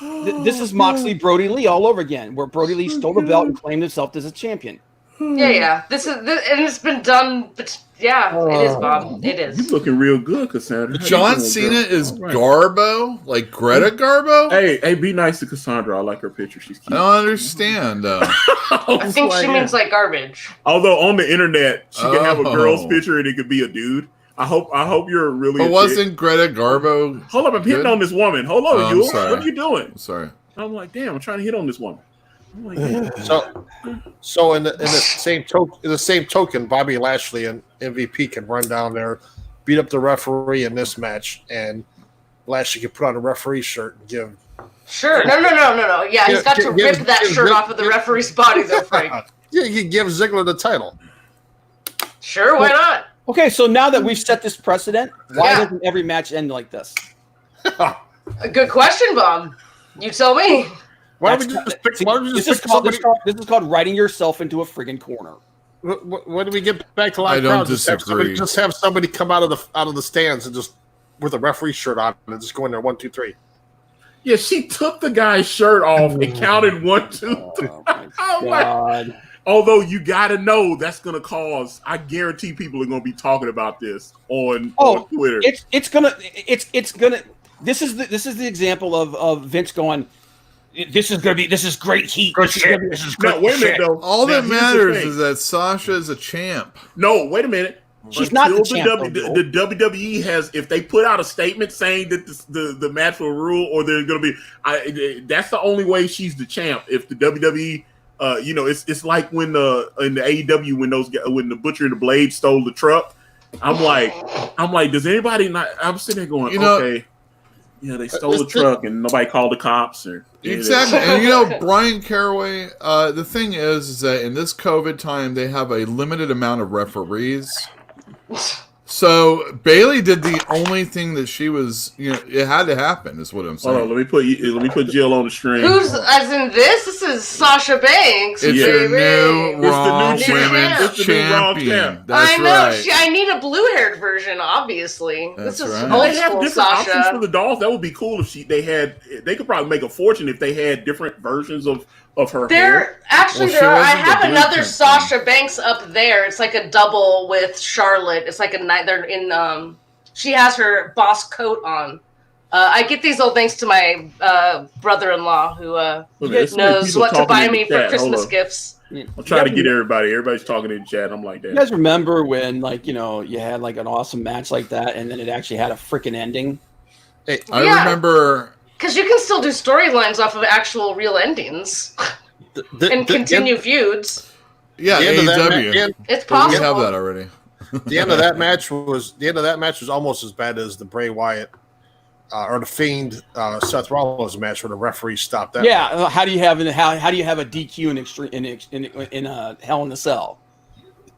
This is Moxley Brody Lee all over again, where Brody Lee stole the belt and claimed himself as a champion. Yeah. This and it's been done. But it is, Bob. It is. You're looking real good, Cassandra. John Cena is Garbo, like Greta Garbo. Hey, be nice to Cassandra. I like her picture. She's cute. I don't understand. I think she means like garbage. Although on the internet, she can have a girl's picture and it could be a dude. I hope you're really. But wasn't Greta Garbo? Hold up, I'm hitting on this woman. Hold on, Uel. What are you doing? I'm sorry. I'm like, damn, I'm trying to hit on this woman. I'm like, so in the same token, Bobby Lashley and MVP can run down there, beat up the referee in this match, and Lashley can put on a referee shirt and give. Sure, no. Yeah, he's got to rip that shirt off of the referee's body, though, Frank. Yeah, you can give Ziggler the title. Sure, why not? Okay, so now that we've set this precedent, why doesn't every match end like this? A good question, Bob. You tell me. This is called writing yourself into a friggin' corner. When do we get back to live crowd? Just have somebody come out of the stands and just with a referee shirt on and just go in there 1, 2, 3. Yeah, she took the guy's shirt off and counted 1, 2, 3. Oh my God. Although you got to know that's going to cause, I guarantee people are going to be talking about this on Twitter. It's gonna. This is the example of Vince going. This is great heat. Wait a minute though. All that matters is that Sasha is a champ. No, wait a minute. She's not the champ. The WWE has, if they put out a statement saying that the match will rule, or there's going to be, that's the only way she's the champ. If the WWE. It's like when in the AEW when the Butcher and the Blade stole the truck. I'm like, does anybody not? I'm sitting there going, okay, they stole the truck and nobody called the cops or exactly. And Brian Caraway. The thing is that in this COVID time they have a limited amount of referees. So Bailey did the only thing that she was, it had to happen, is what I'm saying. Hold on, let me put Jill on the stream. Who's as in this? This is Sasha Banks. It's your new Raw It's the new Women's champion. That's I know. right. I need a blue-haired version, obviously. That's this is right. Oh, old they have school different Sasha. options for the dolls. That would be cool if they could probably make a fortune if they had different versions of her hair. Actually, Well, there are. I she wasn't have the another blueprint Sasha Banks up there. It's like a double with Charlotte. It's like a night. They're in. She has her boss coat on. I get these old thanks to my brother-in-law who knows what to buy me for Christmas gifts. I'm trying to get everybody. Everybody's talking in chat. I'm like that. You guys remember when, you had like an awesome match like that, and then it actually had a freaking ending? Hey, I remember. Because you can still do storylines off of actual real endings and continue feuds. Yeah, AEW. It's possible. We have that already. The end of that match was almost as bad as the Bray Wyatt or the Fiend Seth Rollins match where the referee stopped that. Yeah, match. how do you have a DQ in Hell in a Cell?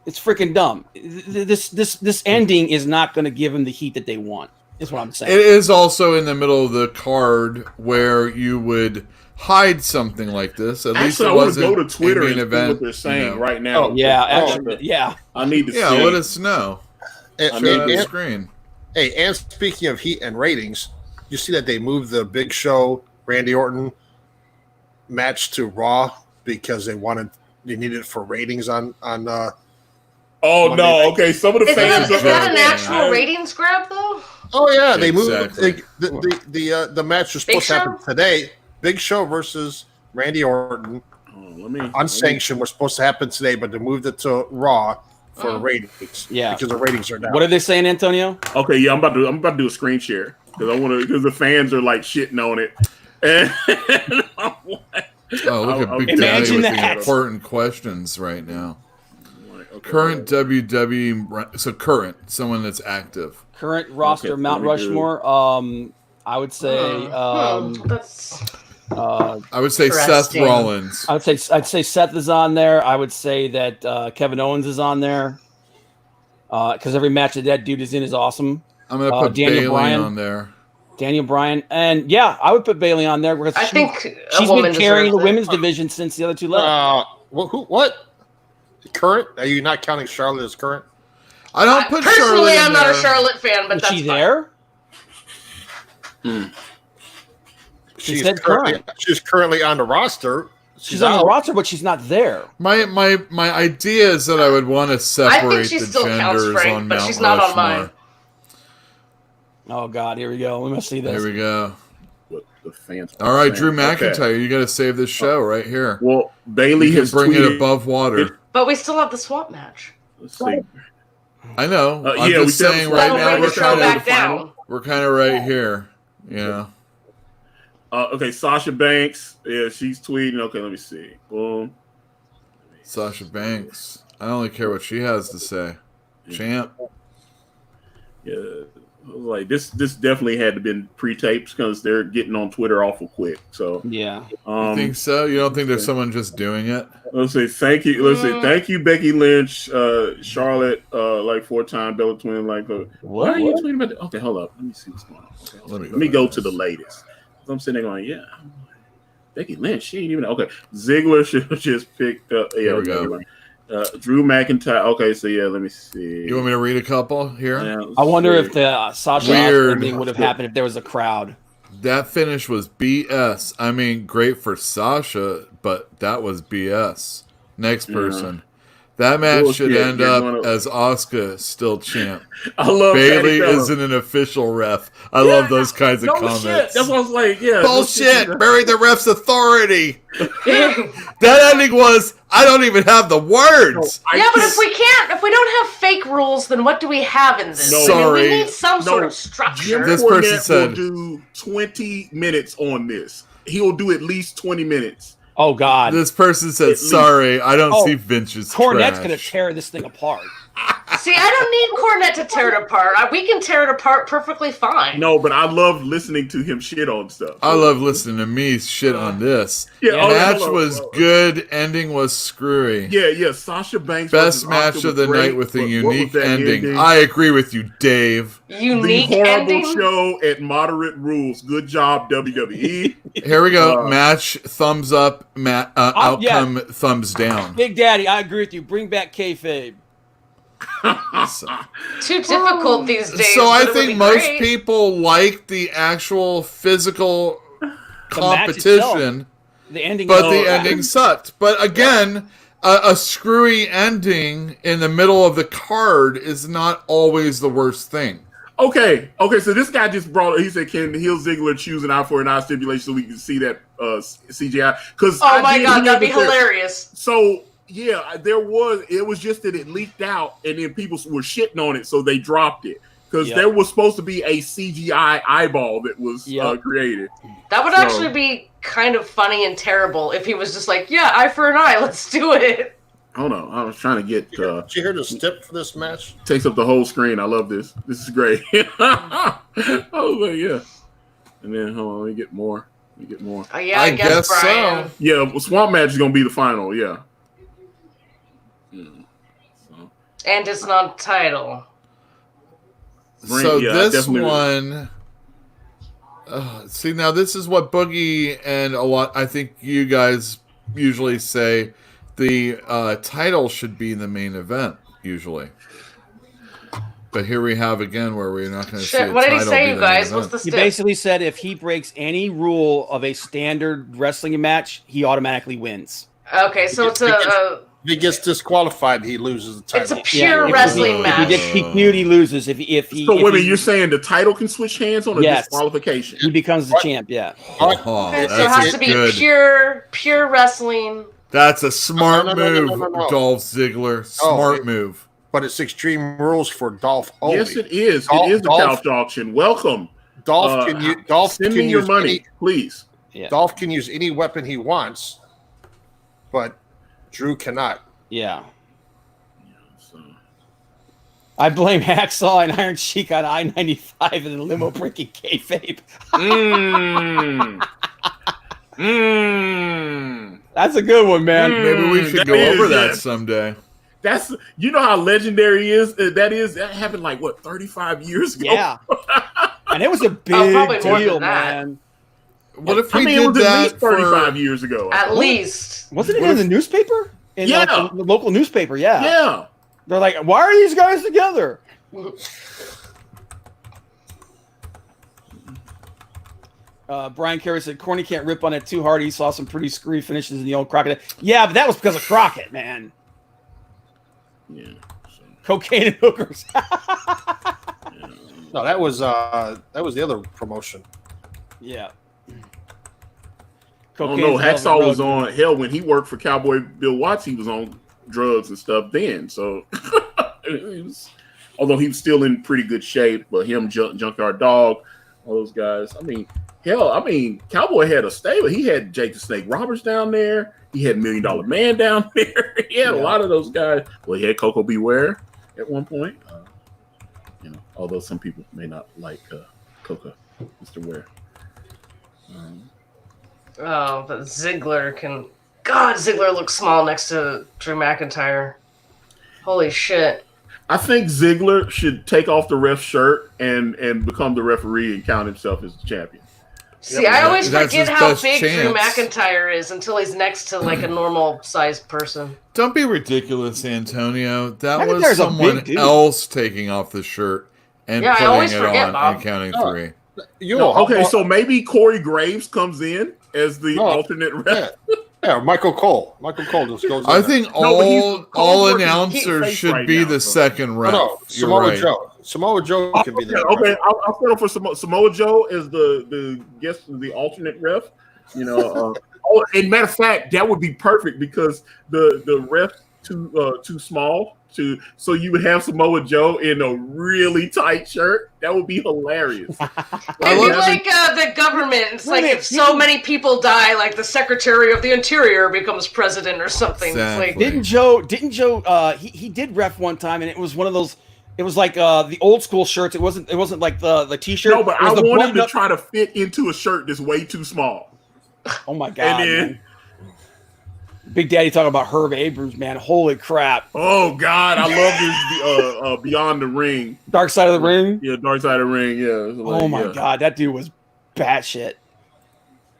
It's freaking dumb. This ending is not going to give them the heat that they want. Is what I'm saying. It is also in the middle of the card where you would hide something like this. At least it wasn't go to Twitter and see event, what they're saying right now. Oh, yeah, actually, yeah. I need to see. Yeah, let us know. And, Show the screen. Hey, and speaking of heat and ratings, you see that they moved the Big Show Randy Orton match to Raw because they needed it for ratings on. Oh no! Okay, some of the fans. Is that an actual ratings grab though? Oh yeah, they moved Exactly. the match was supposed to happen today. Big Show versus Randy Orton, unsanctioned, was supposed to happen today, but they moved it to Raw for ratings. Yeah, because the ratings are down. What are they saying, Antonio? Okay, yeah, I'm about to do a screen share because the fans are like shitting on it. And I'm like, look at Big Daddy with the important questions right now. Current WWE, so current, someone that's active. Current roster, Mount Rushmore. I would say. That's. I would say Seth Rollins. I'd say Seth is on there. I would say that Kevin Owens is on there. Because every match that dude is in is awesome. I'm gonna put Daniel Bailey Bryan on there. Daniel Bryan, and yeah, I would put Bailey on there because she's been carrying the women's division since the other two left. What? Current? Are you not counting Charlotte as current? I don't put personally. Charlotte I'm not a Charlotte fan, but is that's she there? She's currently on the roster. She's on the roster, but she's not there. My idea is that I would want to separate the genders Frank, on but Mount she's not Rushmore. on mine. Oh God, here we go. We must see this. There we go. What the fans all right, Drew McIntyre, you got to save this show right here. Well, Bailey has bring tweeted, it above water. But we still have the swap match. Let's see. I know. I'm just saying right now we're kind of right here. Yeah. Okay, Sasha Banks. Yeah, she's tweeting. Okay, let me see. Boom. Sasha Banks. I only care what she has to say. Champ. Yeah. Like this definitely had to been pre-taped because they're getting on Twitter awful quick. So yeah, you think so? You don't think there's someone just doing it? Let's say thank you. Let's say thank you, Becky Lynch, Charlotte, like 4-time Bella Twin. Like, why are you tweeting about that? Okay, hold up. Let me see what's going on. Okay, let me go to the latest. I'm sitting there going, yeah, Becky Lynch. She ain't even okay. Ziggler just picked up. Yeah, there we go. Drew McIntyre. Okay, so yeah, let me see. You want me to read a couple here? Yeah, I wonder if the Sasha thing would have happened if there was a crowd. That finish was BS. I mean, great for Sasha, but that was BS. Next person. That match should end up as Asuka still champ. I love Bailey isn't an official ref. I love those kinds of comments. Shit. That's what I was like, yeah. Bullshit. Bury the ref's authority. That ending was, I don't even have the words. Yeah, but if we don't have fake rules, then what do we have in this? No. Sorry. We need some sort of structure. This person said will do 20 minutes on this. He will do at least 20 minutes. Oh God! This person said, "Sorry, I don't see Vince's Cornette's trash." gonna tear this thing apart. See, I don't need Cornette to tear it apart. We can tear it apart perfectly fine. No, but I love listening to him shit on stuff. I love listening to me shit on this. Yeah, match was good. Ending was screwy. Yeah. Sasha Banks. Best match of the night with a unique ending. I agree with you, Dave. Unique the horrible ending? show at moderate rules. Good job, WWE. Here we go. Match thumbs up. Outcome thumbs down. Big Daddy, I agree with you. Bring back kayfabe. Too difficult these days. So I think most people like the actual physical competition, the ending, but the ending sucked. But again, a screwy ending in the middle of the card is not always the worst thing. Okay. So this guy just he said, can Heel Ziggler choose an eye for an eye stipulation so we can see that CGI? Oh my God, that'd be hilarious. So yeah, it was just that it leaked out and then people were shitting on it, so they dropped it. Because there was supposed to be a CGI eyeball that was created. That would actually be kind of funny and terrible if he was just like, yeah, eye for an eye, let's do it. Hold on, I was trying to get... Did you hear the stip for this match? Takes up the whole screen. I love this. This is great. Oh, yeah. And then, hold on, let me get more. Yeah, I guess Brian. so. Yeah, Swamp Match is going to be the final, yeah. And it's not title. So this one... see, now this is what Boogie and a lot... I think you guys usually say... The title should be the main event, usually. But here we have again where we're not going to see a title. What did he say, you guys? What's the He basically said if he breaks any rule of a standard wrestling match, he automatically wins. Okay, so it's if he gets disqualified, he loses the title. It's a pure wrestling match. If he gets PQ'd, he loses. If he so, wait a minute, you're saying the title can switch hands on a disqualification? He becomes the champ, yeah. Okay, so it has to be pure wrestling. That's a smart move, Dolph Ziggler. Smart move. But it's Extreme Rules for Dolph only. Yes, it is. It is a couch auction. Welcome. Dolph send me your money, please. Yeah. Dolph can use any weapon he wants, but Drew cannot. Yeah. I blame Hacksaw and Iron Sheik on I-95 and the limo breaking kayfabe. That's a good one, man. Maybe we should go over that someday. That's how legendary is that is. That happened 35 years ago. Yeah, and it was a big deal, man. What if we did that at least 35 years ago? At least wasn't it in the newspaper? In the local newspaper. Yeah. Yeah. They're like, why are these guys together? Brian Carey said, Corny can't rip on it too hard. He saw some pretty screwy finishes in the old Crockett. Yeah, but that was because of Crockett, man. Yeah. Cocaine and hookers. No, that was the other promotion. Yeah. Oh no, Hacksaw was on hell when he worked for Cowboy Bill Watts. He was on drugs and stuff then. So, although he was still in pretty good shape, but him, Junkyard Dog, all those guys. Cowboy had a stable. He had Jake the Snake Roberts down there. He had $1 Million Man down there. He had a lot of those guys. Well, he had Coco Beware at one point. Although some people may not like Coco, Mr. Ware. But Ziggler can... God, Ziggler looks small next to Drew McIntyre. Holy shit. I think Ziggler should take off the ref shirt and become the referee and count himself as the champion. See, I always forget how big Drew McIntyre is until he's next to a normal-sized person. Don't be ridiculous, Antonio. That was someone else taking off the shirt and putting it on and counting three. Okay, so maybe Corey Graves comes in as the alternate ref. Yeah, Michael Cole. Michael Cole just goes. I think all announcers should be the second ref. No, Samoa Joe. Samoa Joe can be the okay. I'll settle for Samoa Joe as the guest, the alternate ref. And matter of fact, that would be perfect because the ref too small so you would have Samoa Joe in a really tight shirt. That would be hilarious. It'd be like the government. It's like if so many people die, like the Secretary of the Interior becomes president or something. Exactly. It's like, Didn't Joe? He did ref one time, and it was one of those. It was like the old school shirts. It wasn't like the T-shirt. No, but I want him to try to fit into a shirt that's way too small. Oh my god! And then, man. Big Daddy talking about Herb Abrams, man. Holy crap! Oh God, I love this Beyond the Ring. Dark Side of the Ring. Yeah, Dark Side of the Ring. Yeah. Oh my god, that dude was batshit.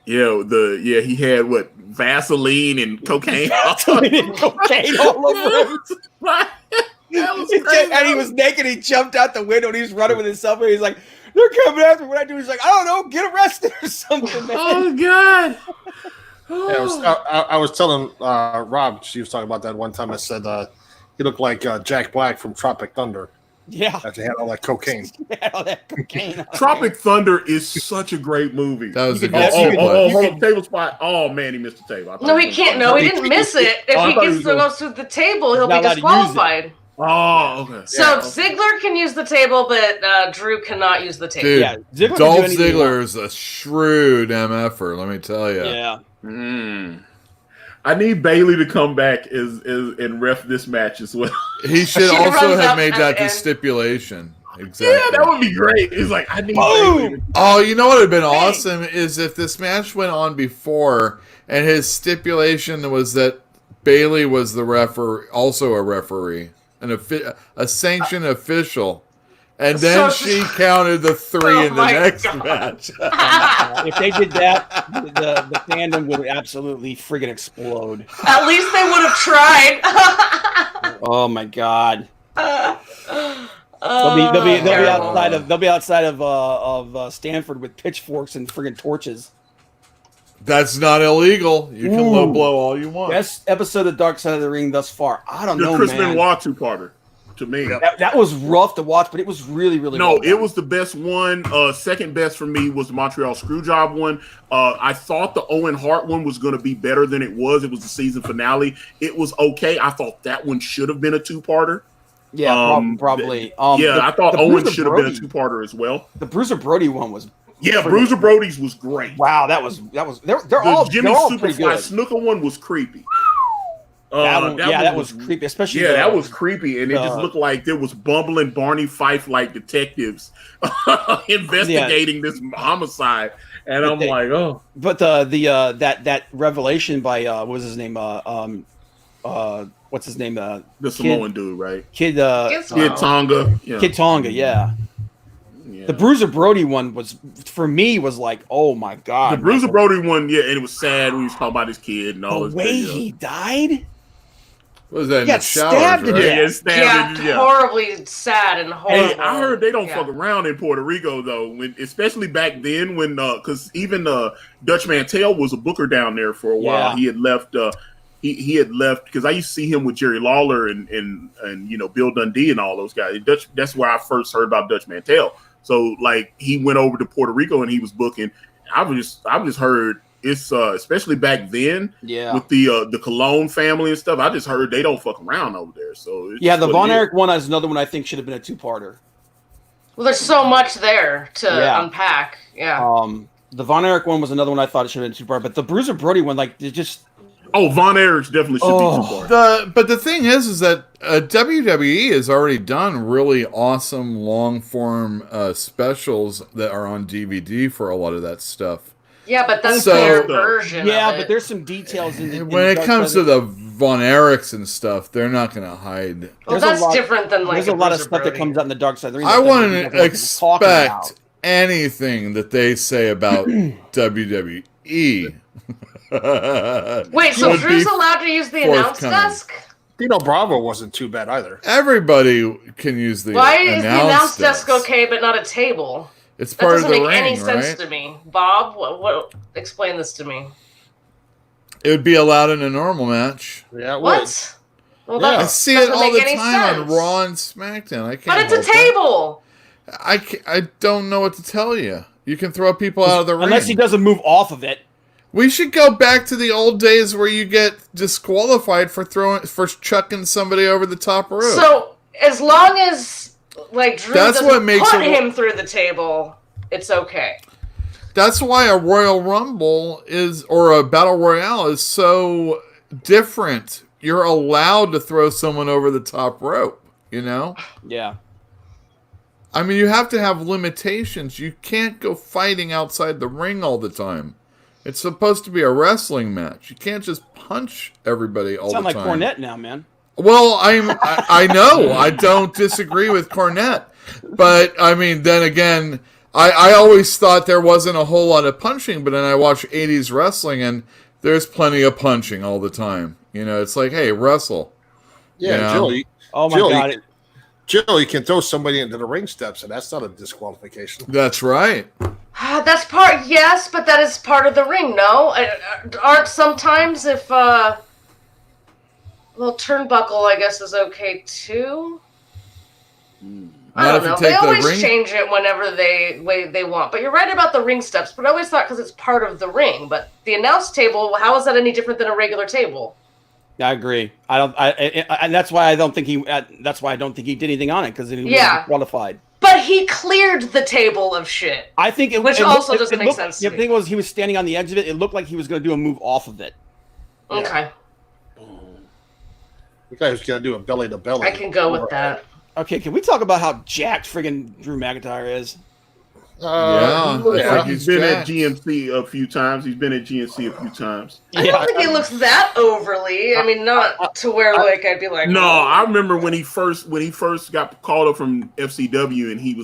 Yeah, he had what, Vaseline and cocaine. Cocaine all over him. That was crazy. And he was naked. He jumped out the window and he's running with his cell phone. He's like, "They're coming after me." What I do? He's like, "I don't know. Get arrested or something, man." Oh God. Yeah, I was telling Rob, she was talking about that one time. I said he looked like Jack Black from Tropic Thunder. Yeah. After he had all that cocaine. All that cocaine. Tropic Thunder is such a great movie. That was a hold on, table spot. Oh man, he missed the table. no, he can't. No, he didn't miss it. If he goes to the table, he'll be disqualified. Oh, okay. So Ziggler can use the table, but Drew cannot use the table. Dude, Yeah, Ziggler Dolph Ziggler is a shrewd MFer, let me tell you. Yeah. I need Bailey to come back and ref this match as well. He should also have made that the stipulation. Exactly. Yeah, that would be great. He's like, I need Bailey. Oh, you know what would have been awesome is if this match went on before and his stipulation was that Bailey was the also a referee, a sanctioned official. And then she counted the 3 in the next match. If they did that, the fandom would absolutely friggin' explode. At least they would have tried. Oh my god. They'll be outside of Stanford with pitchforks and friggin' torches. That's not illegal. You can low blow all you want. Best episode of Dark Side of the Ring thus far. I don't know, Chris man. Benoit two-parter. To me, that was rough to watch, but it was really, really. No, well it was the best one. Second best for me was the Montreal Screwjob one. I thought the Owen Hart one was going to be better than it was. It was the season finale. It was okay. I thought that one should have been a two-parter. Yeah, probably. I thought Owen should have been a two-parter as well. The Bruiser Brody one was. Yeah, Bruiser Brody's was great. Wow, that was. They're all Jimmy Superfly Snooker one was creepy. That was creepy, especially. Yeah, that was creepy, and it just looked like there was bumbling Barney Fife-like detectives investigating this homicide, and I'm like, oh. But that revelation by what was his name? What's his name? The Samoan dude, right? Kid Tonga. Yeah. Kid Tonga, yeah. The Bruiser Brody one was like, oh my god. The Bruiser Brody one, and it was sad when he was talking about his kid and all the way he died. What was that? He got stabbed to death. Yeah, horribly sad and horrible. Hey, I heard they don't fuck around in Puerto Rico though, especially back then when because even Dutch Mantell was a booker down there for a while. He had left. He had left because I used to see him with Jerry Lawler and Bill Dundee and all those guys. That's where I first heard about Dutch Mantell. So like he went over to Puerto Rico and he was booking. I've just heard. It's especially back then with the Cologne family and stuff. I just heard they don't fuck around over there. So the Von Erich one is another one I think should have been a two-parter. Well, there's so much there to unpack. Yeah. The Von Erich one was another one I thought it should have been a two-parter, but the Bruiser Brody one, like, it just. Oh, Von Erich definitely should be two-parter. But the thing is that WWE has already done really awesome long-form specials that are on DVD for a lot of that stuff. Yeah, but that's their version. Yeah, but there's some details when it comes to the Von Erichs and stuff, they're not going to hide. Well, that's different than like. There's a lot of stuff that comes out in the Dark Side of the Ring. I wouldn't expect anything that they say about WWE. Wait, so Drew's allowed to use the announce desk? Dino Bravo wasn't too bad either. Everybody can use the Why is the announce desk okay, but not a table? It's part of the ring, That doesn't make any sense right? to me. Bob, what? Explain this to me. It would be allowed in a normal match. Yeah, it what? would. Well, I see it all the time on Raw and SmackDown. I can't. But it's a table. I don't know what to tell you. You can throw people out of the ring unless he doesn't move off of it. We should go back to the old days where you get disqualified for chucking somebody over the top rope. So as long as Drew That's doesn't what makes put him through the table, it's okay. That's why a Royal Rumble or a Battle Royale is so different. You're allowed to throw someone over the top rope, you know? Yeah. I mean, you have to have limitations. You can't go fighting outside the ring all the time. It's supposed to be a wrestling match. You can't just punch everybody all the time. Sound like Cornette now, man. Well, I know. I don't disagree with Cornette. But, I mean, then again, I always thought there wasn't a whole lot of punching, but then I watch 80s wrestling, and there's plenty of punching all the time. You know, it's like, hey, wrestle. Yeah, you know? God. Jill, you can throw somebody into the ring steps, and that's not a disqualification. That's right. That's part, yes, but that is part of the ring, no? Aren't sometimes if, turnbuckle, I guess, is okay, too? I don't know. They always change it whenever they want. But you're right about the ring steps. But I always thought because it's part of the ring. But the announce table, how is that any different than a regular table? I agree. And that's why I don't think he. That's why I don't think he did anything on it because he was qualified. But he cleared the table of shit. I think which also doesn't make sense. The thing was, he was standing on the edge of it. It looked like he was going to do a move off of it. Okay. The guy who's going to do a belly to belly. I can go with that. Okay, can we talk about how jacked friggin' Drew McIntyre is? He's been at GMC a few times. I don't think he looks that overly. I mean, not to where I'd be like. No, I remember when he first got called up from FCW, and he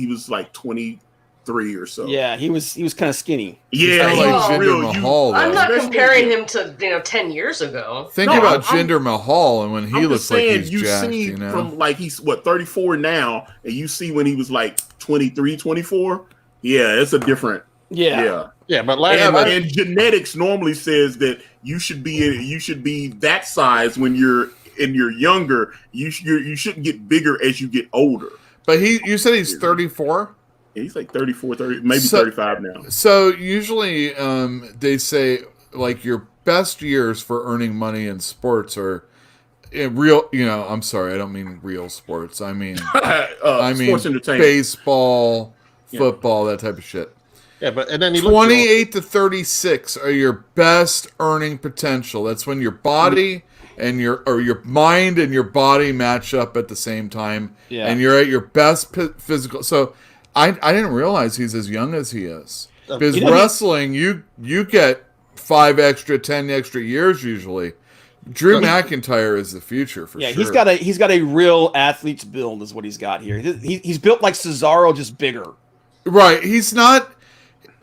was like 23 or so. Yeah, he was kind of skinny. Yeah, like Jinder Mahal. I'm not comparing him to 10 years ago. Think about Jinder Mahal, and when he looks like he's jacked, you know, from like he's 34 now, and you see when he was like 23, 24. Yeah, it's a different. Yeah, but and genetics normally says that you should be that size when you're younger. You shouldn't get bigger as you get older. But you said he's 34. Yeah, he's like 34, 30, maybe 35 now. So usually they say like your best years for earning money in sports are real. You know, I'm sorry, I don't mean real sports. I mean sports entertainment, baseball, football, that type of shit. Yeah, but and then you 28 to 36 are your best earning potential. That's when your body and your mind and your body match up at the same time, and you're at your best physical. So I didn't realize he's as young as he is. Because wrestling, you get 5 extra, 10 extra years usually. Drew McIntyre is the future for sure. Yeah, he's got a real athlete's build, is what he's got here. He's built like Cesaro, just bigger. Right. He's not.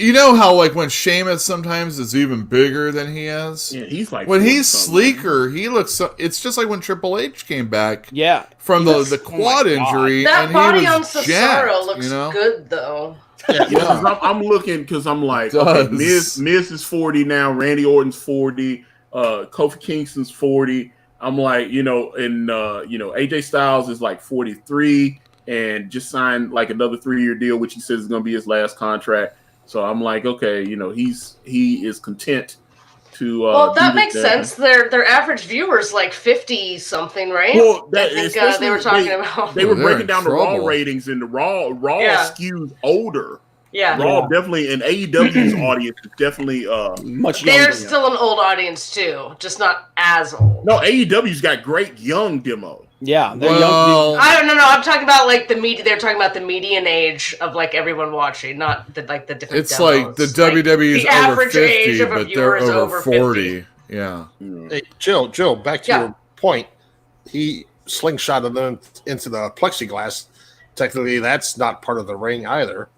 You know how like when Sheamus sometimes is even bigger than he is. Yeah, he's like when he's sleeker, he looks. It's just like when Triple H came back. Yeah, from the quad injury. That and body he on was Cesaro jacked, looks good though. Yeah. I'm looking because I'm like, okay, Miz is 40 now. Randy Orton's 40. Kofi Kingston's 40. I'm like, AJ Styles is like 43 and just signed like another 3-year deal, which he says is going to be his last contract. So I'm like, okay, he is content to. Well, that makes sense. Their average viewers like 50 something, right? Well, I think they were talking about. They were breaking down the Raw ratings, and the Raw skews older. Yeah, Raw definitely, and AEW's audience is definitely much younger. They're still an old audience too, just not as old. No, AEW's got great young demo. Yeah, they're young. I don't know. I'm talking about like the media. They're talking about the median age of like everyone watching, not the different. It's demos. like the WWE's the over average 50, age of a but viewer they're is over 40. 50. Yeah. Hey, Jill, back to your point. He slingshotted them into the plexiglass. Technically, that's not part of the ring either.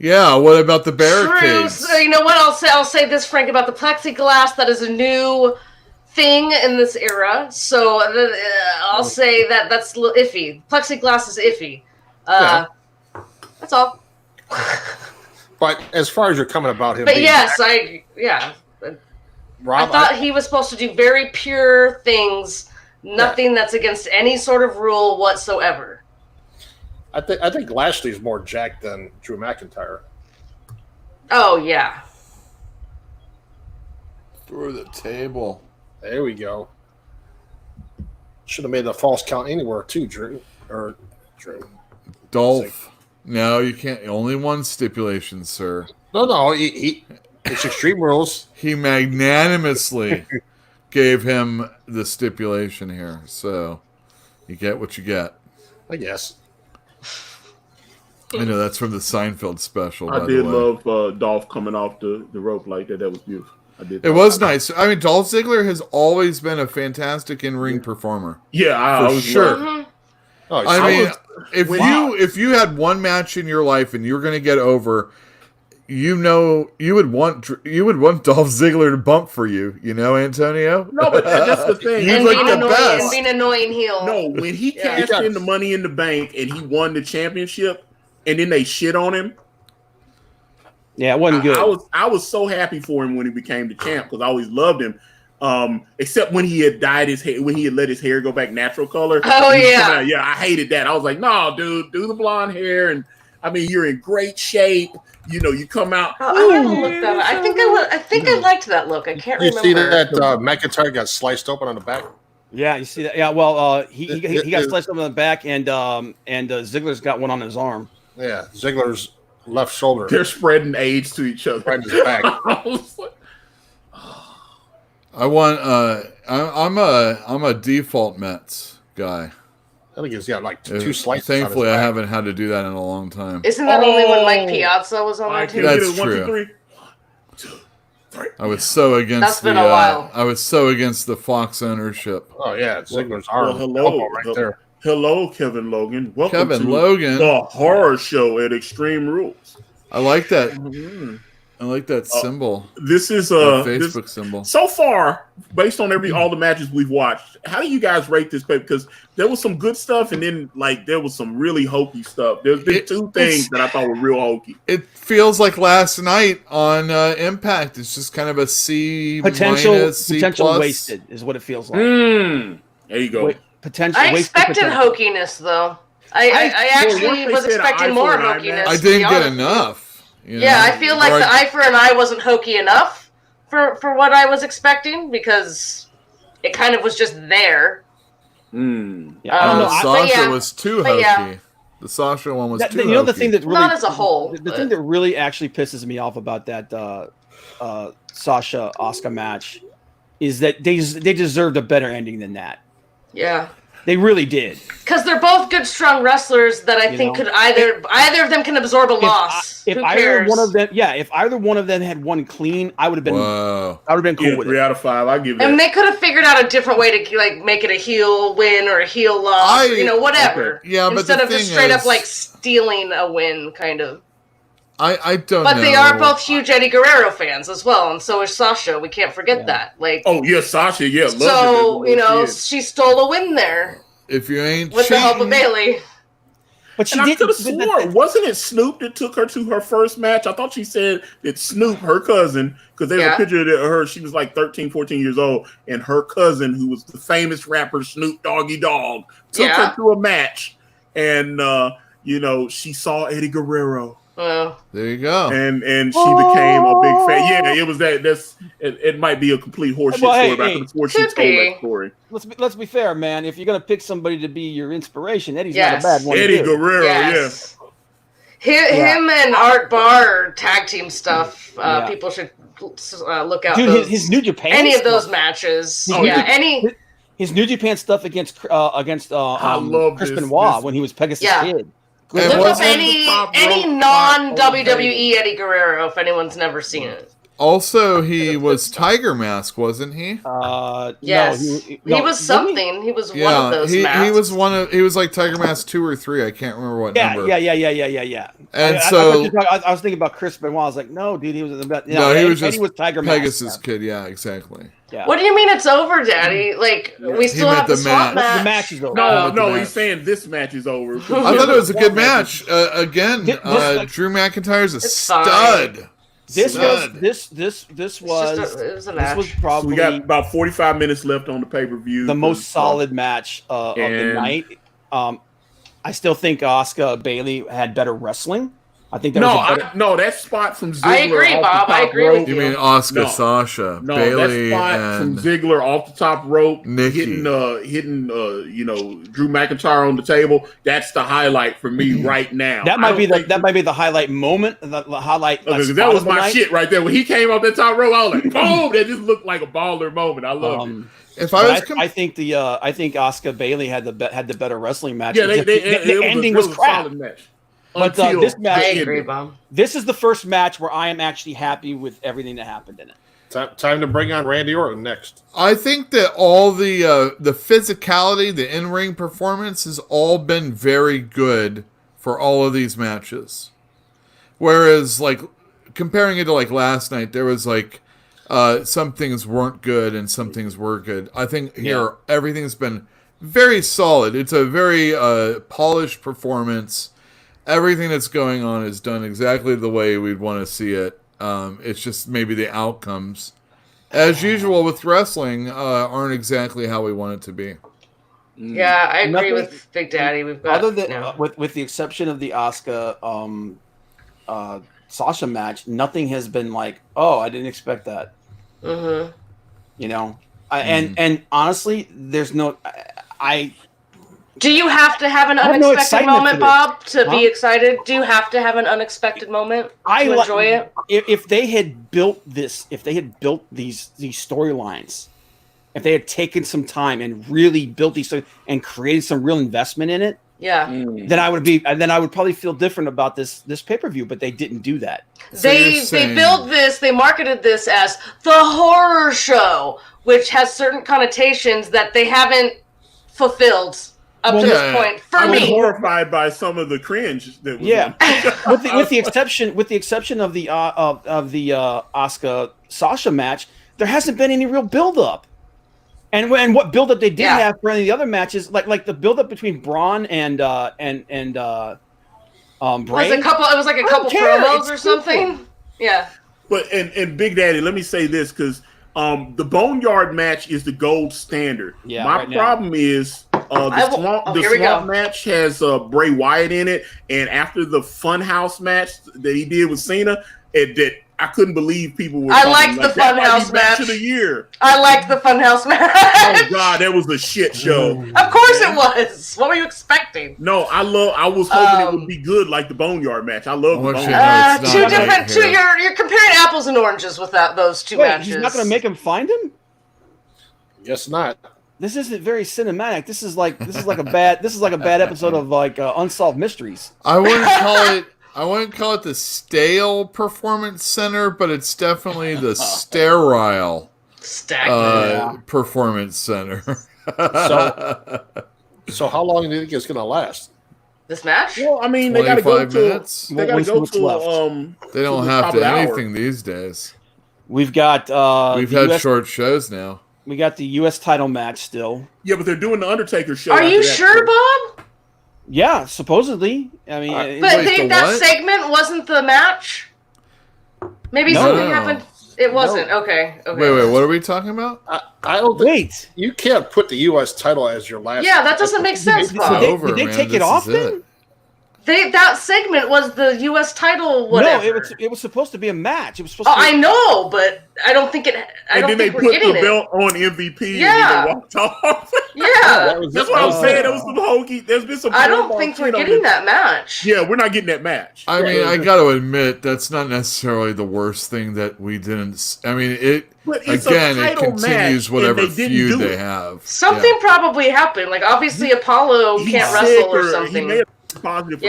Yeah, what about the barricades? True. So, you know what? I'll say this, Frank, about the plexiglass. That is a new thing in this era. So I'll say that's a little iffy. Plexiglass is iffy. That's all. But as far as you're coming about him, but yes, Rob, I thought he was supposed to do very pure things. Nothing that's against any sort of rule whatsoever. I think Lashley's more jacked than Drew McIntyre. Oh yeah. Through the table. There we go. Should have made the false count anywhere too, Drew. Dolph. No, you can't. Only one stipulation, sir. No. It's Extreme Rules. He magnanimously gave him the stipulation here, so you get what you get. I guess. I know that's from the Seinfeld special. I did love Dolph coming off the rope like that. That was beautiful. It was nice. I mean, Dolph Ziggler has always been a fantastic in-ring performer. Yeah, I was sure. Oh, I mean, if you had one match in your life and you're going to get over, you would want Dolph Ziggler to bump for you. You know, Antonio. No, but that's the thing. And He's being like the best. and being annoying heel. No, when he cashed in the Money in the Bank and he won the championship, and then they shit on him. Yeah, it wasn't good. I was so happy for him when he became the champ because I always loved him. Except when he had dyed his hair, when he had let his hair go back natural color. Oh yeah, yeah, I hated that. I was like, no, dude, do the blonde hair, and I mean, you're in great shape. You know, you come out. I haven't looked at it. I think I liked that look. I can't remember. You see that McIntyre got sliced open on the back? Yeah, you see that? Yeah, well, he got sliced open on the back, and Ziggler's got one on his arm. Yeah, Ziggler's left shoulder. They're spreading AIDS to each other. Right in his back. I'm a default Mets guy. I think he's got like two slices. Thankfully, I haven't had to do that in a long time. Isn't that only when Mike Piazza was on there too? That's true. 1, 2, 3. I was so against That's been a while. I was so against the Fox ownership. Oh yeah, Ziggler's arm. Hello, right there. Hello, Kevin Logan. Welcome to Logan, the horror show at Extreme Rules. I like that. I like that symbol. This is Facebook symbol. So far, based on all the matches we've watched, how do you guys rate this paper? Because there was some good stuff, and then there was some really hokey stuff. There's been two things that I thought were real hokey. It feels like last night on Impact. It's just kind of a C potential C+. wasted is what it feels like. There you go. I expected hokiness though. I actually was expecting more hokiness. I didn't get enough. You know? I feel like the eye for an eye wasn't hokey enough for what I was expecting because it kind of was just there. Yeah, I don't know. Sasha was too hokey. Yeah. The Sasha one was too hokey. You know the thing that really, not as a whole. The thing that really actually pisses me off about that Sasha Asuka match is that they deserved a better ending than that. Yeah. They really did. Because they're both good, strong wrestlers that I think could either of them can absorb a loss. If either one of them had won clean, I would have been. Whoa. I would have been cool with 3 out of 5. I give that. And they could have figured out a different way to make it a heel win or a heel loss, or, whatever. Okay. Yeah, instead of just straight up stealing a win, kind of. I don't know. But they are both huge Eddie Guerrero fans as well, and so is Sasha. We can't forget that. Oh yeah, Sasha. Yeah. So she stole a win there. If you ain't with the help of Bayley. But she I could have sworn, wasn't it Snoop that took her to her first match? I thought she said that Snoop, her cousin, because there's a picture of her, she was like 13, 14 years old, and her cousin, who was the famous rapper Snoop Doggy Dogg, took her to a match, and she saw Eddie Guerrero. There you go. And she became a big fan. Yeah, it was that. It might be a complete horseshit story, but I could have sworn she told that story. Let's be fair, man. If you're gonna pick somebody to be your inspiration, Eddie's not a bad one. Eddie Guerrero, yes. Him and Art Barr tag team stuff. People should look out. Dude, his New Japan. Any of those matches. His New Japan stuff against Chris Benoit when he was Pegasus Kid. Look up any non-WWE Eddie Guerrero if anyone's never seen it. Also, he was Tiger Mask, wasn't he? Yes, he was something. He was one of those. Masks. He was like Tiger Mask 2 or 3. I can't remember what number. Yeah. And I was thinking about Chris Benoit. I was like, no, dude, he was about. He was just Tiger Pegasus Mask. Kid. Yeah, exactly. Yeah. What do you mean it's over, Daddy? We still have the swap match. The match is over. No, he's saying this match is over. I thought it was a good match. Again, Drew McIntyre's a stud. This was probably. So we got about 45 minutes left on the pay-per-view. The most solid match of the night. I still think Asuka Bayley had better wrestling. I think that that spot from Ziggler. I agree, Bob. I agree with you. You mean Asuka, Sasha, Bailey, that spot and from Ziggler off the top rope, Nikki. hitting Drew McIntyre on the table. That's the highlight for me right now. That might be the highlight moment. The highlight. That was my shit right there. When he came off that top rope, I was like, boom! That just looked like a baller moment. I love it. I think Asuka Bailey had the better wrestling match. Yeah, the ending was crap. Solid match. But this match, I agree, Bob. This is the first match where I am actually happy with everything that happened in it. Time to bring on Randy Orton next. I think that all the physicality, the in-ring performance has all been very good for all of these matches. Whereas, like, comparing it to, like, last night, there was, like, some things weren't good and some things were good. I think here, everything's been very solid. It's a very polished performance. Everything that's going on is done exactly the way we'd want to see it. It's just maybe the outcomes, as usual with wrestling, aren't exactly how we want it to be. Yeah, I agree with Big Daddy. We've got other than with the exception of the Asuka Sasha match, nothing has been like, oh, I didn't expect that. Mm-hmm. You know, and honestly, there's no. Do you have to have an unexpected moment, Bob, to be excited? Do you have to have an unexpected moment to enjoy it? If they had built this, if they had built these storylines, if they had taken some time and really built these and created some real investment in it, then I would probably feel different about this pay-per-view. But they didn't do that. They built this. They marketed this as the horror show, which has certain connotations that they haven't fulfilled up to this point. I was horrified by some of the cringe that was with the exception of the Asuka Sasha match, there hasn't been any real build up. And what build up they did have for any of the other matches, like the build up between Braun and Bray. It was like a couple promos or something. Yeah. But and Big Daddy, let me say this because the Boneyard match is the gold standard. Yeah, my problem is the Swamp match has Bray Wyatt in it, and after the Funhouse match that he did with Cena, I couldn't believe people were. I liked the Funhouse match of the year. I liked the Funhouse match. Oh God, that was a shit show. Of course it was. What were you expecting? No, I was hoping it would be good like the Boneyard match. I love the Boneyard. You're comparing apples and oranges with those two matches. He's not going to make him find him? Guess not. This isn't very cinematic. This is like a bad episode of like Unsolved Mysteries. I wouldn't call it the stale performance center, but it's definitely the sterile performance center. So how long do you think it's going to last? This match? Well, I mean, they got to go minutes. They got to go to. They don't have to anything these days. We've got. We've had short shows now. We got the U.S. title match still. Yeah, but they're doing the Undertaker show. Are you sure, Bob? Yeah, supposedly. I mean, but that segment wasn't the match. Maybe something happened. It wasn't. No. Okay. Wait. What are we talking about? I don't. Wait. You can't put the U.S. title as your last. Yeah, that doesn't make sense, Bob. Did they take it off then? That segment was the U.S. title. Whatever. No, it was supposed to be a match. It was supposed. I know, but I don't think it. I don't think we're getting it. And then they put the belt on MVP. Yeah. And they walked off. Yeah. That's what I'm saying. There was some hokey. There's been some. I don't think we're getting that match. Yeah, we're not getting that match. I mean, I got to admit that's not necessarily the worst thing that we didn't. I mean, it continues whatever feud they have. Something probably happened. Like obviously Apollo can't wrestle or something. Positive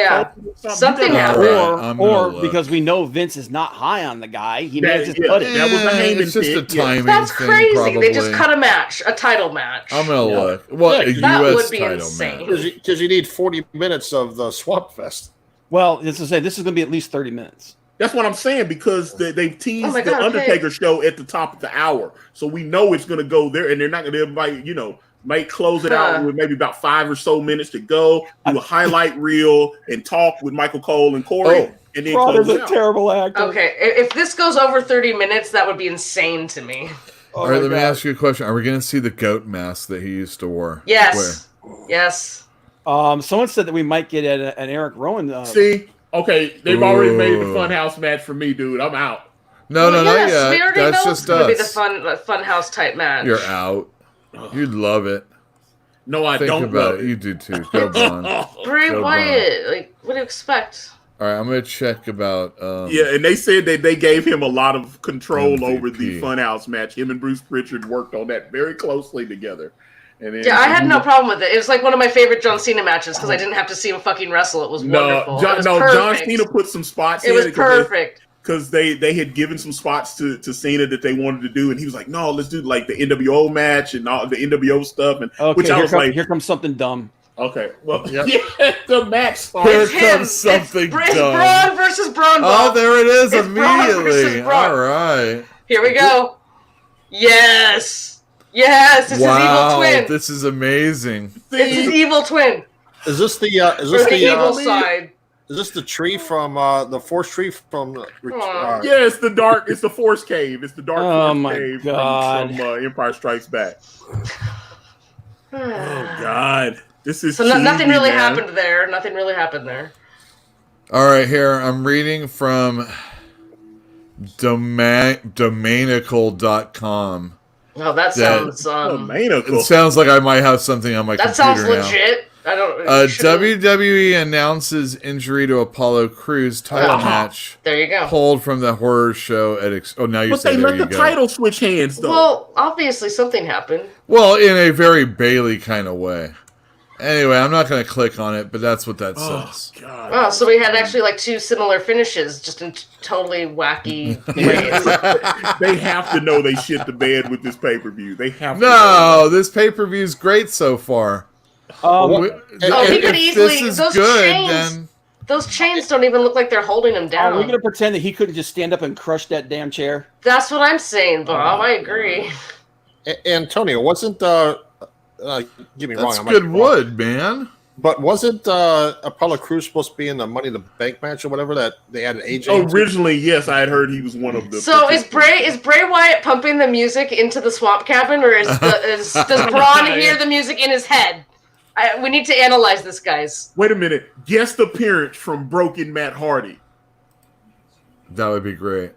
something happened. Or because we know Vince is not high on the guy, he may just cut it. That was the Heyman It's just a timing That's thing, crazy. probably. They just cut a title match. I'm gonna look. Well, a that U.S. would be title insane. match. Because you need 40 minutes of the Swamp Fest. Well, this is going to be at least 30 minutes. That's what I'm saying because they've teased the Undertaker show at the top of the hour, so we know it's going to go there, and they're not going to might close it out with maybe about 5 or so minutes to go, do a highlight reel, and talk with Michael Cole and Corey, and then close it out. Terrible actor. Okay, if this goes over 30 minutes, that would be insane to me. All right, let me ask you a question. Are we going to see the goat mask that he used to wear? Yes. Yes. Someone said that we might get an Eric Rowan. See? Okay, they've already made the Funhouse match for me, dude. I'm out. No, not yet. We already That's know just it's going to be us. the Funhouse type match. You're out. You'd love it. No, I Think don't about love it. it. You do too. Go Braun. Bray Go Wyatt, like, what do you expect? All right, I'm gonna check about. Yeah, and they said that they gave him a lot of control MVP. over the Funhouse match. Him and Bruce Pritchard worked on that very closely together. And then, I had no problem with it. It was like one of my favorite John Cena matches because I didn't have to see him fucking wrestle. It was wonderful. John Cena put some spots in. It was perfect. Because they had given some spots to Cena that they wanted to do, and he was like, "No, let's do like the NWO match and all the NWO stuff." And which I was like, "Here comes something dumb." Okay, well, yeah, the match Here starts. comes something dumb. Braun versus Braun. Oh, there it is it's immediately. All right, here we go. Yes, it's his evil twin. This is amazing. It's his evil twin. Is this the evil side? Is this the tree from the Force tree from? Yeah, it's the Force Cave. It's the dark Force Cave from Empire Strikes Back. Oh God, this is so nothing really happened there. Nothing really happened there. All right, here I'm reading from Domanical.com. Oh, that sounds It sounds like I might have something on my computer. That sounds legit. I don't. WWE announces injury to Apollo Crews title match. There you go. Pulled from the horror show at. Now you say they let the title switch hands though. Well, obviously something happened. Well, in a very Bailey kind of way. Anyway, I'm not going to click on it, but that's what that says. God. Oh, so we had actually like two similar finishes, just in totally wacky ways. They have to know they shit the bed with this pay-per-view. They have to. No, this pay-per-view is great so far. He could easily. Those chains don't even look like they're holding him down. Are we going to pretend that he couldn't just stand up and crush that damn chair? That's what I'm saying, Bob. I agree. Antonio, wasn't get me wrong. That's good wood, man. But wasn't Apollo Crews supposed to be in the Money in the Bank match or whatever that they added AJ? Originally, yes, I had heard he was one of the. So is Bray Wyatt pumping the music into the swamp cabin, or does Braun hear the music in his head? We need to analyze this, guys. Wait a minute. Guest appearance from Broken Matt Hardy. That would be great.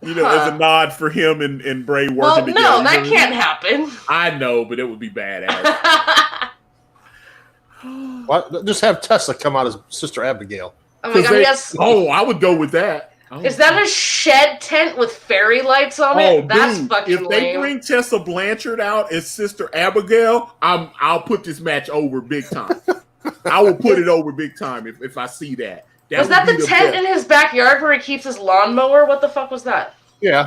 You know, as a nod for him and Bray working together. No, that can't happen. I know, but it would be badass. What? Just have Tessa come out as Sister Abigail. Oh my God, yes. Oh, I would go with that. Is that a shed tent with fairy lights on it? That's fucking lame. If they bring Tessa Blanchard out as Sister Abigail, I'll put this match over big time. I will put it over big time if I see that. Was that the tent in his backyard where he keeps his lawnmower? What the fuck was that? Yeah.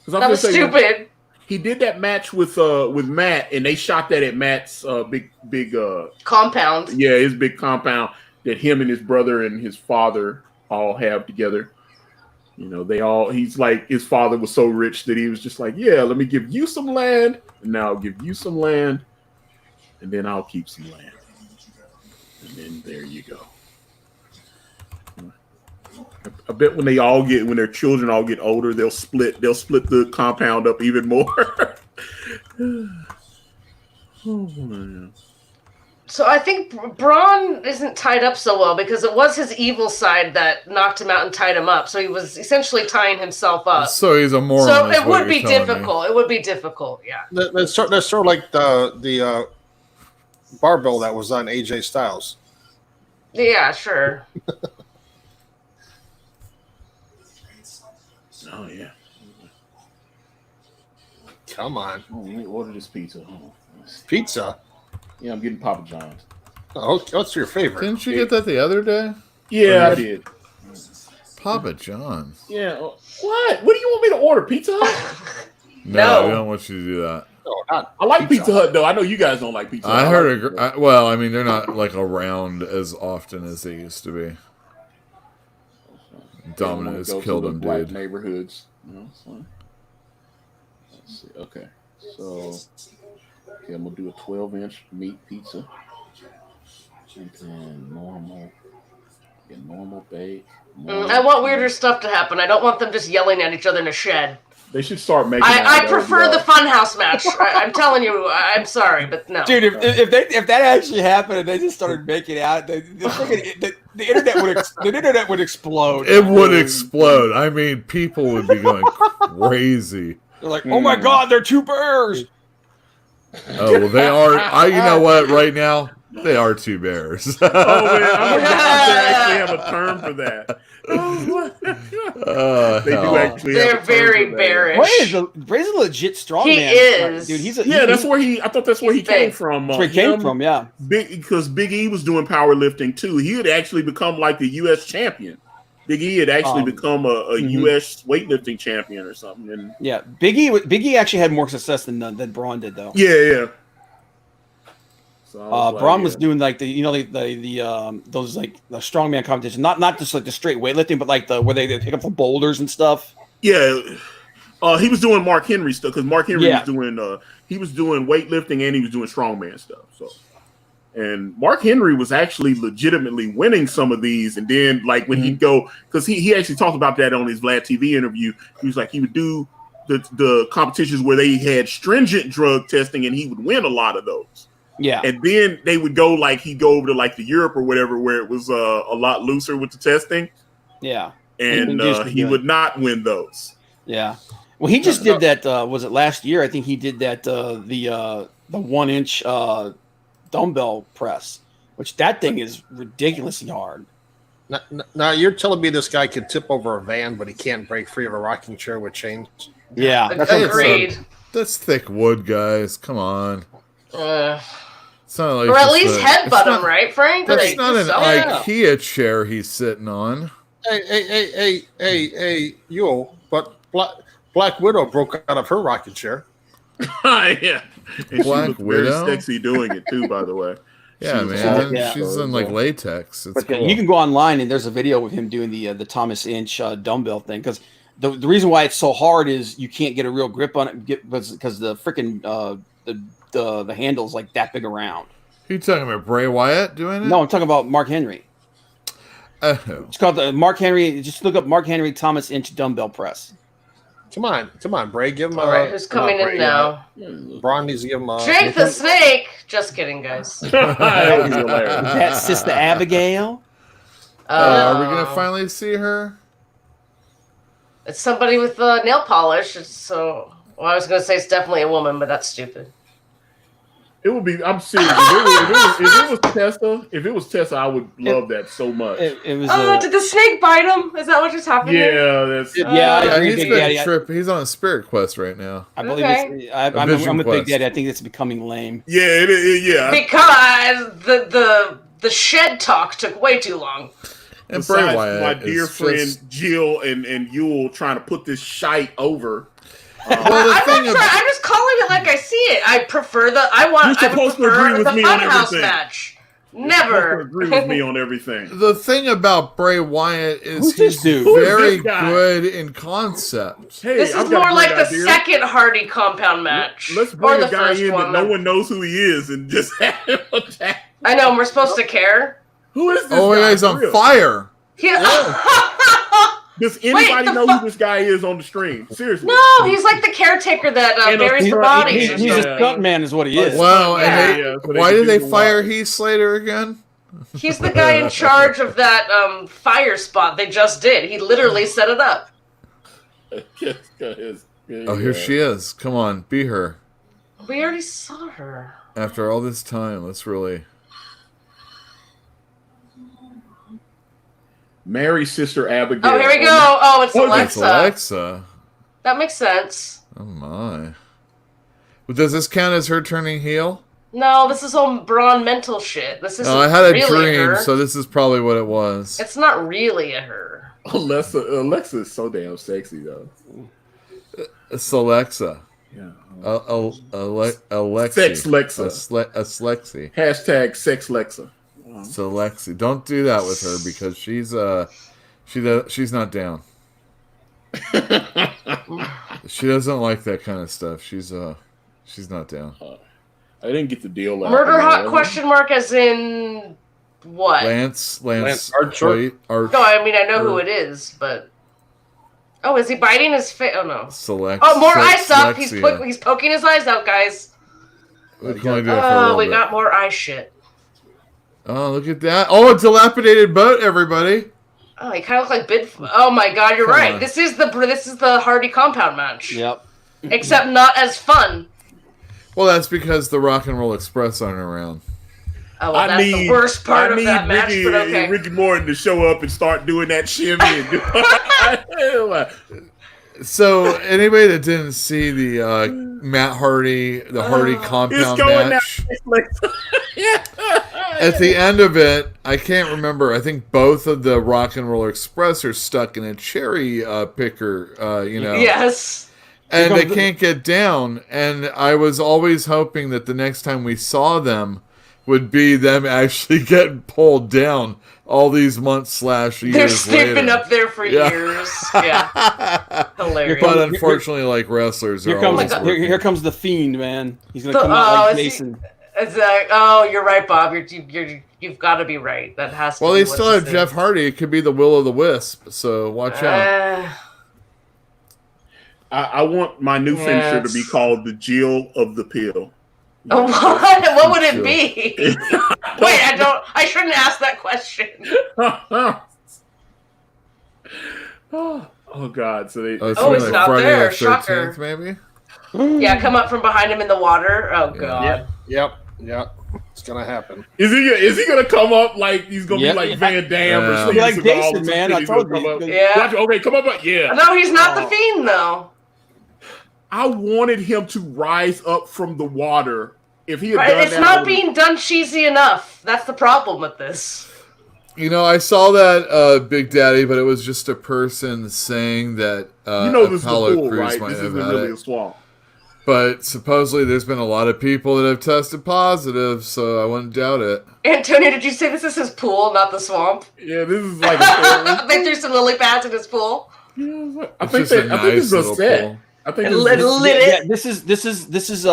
That was stupid. He did that match with Matt, and they shot that at Matt's big compound. Yeah, his big compound that him and his brother and his father all have together. You know, he's like, his father was so rich that he was just like, yeah, let me give you some land, and now I'll give you some land, and then I'll keep some land. And then there you go. I bet when their children all get older, they'll split the compound up even more. So I think Braun isn't tied up so well because it was his evil side that knocked him out and tied him up. So he was essentially tying himself up. So he's a moron. So it would be difficult. It would be difficult, yeah. That's sort of like the barbell that was on AJ Styles. Yeah, sure. Oh yeah. Come on. Oh, let me order this pizza. Pizza? Yeah, I'm getting Papa John's. Oh, what's your favorite? Didn't you get that the other day? Yeah, I did. Papa John's. Yeah. What? What do you want me to order? Pizza Hut? No, we don't want you to do that. No, I like Pizza Hut though. I know you guys don't like Pizza Hut. I heard. Well, I mean, they're not like around as often as they used to be. Domino's killed them, dude. Neighborhoods. No, it's fine. Let's see. Okay, so I'm gonna do a 12-inch meat pizza, and then normal bake. I want weirder stuff to happen. I don't want them just yelling at each other in a shed. They should start making. I prefer the Funhouse match. I'm telling you, I'm sorry, but no. Dude, if that actually happened and they just started making out, the internet would explode. It would explode. I mean, people would be going crazy. They're like, "Oh my God, they're two bears." Oh well, they are. You know what? Right now, they are two bears. Oh man, I forgot they actually have a term for that. They do actually. They're very bearish. Bray's a legit strongman. He is, dude. That's where he. I thought that's where he came from. That's where he came from. Yeah, because Big E was doing powerlifting too. He had actually become like the U.S. champion. Big E had actually become a U.S. weightlifting champion or something. And yeah, Big E actually had more success than Braun did, though. Yeah. So Braun was doing like the those like the strongman competition, not just like the straight weightlifting, but like where they pick up the boulders and stuff. Yeah, he was doing Mark Henry stuff because Mark Henry was doing weightlifting and he was doing strongman stuff. So, and Mark Henry was actually legitimately winning some of these, and then like when he'd go, because he actually talked about that on his Vlad TV interview. He was like he would do the competitions where they had stringent drug testing, and he would win a lot of those. Yeah, and then they would go like he'd go over to like the Europe or whatever where it was a lot looser with the testing. Yeah, and he would not win those. Yeah, well, he just did that. Was it last year? I think he did that. The 1 inch dumbbell press, which that thing is ridiculously hard. Now you're telling me this guy can tip over a van, but he can't break free of a rocking chair with chains? Yeah, agreed. That's thick wood, guys. Come on. It's not like or at least headbutt him, right, Frank? That's not an IKEA chair he's sitting on. Hey, Uel, but Black Widow broke out of her rocking chair. Yeah. And Black she Widow? very sexy doing it too, by the way. Yeah, man. She's in like latex. It's cool. You can go online and there's a video of him doing the Thomas Inch dumbbell thing, because the reason why it's so hard is you can't get a real grip on it because the freaking the handle's like that big around. You talking about Bray Wyatt doing it? No, I'm talking about Mark Henry. Oh. It's called the Mark Henry. Just look up Mark Henry Thomas Inch dumbbell press. Come on, Bray. Give him all right, who's coming in now? Braun needs to give him Jake the Snake. Just kidding, guys. That Sister Abigail. Are we gonna finally see her? It's somebody with nail polish. I was gonna say it's definitely a woman, but that's stupid. It would be. I'm serious. If it was Tessa, I would love that so much. It was. Did the snake bite him? Is that what just happened? Yeah, that's. He's on a spirit quest right now. I believe it's. I'm a Big Daddy. I think it's becoming lame. Yeah, it is. Yeah, because the shed talk took way too long. And besides Bray Wyatt, my dear friend Jill and Uel trying to put this shite over. I'm just calling it like I see it. I prefer the. You're supposed to agree with me on everything. Match. Never agree with me on everything. The thing about Bray Wyatt is he's very good in concept. Hey, this is more like the second Hardy compound match. Let's bring a guy in that no one knows who he is and just have him attack. I know, and we're supposed to care. Who is this? Oh, yeah, he's on fire. Does anybody know who this guy is on the stream? Seriously. No, he's like the caretaker that buries the bodies. He's a stuntman is what he is. Well, why did they fire Heath Slater again? He's the guy in charge of that fire spot they just did. He literally set it up. Oh, here she is. Come on, be her. We already saw her. After all this time, let's really... Mary's sister Abigail. Oh, here we go. Oh, it's Alexa. It's Alexa. That makes sense. Oh my. Well, does this count as her turning heel? No, this is all Braun mental shit. This is. I had a dream, so this is probably what it was. It's not really a her. Alexa is so damn sexy though. It's Alexa. Yeah. Alexi. Sex Lexa. Slexi. Hashtag Sex Lexa. So Lexi, don't do that with her because she's not down. She doesn't like that kind of stuff. She's not down. I didn't get the deal. Murder hot question mark as in what? Lance Archer. No, I mean I know who it is, but Oh, is he biting his face? Oh no. Oh, more eye suck. He's poking his eyes out, guys. We got more eye shit. Oh, look at that. Oh, a dilapidated boat, everybody. Oh, he kind of looks like Bigfoot. Oh my God, you're right. This is the Hardy compound match. Yep. Except not as fun. Well, that's because the Rock and Roll Express aren't around. Oh, well, that's the worst part of that match, but okay. Ricky Morton to show up and start doing that shimmy. So, anybody that didn't see the Matt Hardy, the Hardy compound match, at the end of it, I can't remember. I think both of the Rock and Roll Express are stuck in a cherry picker, Yes. And they can't get down. And I was always hoping that the next time we saw them would be them actually getting pulled down all these months / years later. They've been up there for years. Yeah. Hilarious. But unfortunately, like wrestlers, here comes the Fiend, man. He's going to come out like Jason. You're right, Bob. You've got to be right. That has to Well, be they still have Jeff Hardy. It could be the Will of the Wisp, so watch out. I want my new finisher to be called the Jill of the Pill. What would it be? Wait, I shouldn't ask that question. Oh God! So they. He's not Friday there. the 13th, Shocker. maybe. Yeah, come up from behind him in the water. Oh God. Yep. It's gonna happen. Is he gonna come up like he's gonna be like Van Damme or something? Like Jason, man. I told you. Yeah. Okay, come up. Yeah. No, he's not the Fiend though. I wanted him to rise up from the water. If he had done it's not being done cheesy enough. That's the problem with this. I saw that Big Daddy, but it was just a person saying that this is the Apollo pool, Crews right? might This have isn't had really it. a swamp. But supposedly there's been a lot of people that have tested positive, so I wouldn't doubt it. Antonio, did you say this is his pool, not the swamp? Yeah, this is like a they threw some lily pads in his pool. Yeah, I think this is a set. Pool. I think this is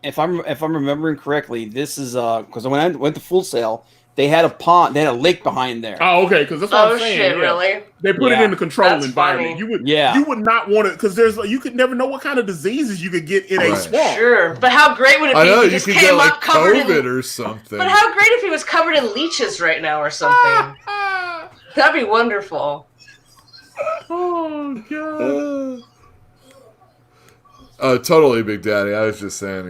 if I'm remembering correctly, this is because when I went to Full Sail, they had a pond, they had a lake behind there. Oh, okay, because that's what I'm saying. Shit, really? They put it in the controlled That's environment. funny. You would not want it because you could never know what kind of diseases you could get in a swamp. Sure, but how great would it be if he just came up covered in COVID or something? But how great if he was covered in leeches right now or something? That'd be wonderful. Oh God. Totally, Big Daddy. I was just saying,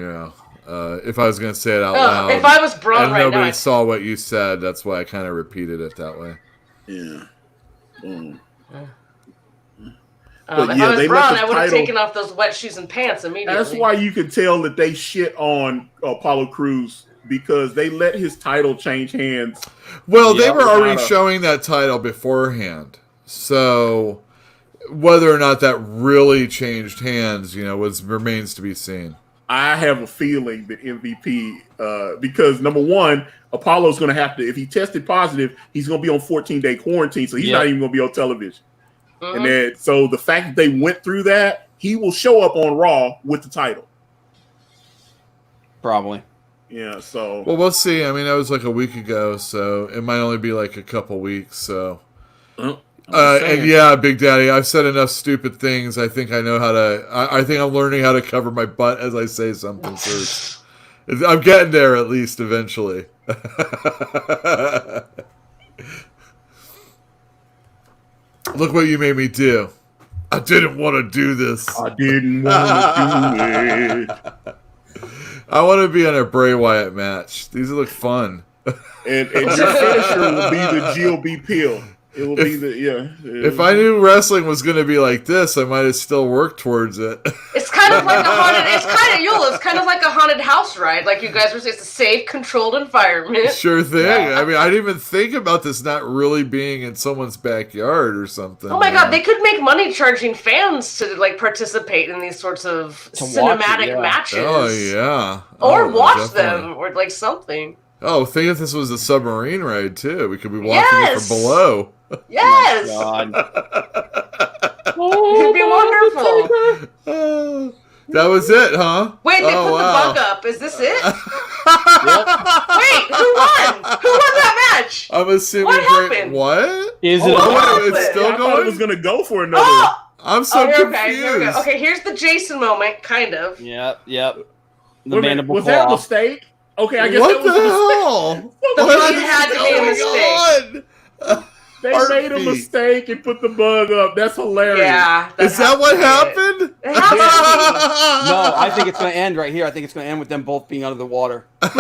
if I was going to say it out loud. If I was Braun right now. Nobody saw what you said, that's why I kind of repeated it that way. Yeah. If I was Braun, I would have taken off those wet shoes and pants immediately. That's why you can tell that they shit on Apollo Crews because they let his title change hands. Well, they were already showing that title beforehand. So whether or not that really changed hands, remains to be seen. I have a feeling that MVP, because number one, Apollo's going to have to, if he tested positive, he's going to be on 14-day quarantine, so he's not even going to be on television. And then, so the fact that they went through that, he will show up on Raw with the title. Probably. Yeah, so. Well, we'll see. I mean, that was like a week ago, so it might only be like a couple weeks, so. And yeah, Big Daddy, I've said enough stupid things. I think I know how to. I think I'm learning how to cover my butt as I say something first. I'm getting there at least eventually. Look what you made me do. I didn't want to do this. I didn't want to do it. I want to be in a Bray Wyatt match. These look fun. And your finisher will be the GLB pill. It will be If I knew wrestling was going to be like this, I might have still worked towards it. It's kind of like a haunted. It's kind of like a haunted house ride. Like you guys were saying, it's a safe, controlled environment. Sure thing. Yeah. I mean, I didn't even think about this not really being in someone's backyard or something. Oh my God, they could make money charging fans to participate in these sorts of cinematic matches. Oh yeah. Or watch them or something. Oh, think if this was a submarine ride too. We could be watching it from below. Yes. Oh it could be wonderful. That was it, huh? Wait, they put the bug up. Is this it? Wait, who won? Who won that match? I'm assuming. What happened? What? Is it? It's still I thought it going. was going to go for another. I'm so confused. Okay, here we go. Okay, here's the Jason moment, kind of. Yep. The mandible was that a mistake? Okay, I guess what that was the hell? It had to be a mistake. They made a mistake and put the bug up. That's hilarious. Yeah. Is that what happened? It has to be. No, I think it's going to end right here. I think it's going to end with them both being under the water. They're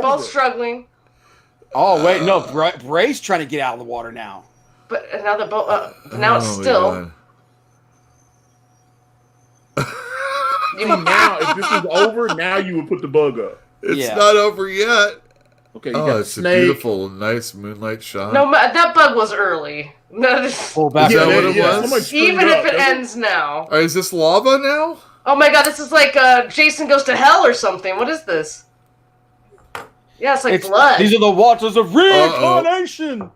both struggling. Oh, wait. No, Bray's trying to get out of the water now. But now they're both. Now it's still. Now, if this is over, now you would put the bug up. It's not over yet. Okay, you got it's snake. a beautiful, nice moonlight shot. No, that bug was early. No, Is that what it was? Even if it ends now. Is this lava now? Oh my god, this is like Jason Goes to Hell or something. What is this? Yeah, it's blood. These are the waters of reincarnation.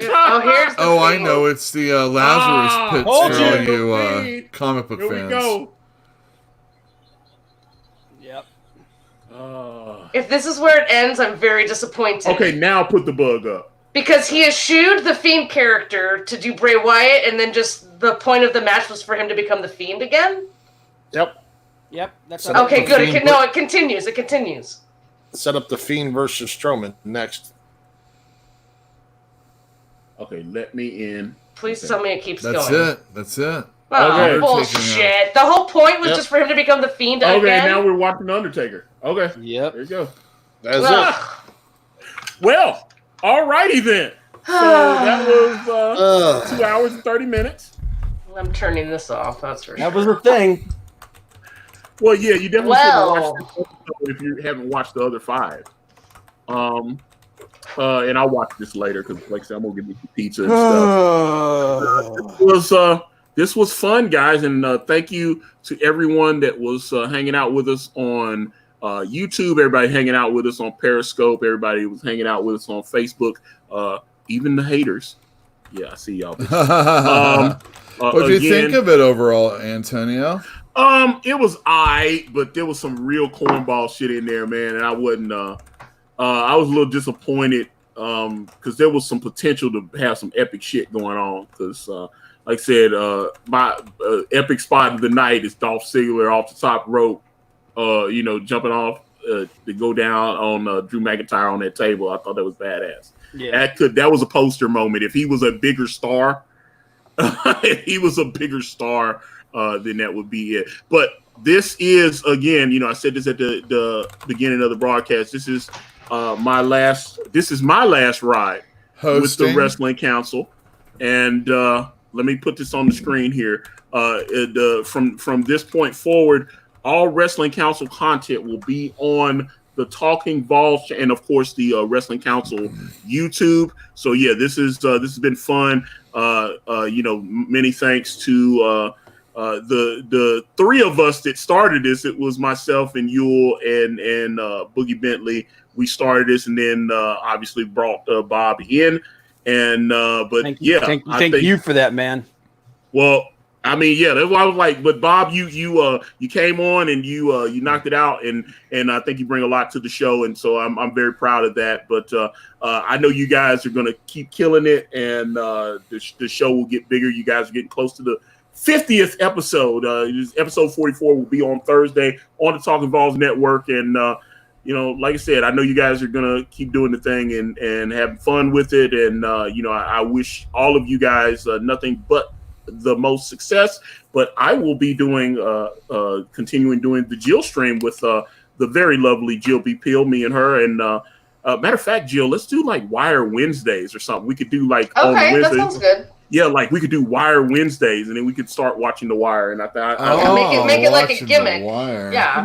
Oh, here's the thing. I know. It's the Lazarus pits for all you comic book fans. Here we go. Yep. If this is where it ends, I'm very disappointed. Okay, now put the bug up. Because he eschewed the Fiend character to do Bray Wyatt, and then just the point of the match was for him to become the Fiend again? Yep. That's okay, good. It continues. It continues. Set up the Fiend versus Strowman next. Okay, let me in. Please tell me it keeps going. That's it. Oh, okay. Bullshit. The whole point was just for him to become the Fiend again? Okay, now we're watching The Undertaker. Okay. Yep. There you go. That's it. Well, alrighty then. So that was 2 hours and 30 minutes. I'm turning this off, that's for sure. That was the thing. Well, yeah, you definitely should watch this episode if you haven't watched the other 5. And I'll watch this later because, like I said, I'm gonna get me some pizza and stuff. This was fun, guys, and thank you to everyone that was hanging out with us on YouTube. Everybody hanging out with us on Periscope. Everybody was hanging out with us on Facebook. Even the haters. Yeah, I see y'all. What do you think of it overall, Antonio? It was but there was some real cornball shit in there, man, and I wasn't. I was a little disappointed because there was some potential to have some epic shit going on. Because, like I said, my epic spot of the night is Dolph Ziggler off the top rope, jumping off to go down on Drew McIntyre on that table. I thought that was badass. Yeah, that was a poster moment. If he was a bigger star, then that would be it. But this is, again, I said this at the beginning of the broadcast. This is my last ride with the Wrestling Council, and let me put this on the screen here. From this point forward, all Wrestling Council content will be on the Talking Balls and, of course, the Wrestling Council YouTube. So yeah, this has been fun. Many thanks to the 3 of us that started this. It was myself and Uel and Boogie Bentley. We started this, and then obviously brought Bob in. And thank you for that, man. Well, I mean, yeah, that's why I was like, but Bob, you came on and you knocked it out, and I think you bring a lot to the show, and so I'm very proud of that. But I know you guys are gonna keep killing it, and the show will get bigger. You guys are getting close to the 50th episode. Episode 44 will be on Thursday on the Talking Balls Network, and like I said, I know you guys are gonna keep doing the thing and having fun with it, and I wish all of you guys nothing but the most success. But I will be doing continuing doing the Jill stream with the very lovely Jill B. Peel, me and her, and matter of fact, Jill, let's do like Wire Wednesdays or something. We could do like on Wednesdays. That sounds good. Yeah, like we could do Wire Wednesdays, and then we could start watching The Wire. And I thought, make it like a gimmick. Yeah.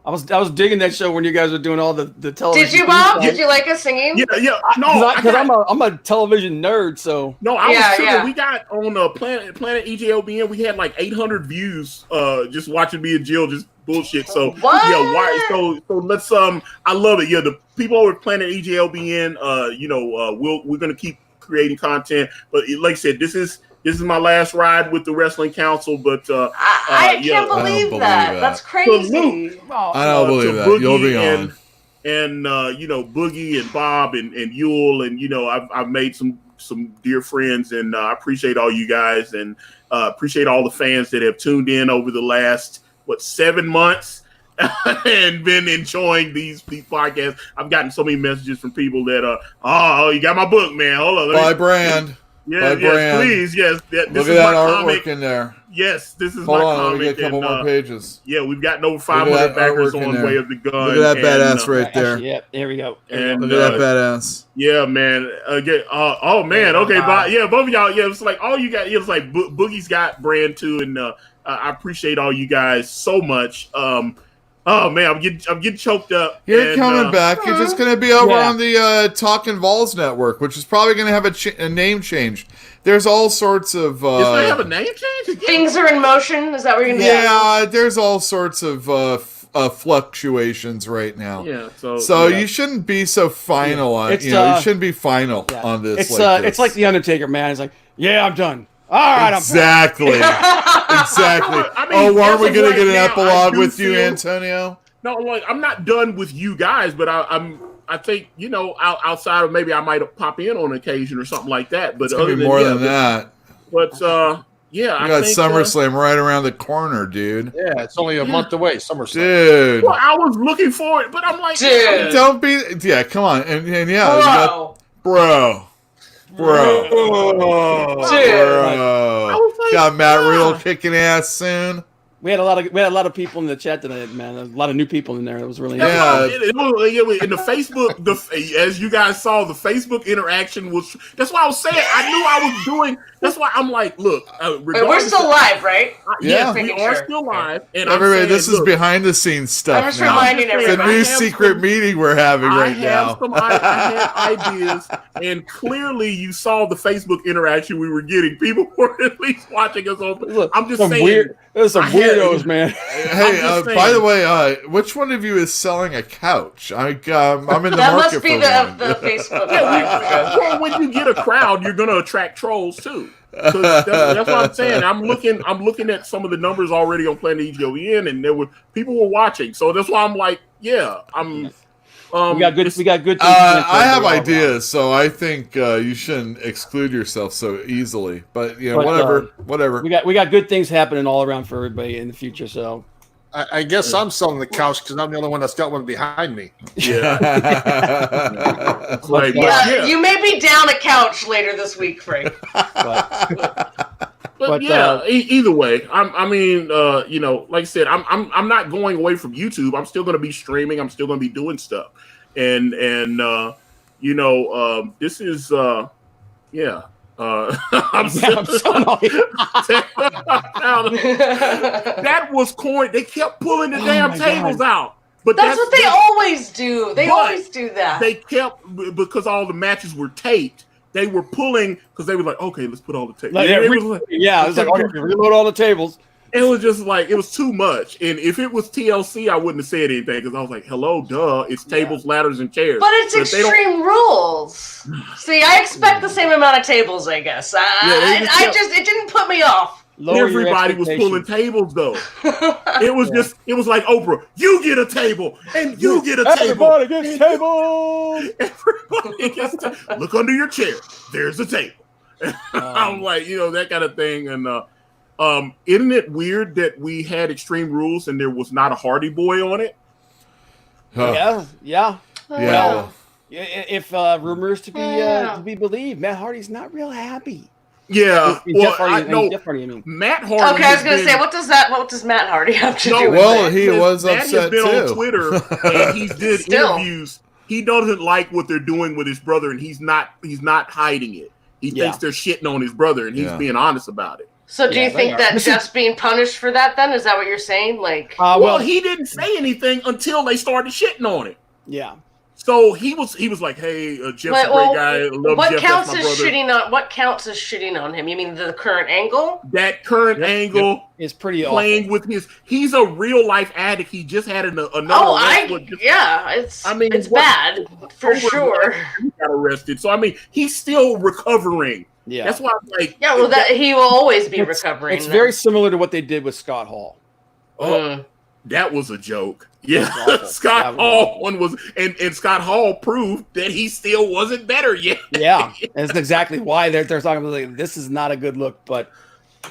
I was digging that show when you guys were doing all the television. Did you, Bob? Did you like us singing? Yeah. No, because I'm a television nerd. So no, I was tripping. We got on Planet EJOBN. We had like 800 views just watching me and Jill just bullshit. So what? Yeah, why? So let's I love it. Yeah, the people over at Planet EJOBN. We're gonna keep creating content. But like I said, this is my last ride with the Wrestling Council, but I can't believe that. That's crazy. I don't believe that. You'll be on. And Boogie and Bob and Uel, and I've made some some dear friends, and I appreciate all you guys, and appreciate all the fans that have tuned in over the last 7 months and been enjoying these podcasts. I've gotten so many messages from people that oh, you got my book, man. Hold on, By brand. Yeah, yes, please, yes. Look at that artwork in there. Yes, this is Hold my on, comic. let me get a couple more pages. Yeah, we've gotten over 500 backers on Way of the Gun. Look at that badass right there. Yeah, there we go. And look at that badass. Yeah, man. Oh man. Okay, both of y'all. Yeah, it's like all you got. It was like Boogie's got brand too, and I appreciate all you guys so much. Oh man, I'm getting choked up. You're coming back. You're just going to be over on the Talkin' Balls Network, which is probably going to have a name change. There's all sorts of. It's going to have a name change? Things are in motion. Is that what you're going to say? Yeah, there's all sorts of fluctuations right now. Yeah. So you shouldn't be so final on. You shouldn't be final on this. It's like the Undertaker, man. It's like, yeah, I'm done. All right, exactly. Exactly. I mean, weren't we going to get an epilogue with you, Antonio? No, like I'm not done with you guys, but I think, outside of maybe I might pop in on occasion or something like that. But it's gonna be more than that. But yeah, I think SummerSlam right around the corner, dude. Yeah, it's only a month away. SummerSlam, dude. Well, I was looking for it, but I'm like, dude, don't be. Yeah, come on, and yeah, bro. Got Matt Riddle kicking ass soon. We had a lot of people in the chat tonight, man. A lot of new people in there. It was really in the Facebook. As you guys saw, the Facebook interaction was. That's why I was saying I knew I was doing. That's why I'm like, look, we're still live, right? Yeah, we are still live. And everybody, this is behind the scenes stuff. I'm just reminding everybody. It's a new secret meeting we're having right now. I have ideas, and clearly you saw the Facebook interaction we were getting. People were at least watching us on. I'm just saying. There's some weirdos, man. Hey, by the way, which one of you is selling a couch? I'm in the market that must be for the Facebook. Well, when you get a crowd, you're going to attract trolls too. That's what I'm saying. I'm looking at some of the numbers already on Planet EGON, and people were watching. So that's why I'm like, yeah, I'm. We got good. I have ideas, so I think you shouldn't exclude yourself so easily. But whatever. We got good things happening all around for everybody in the future. So I guess I'm selling the couch because I'm the only one that's got one behind me. Yeah. You may be down a couch later this week, Frank. But yeah, either way, I mean, like I said, I'm not going away from YouTube. I'm still going to be streaming. I'm still going to be doing stuff, and this is that was corny. They kept pulling the damn tables out. But that's what they always do. They always do that. They kept, because all the matches were taped. They were pulling because they were like, okay, let's put all the tables. It was like, reload all the tables. It was just like, it was too much. And if it was TLC, I wouldn't have said anything because I was like, hello, duh, it's tables, ladders, and chairs. But it's Extreme Rules. See, I expect the same amount of tables, I guess. It didn't put me off. Everybody was pulling tables though. It was like Oprah, you get a table and you get a table. Everybody gets tables. Everybody gets look under your chair. There's a table. I'm like, that kind of thing. And isn't it weird that we had Extreme Rules and there was not a Hardy Boy on it? Yeah. Well, if rumors to be believed, Matt Hardy's not real happy. Yeah, Matt Hardy. Matt Hardy. Okay, I was going to say, what does Matt Hardy have to do with that? He was upset Matt has been too. on Twitter and he did interviews. He doesn't like what they're doing with his brother, and he's not hiding it. He thinks they're shitting on his brother, and he's being honest about it. So do you think that Jeff's being punished for that then? Is that what you're saying? Like, well, he didn't say anything until they started shitting on it. Yeah. So he was like, "Hey, Jeff's a great guy. What counts as shitting on him? You mean the current angle? That current angle is pretty playing awful. with his. He's a real life addict. He just had another. It's bad for sure. He got arrested, so I mean, he's still recovering. Yeah, that's why I'm like, he will always be recovering. It's very similar to what they did with Scott Hall. That was a joke. Yeah, Scott Hall one was, and Scott Hall proved that he still wasn't better yet. Yeah, that's exactly why they're talking about like, this is not a good look. But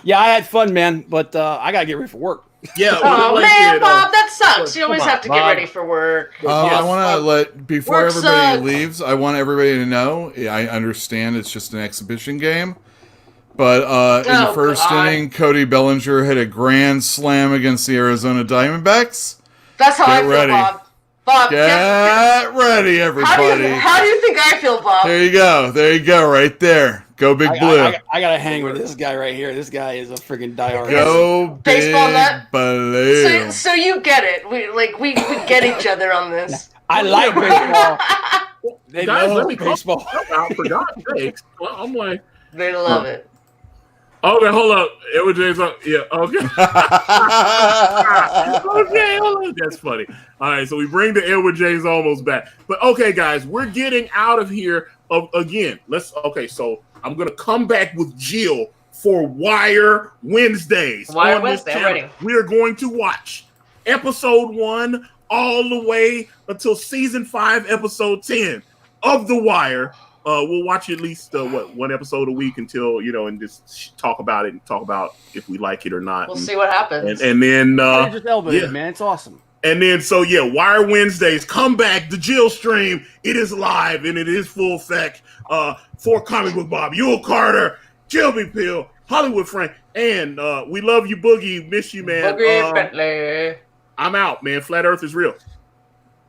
yeah, I had fun, man. But I gotta get ready for work. Yeah. Oh man, Bob, that sucks. You always have to get ready for work. I want to before Work everybody sucks. leaves, I want everybody to know, I understand it's just an exhibition game, but in the first inning, Cody Bellinger hit a grand slam against the Arizona Diamondbacks. That's how I feel, ready. Bob. Bob, Get ready, everybody. How do you think I feel, Bob? There you go, right there. Go Big Blue. I gotta hang with this guy right here. This guy is a freaking diehard. Go Baseball Big nut? Blue. So you get it. We get each other on this. I like baseball. They Guys, love let me baseball. out for God's sakes. Well, I'm like, They love it. okay, hold up. Edward James, yeah, okay. Okay, hold up. That's funny. All right, so we bring the Edward James almost back. But okay, guys, we're getting out of here again. So I'm gonna come back with Jill for Wire Wednesdays. Wire Wednesday, ready. We are going to watch episode 1 all the way until season 5, episode 10 of The Wire. We'll watch at least one episode a week until and just talk about it and talk about if we like it or not. We'll see what happens. And then Just elevated, man. It's awesome. and then Wire Wednesdays, come back, the Jill stream. It is live and it is full effect. For Comic Book Bob, Uel Carter, Jill B. Pill, Hollywood Frank, and we love you, Boogie. Miss you, man. Boogie Bentley. I'm out, man. Flat Earth is real.